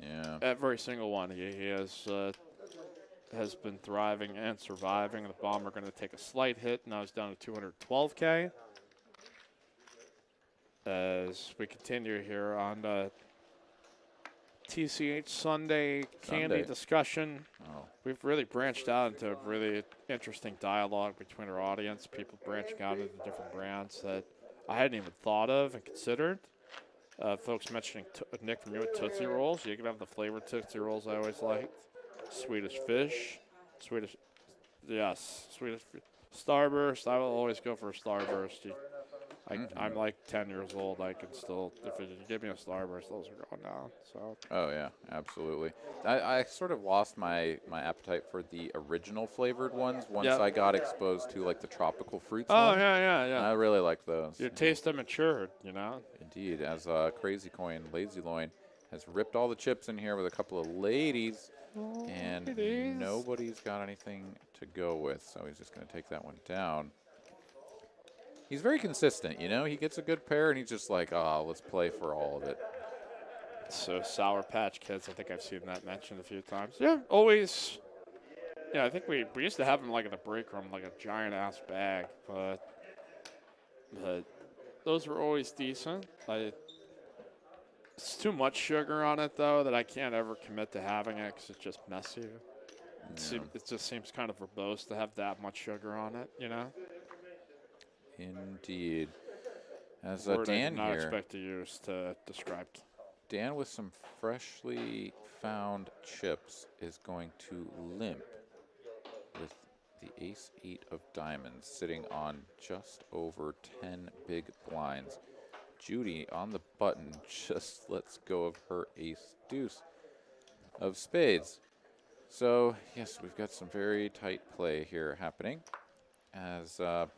Yeah. Every single one. He has been thriving and surviving. The Bomber going to take a slight hit. Now he's down to 212K. As we continue here on the TCH Sunday candy discussion. Oh. We've really branched out into a really interesting dialogue between our audience, people branching out into different brands that I hadn't even thought of and considered. Folks mentioning Nick from you with Tootsie Rolls. You can have the flavored Tootsie Rolls I always liked. Swedish Fish. Swedish Starburst. I will always go for a Starburst. I'm like 10 years old. I can still, if you give me a Starburst, those are going down. So. Oh, yeah, absolutely. I sort of lost my appetite for the original flavored ones once I got exposed to, like, the tropical fruits ones. Yeah. I really like those. Your taste have matured, you know? Indeed. As Crazy Coin, Lazy Loin has ripped all the chips in here with a couple of ladies. And nobody's got anything to go with, so he's just going to take that one down. He's very consistent, you know? He gets a good pair, and he's just like, let's play for all of it. So Sour Patch Kids, I think I've seen that mentioned a few times. Yeah, always. Yeah, I think we used to have them like in the break room, like a giant-ass bag, but those were always decent. It's too much sugar on it, though, that I can't ever commit to having it because it's just messy. Yeah. It just seems kind of verbose to have that much sugar on it, you know? Indeed. As Word Dan I did not here, expect to use to describe. Dan with some freshly found chips is going to limp with the ace-8 of diamonds sitting on just over 10 big blinds. Judy on the button just lets go of her ace-deuce of spades. So, yes, we've got some very tight play here happening as Mad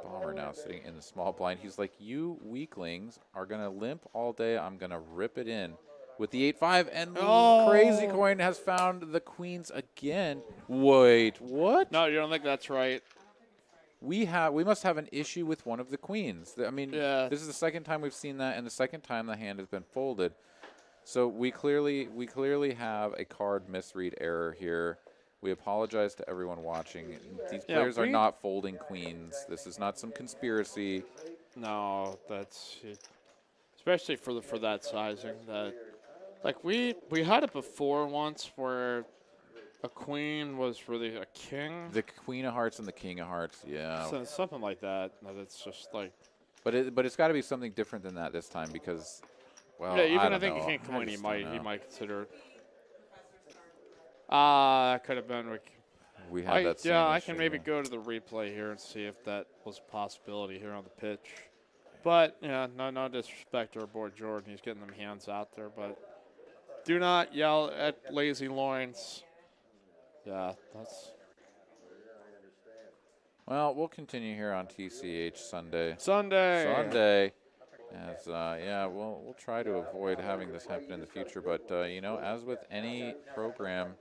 Bomber now sitting in the small blind. He's like, you weaklings are going to limp all day. I'm going to rip it in with the 8-5. And Crazy Coin has found the queens again. Wait, what? No, you don't think that's right? We must have an issue with one of the queens. I mean, This is the second time we've seen that, and the second time the hand has been folded. So we clearly have a card misread error here. We apologize to everyone watching. These players are not folding queens. This is not some conspiracy. No, that's especially for that sizing. That like we had it before once where a queen was really a king. The queen of hearts and the king of hearts, yeah. So something like that. That it's just like. But it's got to be something different than that this time because Well, Yeah, I even I don't think know. King I Queen, just don't know. he might consider it. That could have been. We had that same I issue. can maybe go to the replay here and see if that was a possibility here on the pitch. But yeah, no disrespect to our boy Jordan. He's getting them hands out there, but do not yell at lazy loins. Yeah, that's Well, we'll continue here on TCH Sunday. Sunday. As yeah, we'll try to avoid having this happen in the future. But you know, as with any program,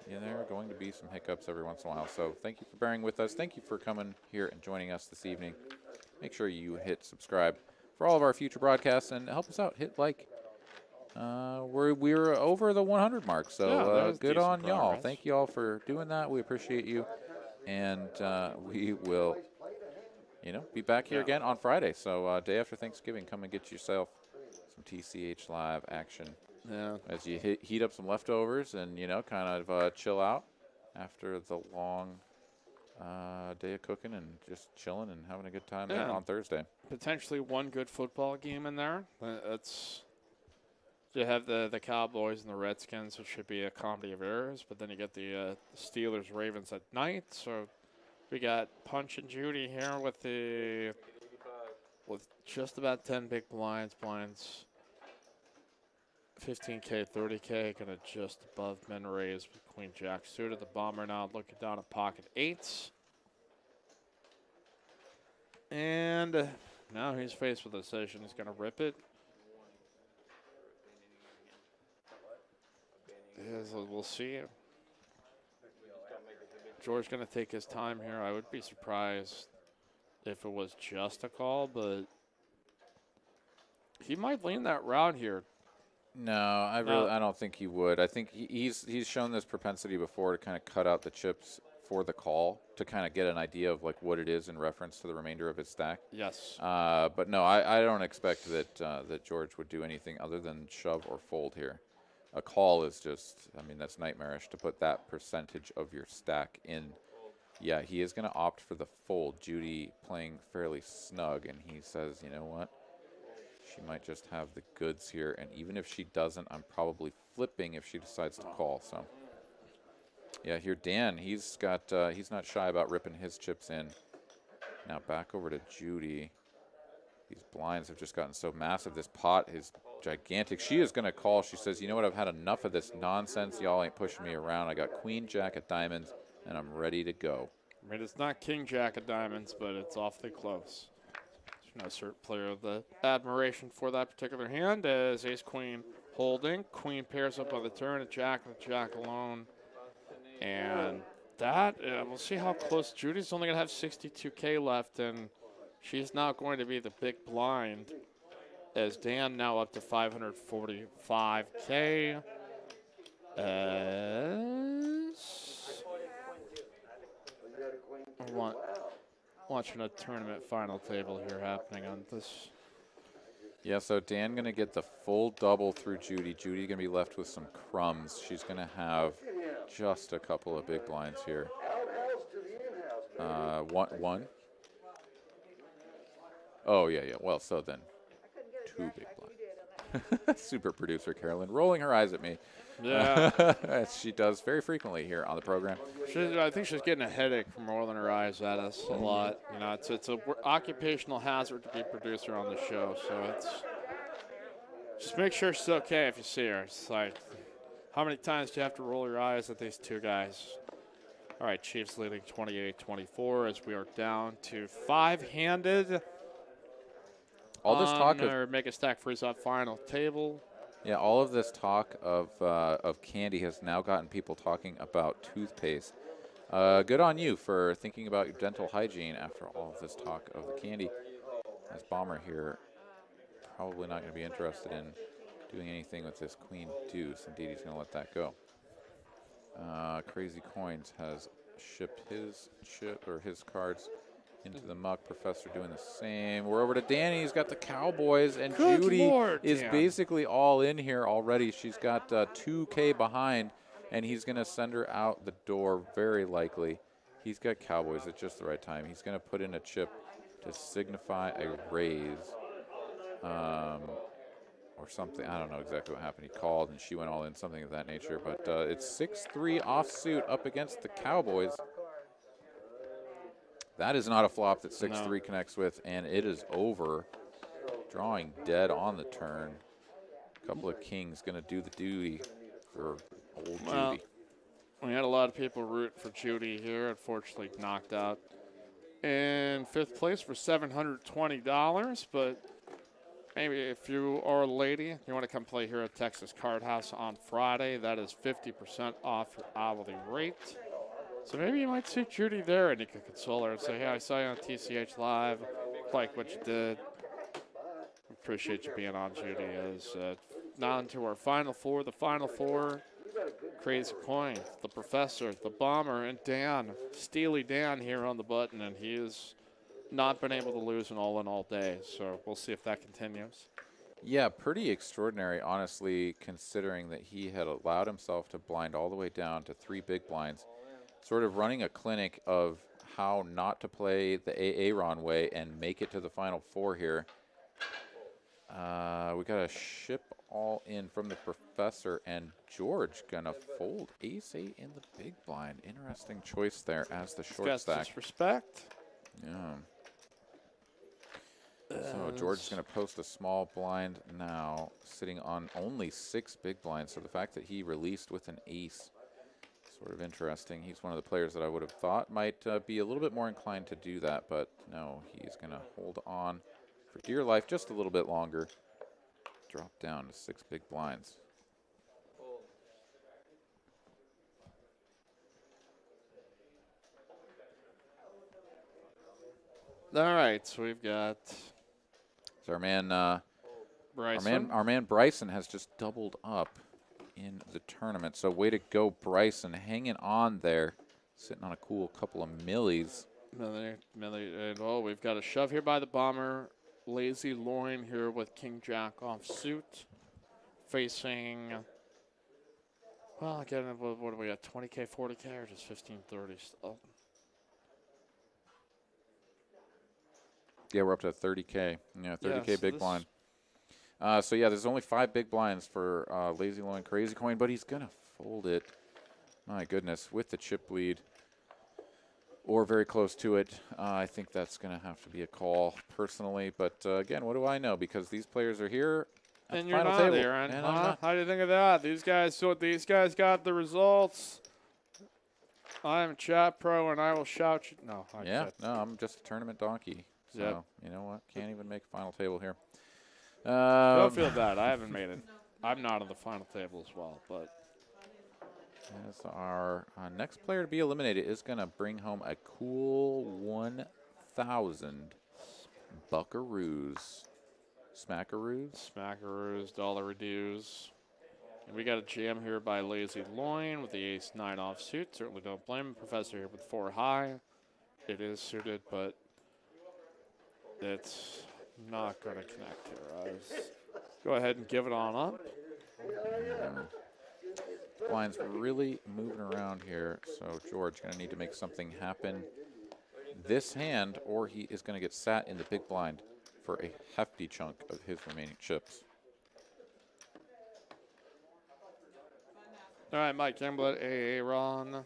there are going to be some hiccups every once in a while. So thank you for bearing with us. Thank you for coming here and joining us this evening. Make sure you hit subscribe for all of our future broadcasts and help us out. Hit like. We're over the 100 mark, Yeah, that so was good decent on y'all. progress. Thank you all for doing that. We appreciate you, and we will, be back here again on Friday. So day after Thanksgiving, come and get yourself some TCH live action. Yeah. As you heat up some leftovers and kind of chill out after the long day of cooking and just chilling and having a good time there on Thursday. Potentially one good football game in there. That's. You have the Cowboys and the Redskins, which should be a comedy of errors, but then you get the Steelers Ravens at night. So we got Punch and Judy here with just about 10 big blinds, 15K, 30K, kind of just above men raised with Queen Jack suited. The bomber now looking down at pocket eights. And now he's faced with a decision. He's going to rip it. We'll see. George going to take his time here. I would be surprised if it was just a call, but he might lean that route here. No, I don't think he would. I think he's shown this propensity before to kind of cut out the chips for the call to kind of get an idea of like what it is in reference to the remainder of his stack. Yes. But no, I don't expect that George would do anything other than shove or fold here. A call is just, that's nightmarish to put that percentage of your stack in. Yeah, he is going to opt for the fold. Judy playing fairly snug, and he says, you know what? She might just have the goods here, and even if she doesn't, I'm probably flipping if she decides to call. So, yeah, here Dan, he's not shy about ripping his chips in. Now back over to Judy. These blinds have just gotten so massive. This pot is gigantic. She is going to call. She says, you know what? I've had enough of this nonsense. Y'all ain't pushing me around. I got Queen Jack of diamonds, and I'm ready to go. It's not King Jack of diamonds, but it's awfully close. No certain player of the admiration for that particular hand as Ace Queen holding. Queen pairs up on the turn, a Jack and a Jack alone. And that, we'll see how close. Judy's only going to have 62K left, and she's now going to be the big blind as Dan now up to 545K. Watching a tournament final table here happening on this. Yeah, so Dan going to get the full double through Judy. Judy going to be left with some crumbs. She's going to have just a couple of big blinds here. One. Oh, yeah. Well, so then 2 big blinds. Super producer Carolyn rolling her eyes at me. Yeah. As she does very frequently here on the program. I think she's getting a headache from rolling her eyes at us a lot. It's an occupational hazard to be a producer on the show, so it's just make sure she's okay if you see her. It's like, how many times do you have to roll your eyes at these two guys? All right, Chiefs leading 28-24 as we are down to 5-handed. All this talk of our MegaStack Freezeout final table. Yeah, all of this talk of candy has now gotten people talking about toothpaste. Good on you for thinking about your dental hygiene after all of this talk of the candy. As Bomber here, probably not going to be interested in doing anything with this Queen Deuce. Indeed, he's going to let that go. Crazy Coins has shipped his cards into the muck. Professor doing the same. We're over to Danny. He's got the Cowboys, and Good Judy Lord, is Dan. basically all in here already. She's got 2K behind, and he's going to send her out the door very likely. He's got Cowboys at just the right time. He's going to put in a chip to signify a raise. or something. I don't know exactly what happened. He called and she went all in, something of that nature. But it's 6-3 offsuit up against the Cowboys. That is not a flop that 6-3 No. connects with, and it is over. Drawing dead on the turn. A couple of kings going to do the duty for old Well, Judy. we had a lot of people root for Judy here. Unfortunately, knocked out in 5th place for $720. But maybe if you are a lady, you want to come play here at Texas Card House on Friday, that is 50% off your hourly rate. So maybe you might see Judy there and you can console her and say, hey, I saw you on TCH Live. Like what you did. Appreciate you being on, Judy. As on to our Final Four. The Final Four, Crazy Coin, the Professor, the Bomber, and Dan. Steely Dan here on the button, and he has not been able to lose an all-in-all day. So we'll see if that continues. Yeah, pretty extraordinary, honestly, considering that he had allowed himself to blind all the way down to 3 big blinds, sort of running a clinic of how not to play the Aaron way and make it to the Final Four here. We got a ship all in from the Professor, and George gonna fold ace-8 in the big blind. Interesting choice there as the short stack. Disrespect. Yeah. So George is going to post a small blind now, sitting on only 6 big blinds. So the fact that he released with an ace, sort of interesting. He's one of the players that I would have thought might be a little bit more inclined to do that, but no, he's going to hold on for dear life just a little bit longer. Drop down to 6 big blinds. All right, so we've got So Bryson. our man Bryson has just doubled up in the tournament. So way to go, Bryson, hanging on there, sitting on a cool couple of millies. Well, we've got a shove here by the Bomber. Lazy loin here with King Jack off suit. Facing, well, again, what do we got? 20K, 40K, or just 1530 still? Yeah, we're up to 30K. Yeah, 30K Yeah, so big blind. So yeah, there's only 5 big blinds for Lazy Loin Crazy Coin, but he's gonna fold it. My goodness, with the chip lead or very close to it. I think that's gonna have to be a call personally. But again, what do I know? Because these players are here at And the you're final not, table. Aaron. And Huh? How do you think of that? These guys got the results. I'm a chat pro, and I will shout you. No, I'm just a tournament donkey. So Yep. you know what? Can't even make a final table here. Don't feel bad. I haven't made it. I'm not on the final table as well, but As our next player to be eliminated is going to bring home a cool 1,000 buckaroos. smackaroos, dollar dues. And we got a jam here by Lazy Loin with the ace-9 offsuit. Certainly don't blame him. Professor here with 4 high. It is suited, but it's not going to connect here. Go ahead and give it on up. Blind's really moving around here, so George going to need to make something happen this hand, or he is going to get sat in the big blind for a hefty chunk of his remaining chips. All right, Mike Gamblett, AA Ron,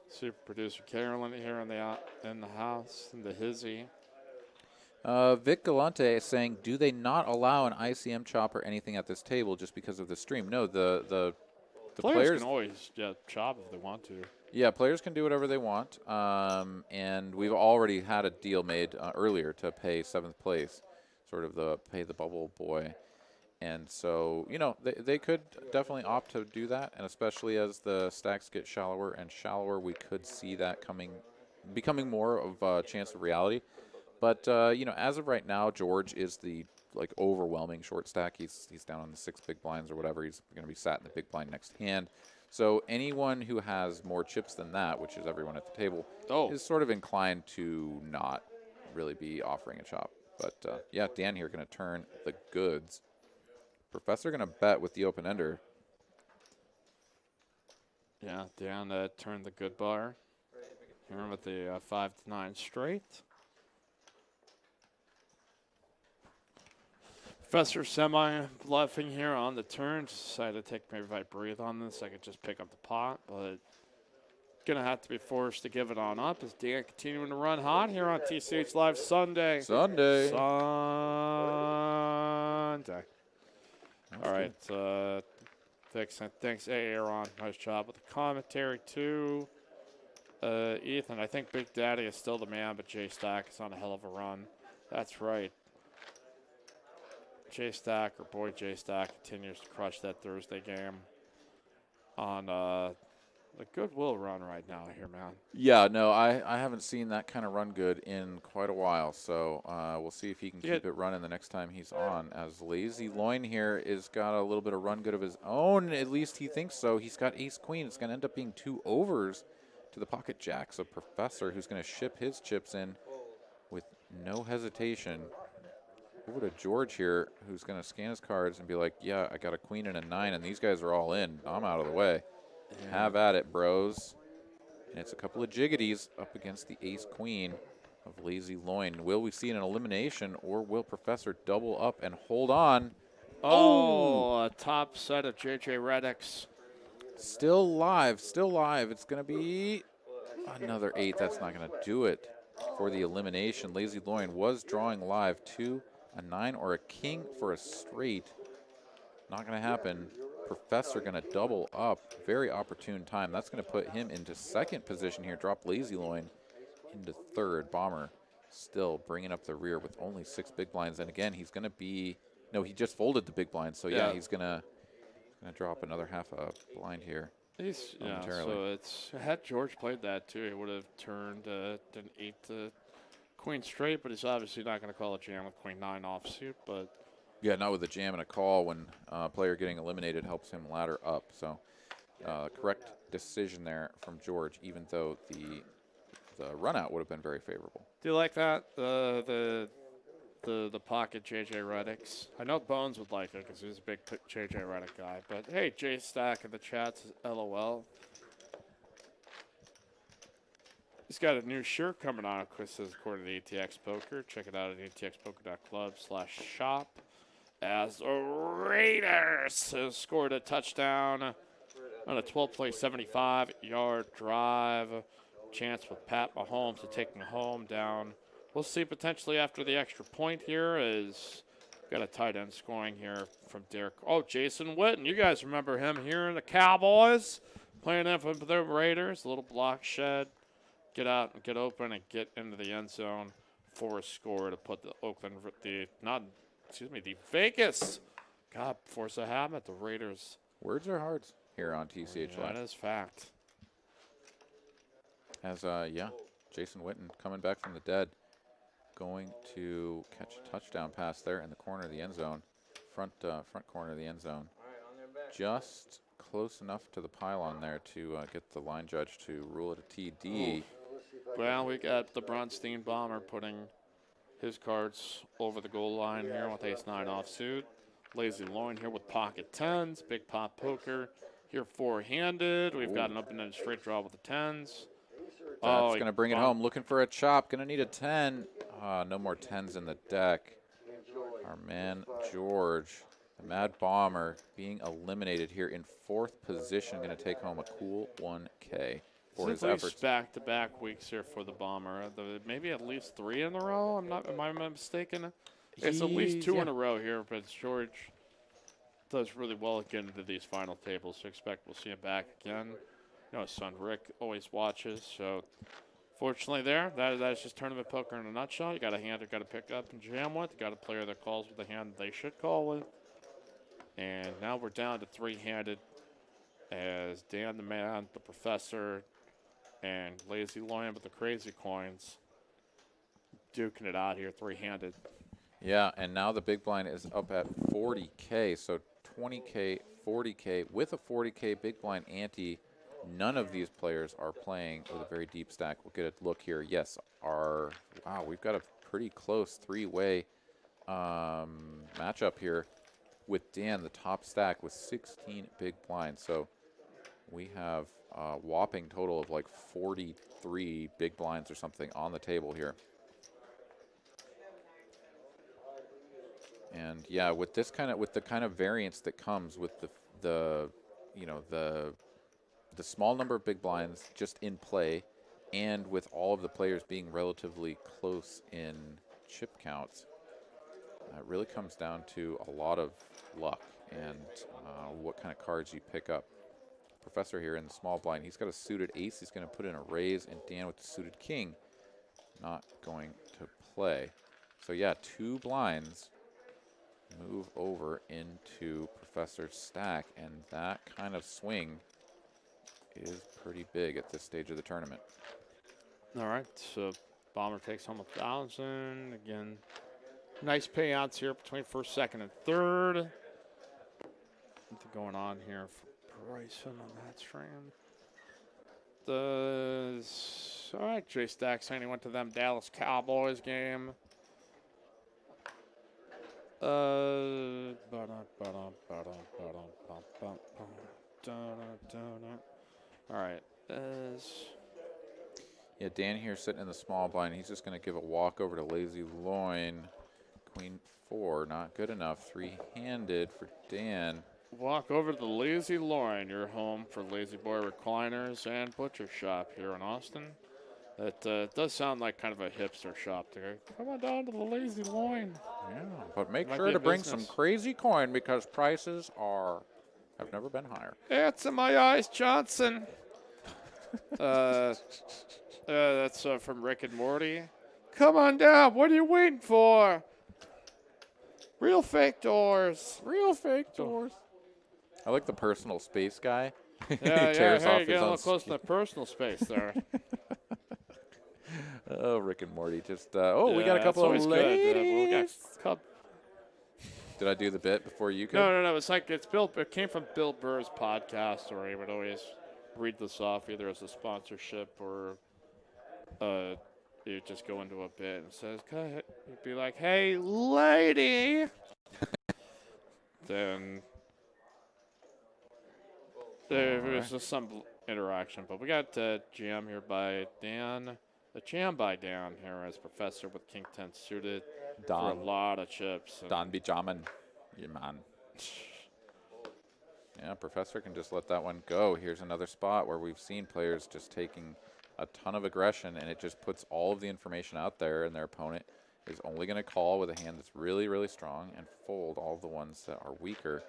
super producer Carolyn here in the house, in the hizzy. Vic Galante is saying, do they not allow an ICM chop or anything at this table just because of the stream? No, the players can always chop if they want to. Yeah, players can do whatever they want, and we've already had a deal made earlier to pay 7th place, sort of pay the bubble boy. And so, you know, they could definitely opt to do that, and especially as the stacks get shallower and shallower, we could see that becoming more of a chance of reality. But, you know, as of right now, George is the, overwhelming short stack. He's down on the 6 big blinds or whatever. He's going to be sat in the big blind next hand. So anyone who has more chips than that, which is everyone at the table, is sort of inclined to not really be offering a chop. But, yeah, Dan here going to turn the goods. Professor going to bet with the open-ender. Yeah, Dan turned the good bar. Here with the 5-9 straight. Professor semi-bluffing here on the turn. Just decided to take maybe if I breathe on this, I could just pick up the pot, but gonna have to be forced to give it on up as Dan continuing to run hot here on TCH Live Sunday. Sunday. All right. Thanks, Aaron. Nice job with the commentary too. Ethan, I think Big Daddy is still the man, but J-Stack is on a hell of a run. That's right. J-Stack, or boy J-Stack, continues to crush that Thursday game on the goodwill run right now here, man. Yeah, no, I haven't seen that kind of run good in quite a while, so we'll see if he can keep it running the next time he's on. As Lazy Loin here is got a little bit of run good of his own, at least he thinks so. He's got ace-queen. It's going to end up being 2 overs to the pocket jack, so Professor, who's going to ship his chips in with no hesitation. Over to George here, who's going to scan his cards and be like, yeah, I got a queen and a 9, and these guys are all in. I'm out of the way. Yeah. Have at it, bros. And it's a couple of jiggities up against the ace-queen of Lazy Loin. Will we see an elimination, or will Professor double up and hold on? Oh, a top set of JJ Redick's. Still live, still live. It's going to be another 8. That's not going to do it for the elimination. Lazy Loin was drawing live 2, a 9, or a king for a straight. Not going to happen. Professor going to double up. Very opportune time. That's going to put him into second position here. Drop Lazy Loin into third. Bomber still bringing up the rear with only 6 big blinds. And again, he's going to be, no, he just folded the big blind. So yeah, he's going to drop another half a blind here. Yeah, so it's, had George played that too, he would have turned an 8 to queen straight, but he's obviously not going to call a jam with queen 9 offsuit, but. Yeah, not with a jam and a call when a player getting eliminated helps him ladder up. So correct decision there from George, even though the run out would have been very favorable. Do you like that? The pocket JJ Redick's. I know Bones would like it because he's a big JJ Redick guy. But hey, J Stack in the chat says LOL. He's got a new shirt coming out, Chris says, according to ATX Poker. Check it out at atxpoker.club/shop. As the Raiders has scored a touchdown on a 12-play 75-yard drive. Chance with Pat Mahomes to take him home down. We'll see potentially after the extra point here is got a tight end scoring here from Derek. Oh, Jason Witten. You guys remember him here in the Cowboys playing in for the Raiders. A little block shed. Get out and get open and get into the end zone for a score to put the Vegas. God, force a habit. The Raiders. Words are hard here on TCH Live. That is fact. As, Jason Witten coming back from the dead. Going to catch a touchdown pass there in the corner of the end zone. Front corner of the end zone. Just close enough to the pylon there to get the line judge to rule it a TD. Well, we got the Bronstein Bomber putting his cards over the goal line here with ace-9 offsuit. Lazy Loin here with pocket 10s. Big pot poker here four-handed. We've got an open-ended straight draw with the 10s. That's going to bring it home. Looking for a chop. Going to need a 10. No more 10s in the deck. Our man George, the Mad Bomber, being eliminated here in 4th position. Going to take home a cool 1K for his efforts. Back-to-back weeks here for the Bomber. Maybe at least 3 in a row. Am I mistaken? It's at least 2 in a row here, but George does really well getting into these final tables. So expect we'll see him back again. You know, his son Rick always watches, so fortunately that's just tournament poker in a nutshell. You got a hand you got to pick up and jam with. You got a player that calls with a hand they should call with. And now we're down to 3-handed as Dan the Man, the Professor, and Lazy Loin with the crazy coins duking it out here 3-handed. Yeah, and now the big blind is up at 40K, so 20K, 40K with a 40K big blind ante. None of these players are playing with a very deep stack. We'll get a look here. Yes, wow, we've got a pretty close 3-way matchup here with Dan, the top stack with 16 big blinds. So we have a whopping total of like 43 big blinds or something on the table here. And yeah, with this with the kind of variance that comes with the you know the small number of big blinds just in play, and with all of the players being relatively close in chip counts, it really comes down to a lot of luck and what kind of cards you pick up. Professor here in the small blind, he's got a suited ace. He's going to put in a raise, and Dan with the suited king not going to play. So yeah, 2 blinds move over into Professor's stack, and that kind of swing is pretty big at this stage of the tournament. All right, so Bomber takes home 1,000. Again, nice payouts here between first, second, and third. What's going on here for Bryson on that stream? All right, Jay Stack saying he went to them Dallas Cowboys game. All right. Yeah, Dan here sitting in the small blind. He's just going to give a walk over to Lazy Loin. Queen 4, not good enough. 3-handed for Dan. Walk over to the Lazy Loin, your home for Lazy Boy Recliners and Butcher Shop here in Austin. That does sound like kind of a hipster shop there. Come on down to the Lazy Loin. Yeah, but make Might sure be to a bring business. some crazy coin because prices have never been higher. It's in my eyes, Johnson. That's from Rick and Morty. Come on down. What are you waiting for? Real fake doors. Real fake doors. I like the personal space guy. Yeah, He yeah. tears Hey, off you're his getting a own little close to the personal space there. Oh, Rick and Morty. Just we got a couple of always ladies. good. We got a couple. Did I do the bit before you could? No. It's like it came from Bill Burr's podcast, where he would always read this off either as a sponsorship or he'd just go into a bit and says, "He'd be like, hey, lady." Then there was just some interaction, but we got jam here by Dan. The jam by Dan here as Professor with King 10 suited for a Don. lot of chips. Don be jamming. Yeah, man. Yeah, Professor can just let that one go. Here's another spot where we've seen players just taking a ton of aggression, and it just puts all of the information out there, and their opponent is only going to call with a hand that's really, really strong and fold all of the ones that are weaker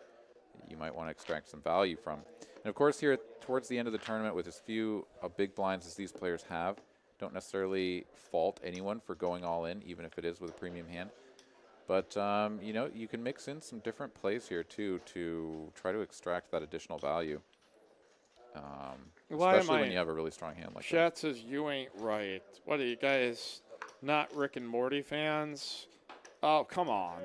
that you might want to extract some value from. And, of course, here towards the end of the tournament, with as few big blinds as these players have, don't necessarily fault anyone for going all in, even if it is with a premium hand. But, you can mix in some different plays here, too, to try to extract that additional value. Especially when you have a really strong hand like that. Chat says you ain't right. What are you guys, not Rick and Morty fans? Oh, come on.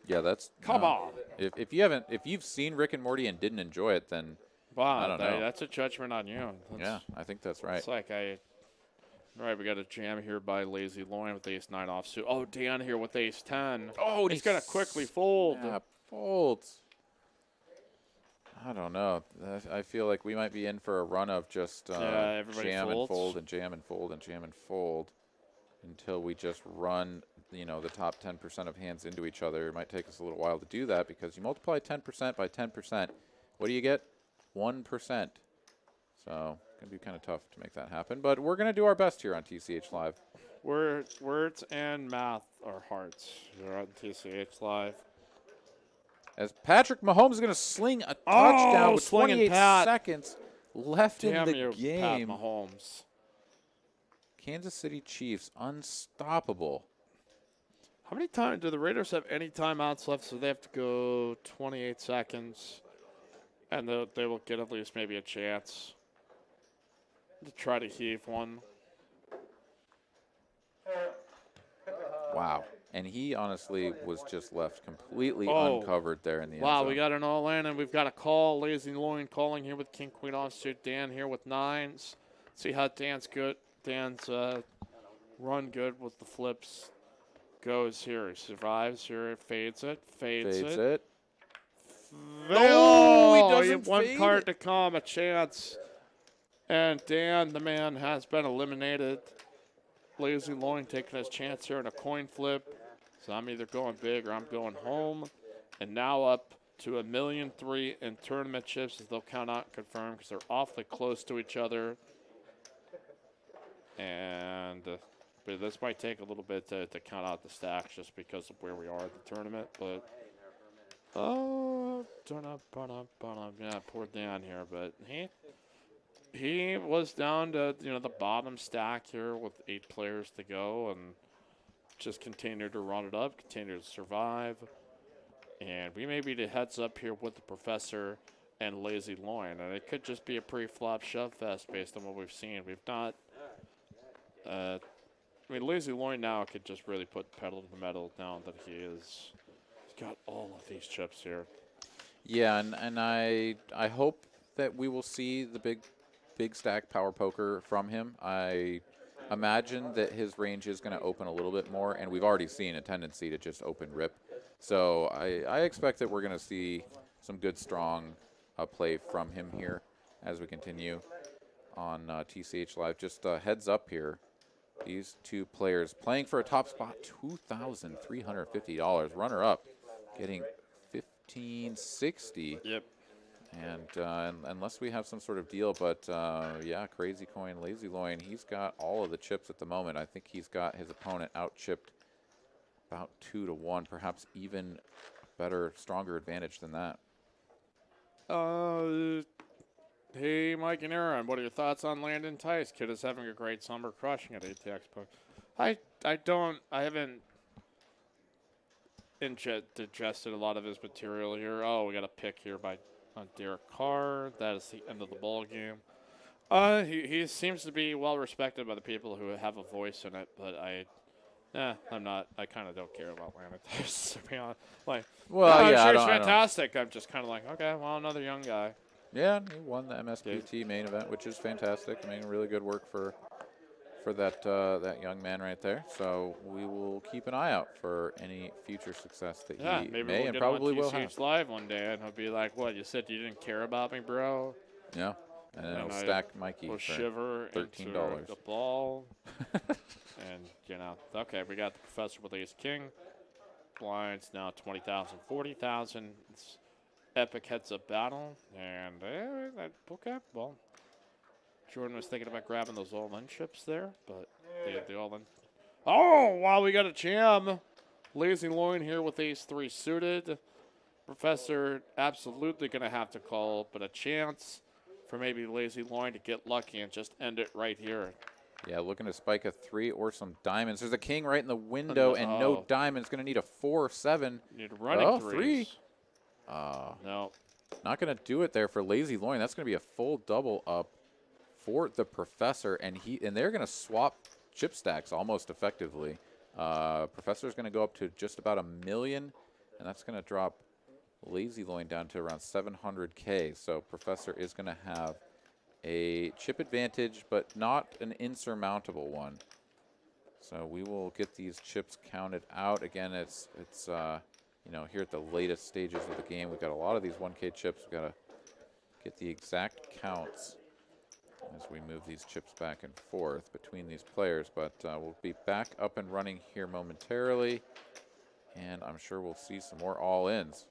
Yeah, that's... Come on. If you've seen Rick and Morty and didn't enjoy it, then Wow, I don't know. That's a judgment on you. Yeah, I think that's right. It's like all right, we got a jam here by Lazy Loin with ace 9 offsuit. Oh, Dan here with ace 10. Oh, he's going to quickly fold. Yeah, folds. I don't know. I feel like we might be in for a run of just everybody jam folds. and fold and jam and fold and jam and fold until we just run, the top 10% of hands into each other. It might take us a little while to do that because you multiply 10% by 10%. What do you get? 1%. So it's going to be kind of tough to make that happen. But we're going to do our best here on TCH Live. Words and math are hearts. You're on TCH Live. As Patrick Mahomes is going to sling a touchdown with slinging 28 Pat. seconds left Damn in the you, game. Pat Mahomes. Kansas City Chiefs, unstoppable. How many times do the Raiders have any timeouts left? So they have to go 28 seconds, and they will get at least maybe a chance to try to heave one. Wow. And he honestly was just left completely Oh. uncovered there in the end Wow, zone. we got an all-in, and we've got a call. Lazy Loin calling here with King Queen offsuit. Dan here with 9s. See how Dan's good. Dan's run good with the flips. Goes here. He survives here. Fades it. Fades it. Oh, he doesn't one fade card it. to come, a chance. And Dan, the man, has been eliminated. Lazy Loin taking his chance here in a coin flip. So I'm either going big or I'm going home. And now up to $1.3 million in tournament chips as they'll count out and confirm because they're awfully close to each other. And but this might take a little bit to count out the stacks just because of where we are at the tournament. But yeah, poor Dan here, but he was down to the bottom stack here with 8 players to go and just continued to run it up, continued to survive. And we may be the heads up here with the Professor and Lazy Loin. And it could just be a pre-flop shove fest based on what we've seen. We've not. Lazy Loin now could just really put pedal to the metal now that he's got all of these chips here. Yeah, and I hope that we will see the big stack power poker from him. I imagine that his range is going to open a little bit more, and we've already seen a tendency to just open rip. So I expect that we're going to see some good, strong play from him here as we continue on TCH Live. Just heads up here. These two players playing for a top spot, $2,350. Runner-up getting $1,560. Yep. And unless we have some sort of deal, but yeah, Crazy Coin, Lazy Loin, he's got all of the chips at the moment. I think he's got his opponent out-chipped about 2-1, perhaps even better, stronger advantage than that. Hey, Mike and Aaron, what are your thoughts on Landon Tice? Kid is having a great summer, crushing at ATX. I haven't digested a lot of his material here. Oh, we got a pick here on Derek Carr. That is the end of the ball game. He seems to be well respected by the people who have a voice in it, but I'm not. I kind of don't care about Landon Tice, to be honest. I'm sure he's fantastic. I'm just kind of like, okay, well, another young guy. Yeah, he won the MSPT main event, which is fantastic. I mean, really good work for that young man right there. So we will keep an eye out for any future success that he may and probably will have. TCH Live one day, and he'll be like, "What? You said you didn't care about me, bro?" Yeah, and then it'll stack Mikey for shiver $13. The ball, and okay, we got the Professor with Ace King. Blinds now 20,000, 40,000. It's epic heads-up battle, and okay, well, Jordan was thinking about grabbing those all-in chips there, but the all-in. Oh, wow, we got a jam. Lazy Loin here with ace-3 suited. Professor absolutely going to have to call, but a chance for maybe Lazy Loin to get lucky and just end it right here. Yeah, looking to spike a 3 or some diamonds. There's a king right in the window and no diamonds. Going to need a 4 or 7. Need running 3. No. Not going to do it there for Lazy Loin. That's going to be a full double up for the Professor, and they're going to swap chip stacks almost effectively. Professor's going to go up to just about $1 million, and that's going to drop Lazy Loin down to around 700K. So Professor is going to have a chip advantage, but not an insurmountable one. So we will get these chips counted out. Again, it's here at the latest stages of the game, we've got a lot of these 1K chips. We've got to get the exact counts as we move these chips back and forth between these players. But we'll be back up and running here momentarily, and I'm sure we'll see some more all-ins.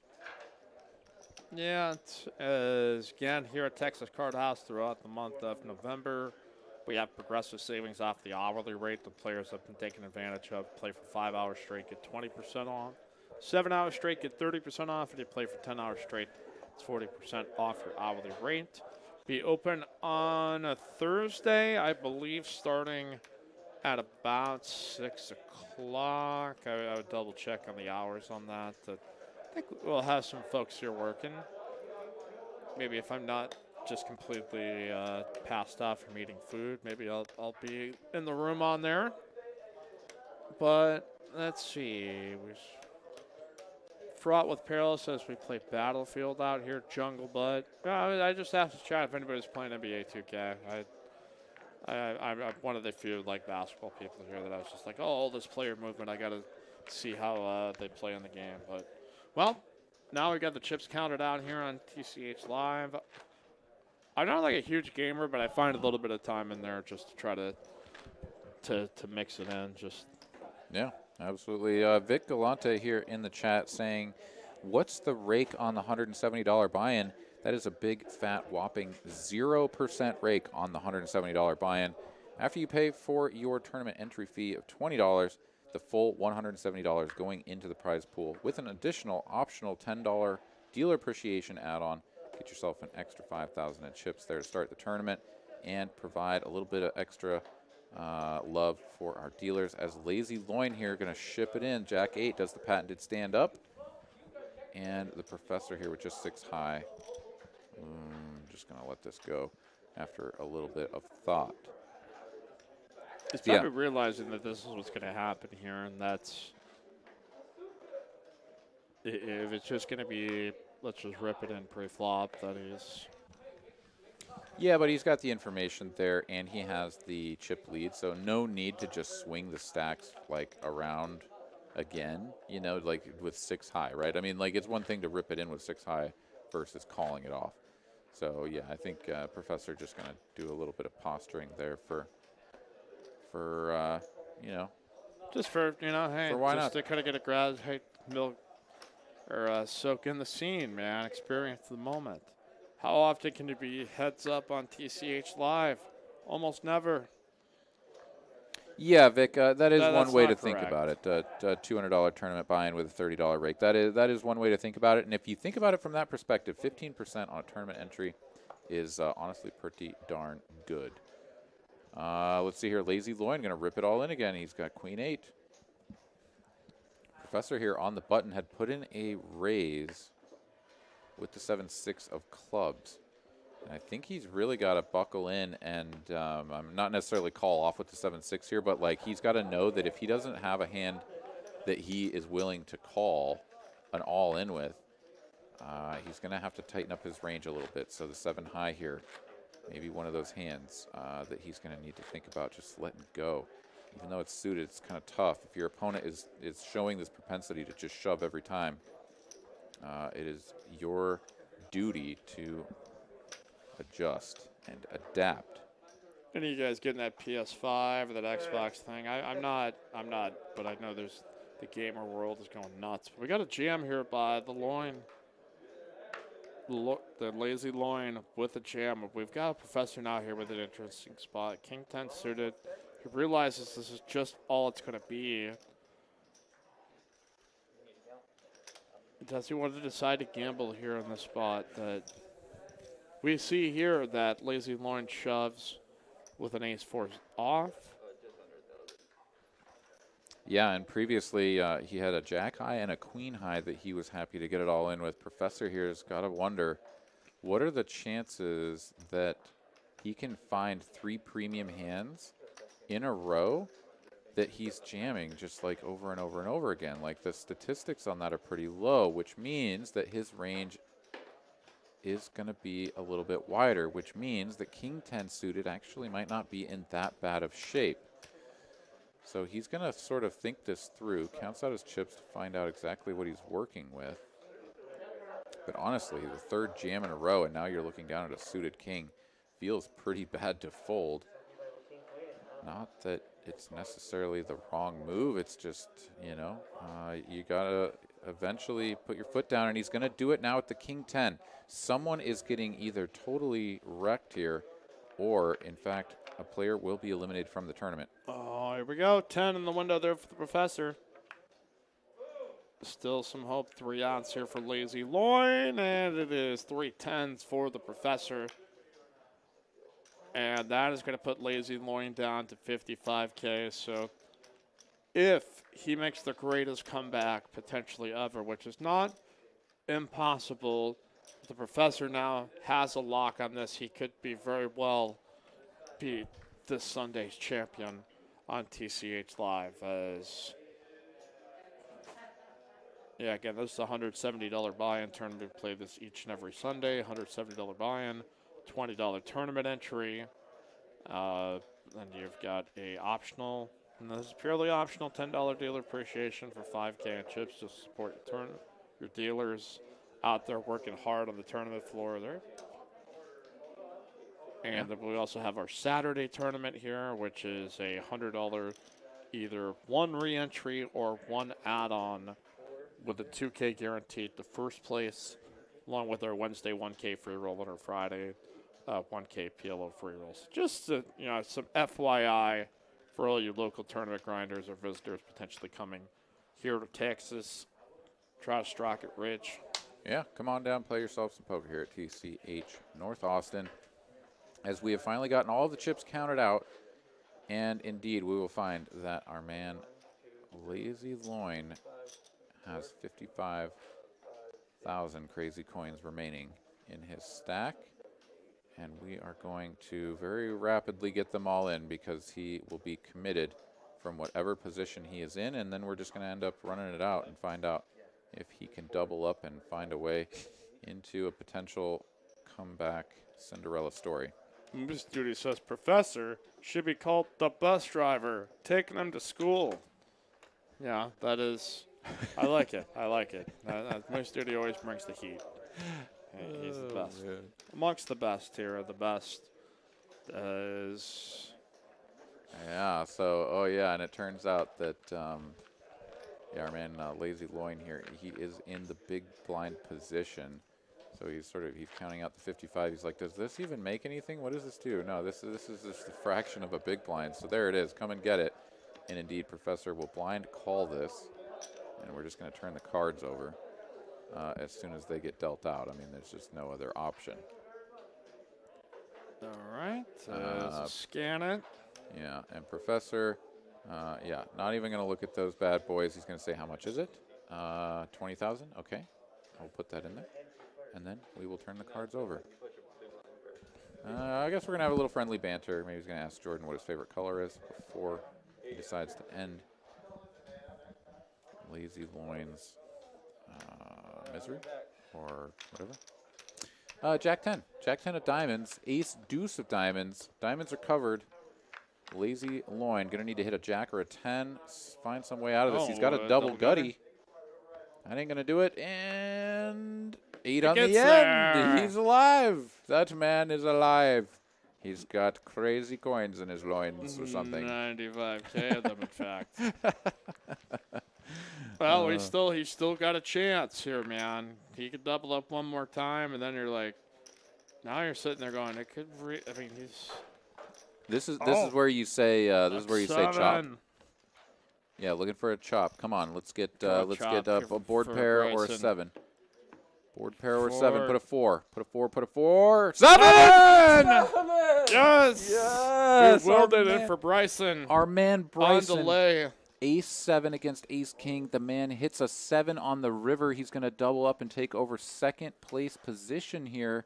Yeah, again, here at Texas Card House throughout the month of November, we have progressive savings off the hourly rate. The players have been taking advantage of. Play for 5 hours straight, get 20% off. 7 hours straight, get 30% off. If you play for 10 hours straight, it's 40% off your hourly rate. Be open on a Thursday, I believe, starting at about 6 o'clock. I would double check on the hours on that. I think we'll have some folks here working. Maybe if I'm not just completely passed out from eating food, maybe I'll be in the room on there. But let's see. Fraught with Peril says we play Battlefield out here, Jungle Bud. I just have to chat if anybody's playing NBA 2K. I'm one of the few basketball people here that I was just like, oh, all this player movement, I got to see how they play in the game. But, well, now we got the chips counted out here on TCH Live. I'm not like a huge gamer, but I find a little bit of time in there just to try to mix it in. Yeah. Absolutely. Vic Galante here in the chat saying, what's the rake on the $170 buy-in? That is a big, fat, whopping 0% rake on the $170 buy-in. After you pay for your tournament entry fee of $20, the full $170 going into the prize pool with an additional optional $10 dealer appreciation add-on. Get yourself an extra 5,000 in chips there to start the tournament and provide a little bit of extra love for our dealers. As Lazy Loin here going to ship it in. Jack 8 does the patented stand up. And the Professor here with just 6 high. Just going to let this go after a little bit of thought. He's probably realizing that this is what's going to happen here, and that's if it's just going to be, let's just rip it in pre-flop, that is. Yeah, but he's got the information there, and he has the chip lead, so no need to just swing the stacks, like, around again, you know, like with 6 high, right? I mean, like, it's one thing to rip it in with 6 high versus calling it off. So, yeah, I think Professor just going to do a little bit of posturing there for you know. Just for, you know, hey, why just not? to kind of get a grab, hey, milk, or soak in the scene, man, experience the moment. How often can you be heads up on TCH Live? Almost never. Yeah, Vic, that is one way to correct. think about it. $200 tournament buy-in with a $30 rake. That is one way to think about it. And if you think about it from that perspective, 15% on a tournament entry is honestly pretty darn good. Let's see here. Lazy Loin going to rip it all in again. He's got Queen 8. Professor here on the button had put in a raise with the 7-6 of clubs. And I think he's really got to buckle in and not necessarily call off with the 7-6 here, but like he's got to know that if he doesn't have a hand that he is willing to call an all-in with, he's going to have to tighten up his range a little bit. So the 7 high here, maybe one of those hands that he's going to need to think about just letting go. Even though it's suited, it's kind of tough. If your opponent is showing this propensity to just shove every time, it is your duty to adjust and adapt. Any of you guys getting that PS5 or that Xbox thing? I'm not, but I know there's the gamer world is going nuts. We got a jam here by the Loin. The Lazy Loin with a jam. We've got a Professor now here with an interesting spot. King 10 suited. He realizes this is just all it's going to be. Does he want to decide to gamble here in this spot? That we see here that Lazy Loin shoves with an ace-4 off. Yeah, and previously he had a jack high and a queen high that he was happy to get it all in with. Professor here has got to wonder, what are the chances that he can find 3 premium hands in a row that he's jamming just like over and over and over again? Like the statistics on that are pretty low, which means that his range is going to be a little bit wider, which means that King 10 suited actually might not be in that bad of shape. So he's going to sort of think this through, counts out his chips to find out exactly what he's working with. But honestly, the 3rd jam in a row, and now you're looking down at a suited king, feels pretty bad to fold. Not that it's necessarily the wrong move, it's just, you know, you got to eventually put your foot down, and he's going to do it now with the King 10. Someone is getting either totally wrecked here, or, in fact, a player will be eliminated from the tournament. Oh, here we go. 10 in the window there for the Professor. Still some hope. 3 odds here for Lazy Loin, and it is 3 10s for the Professor. And that is going to put Lazy Loin down to 55K. So if he makes the greatest comeback potentially ever, which is not impossible, the Professor now has a lock on this. He could be very well be this Sunday's champion on TCH Live. Yeah, again, this is a $170 buy-in tournament. We play this each and every Sunday. $170 buy-in, $20 tournament entry. Then you've got a optional, and this is purely optional, $10 dealer appreciation for 5K in chips to support your dealers out there working hard on the tournament floor there. And then we also have our Saturday tournament here, which is a $100 either one re-entry or one add-on with a 2K guaranteed to first place, along with our Wednesday 1K free roll and our Friday 1K PLO free rolls. Just some FYI for all you local tournament grinders or visitors potentially coming here to Texas. Try to stroke it rich. Yeah, come on down, play yourself some poker here at TCH North Austin. As we have finally gotten all the chips counted out, and indeed we will find that our man Lazy Loin has 55,000 crazy coins remaining in his stack. And we are going to very rapidly get them all in because he will be committed from whatever position he is in, and then we're just going to end up running it out and find out if he can double up and find a way into a potential comeback Cinderella story. Miss Duty says, Professor should be called the bus driver, taking him to school. Yeah, that is, I like it. I like it. Miss Duty always brings the heat. He's the best. Man. Amongst the best here, the best is... Yeah, so, and it turns out that, our man Lazy Loin here, he is in the big blind position. So he's counting out the 55. He's like, does this even make anything? What does this do? No, this is just a fraction of a big blind. So there it is. Come and get it. And indeed, Professor will blind call this. And we're just going to turn the cards over as soon as they get dealt out. I mean, there's just no other option. All right. Scan it. Yeah, and Professor, not even going to look at those bad boys. He's going to say, how much is it? 20,000? Okay. I'll put that in there. And then we will turn the cards over. I guess we're going to have a little friendly banter. Maybe he's going to ask Jordan what his favorite color is before he decides to end Lazy Loin's misery or whatever. Jack 10. Jack 10 of diamonds. Ace deuce of diamonds. Diamonds are covered. Lazy Loin going to need to hit a jack or a 10. Find some way out of this. He's got a double gutty. That ain't going to do it. And 8 on the end. There. He's alive. That man is alive. He's got crazy coins in his loins or something. 95K of them, in fact. Well, he still got a chance here, man. He could double up one more time, and then you're like, now you're sitting there going, it could. He's. This is where you say chop. Yeah, looking for a chop. Come on, let's get a board pair or a 7. Board pair or 7. Put a 4. Put a 4. Put a 4. 7! Yes! Yes! We welded it for Bryson. Our man Bryson. On delay. Ace 7 against Ace King. The man hits a 7 on the river. He's going to double up and take over second place position here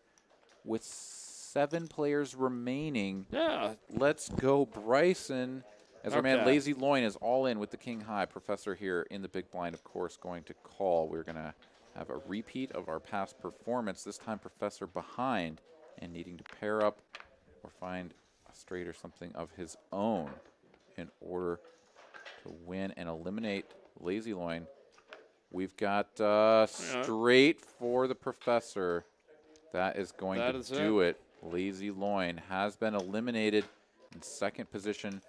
with 7 players remaining. Yeah. Let's go, Bryson. As our man Lazy Loin is all in with the King High. Professor here in the big blind, of course, going to call. We're going to have a repeat of our past performance. This time, Professor behind and needing to pair up or find a straight or something of his own in order to win and eliminate Lazy Loin. We've got straight for the Professor. That is going to do it. Lazy Loin has been eliminated in second position.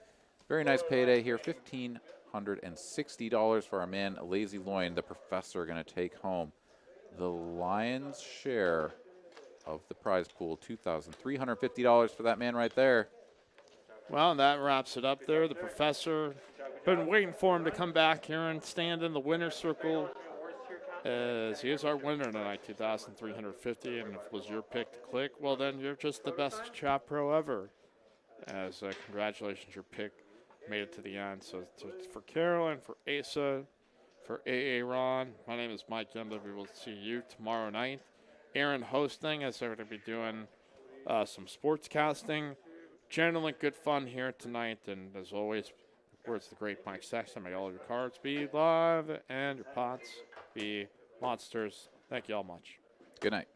Very nice payday here, $1,560 for our man Lazy Loin. The Professor going to take home the lion's share of the prize pool, $2,350 for that man right there. Well, that wraps it up there. The Professor, been waiting for him to come back here and stand in the winner's circle, as he is our winner tonight, $2,350. And if it was your pick to click, well, then you're just the best chat pro ever. As congratulations, your pick made it to the end. So for Carolyn, for Asa, for AA Ron, my name is Mike Yemba. We will see you tomorrow night. Aaron hosting, as they're going to be doing some sports casting. Generally good fun here tonight. And as always, words the great Mike Sexton, may all of your cards be live and your pots be monsters. Thank you all much. Good night.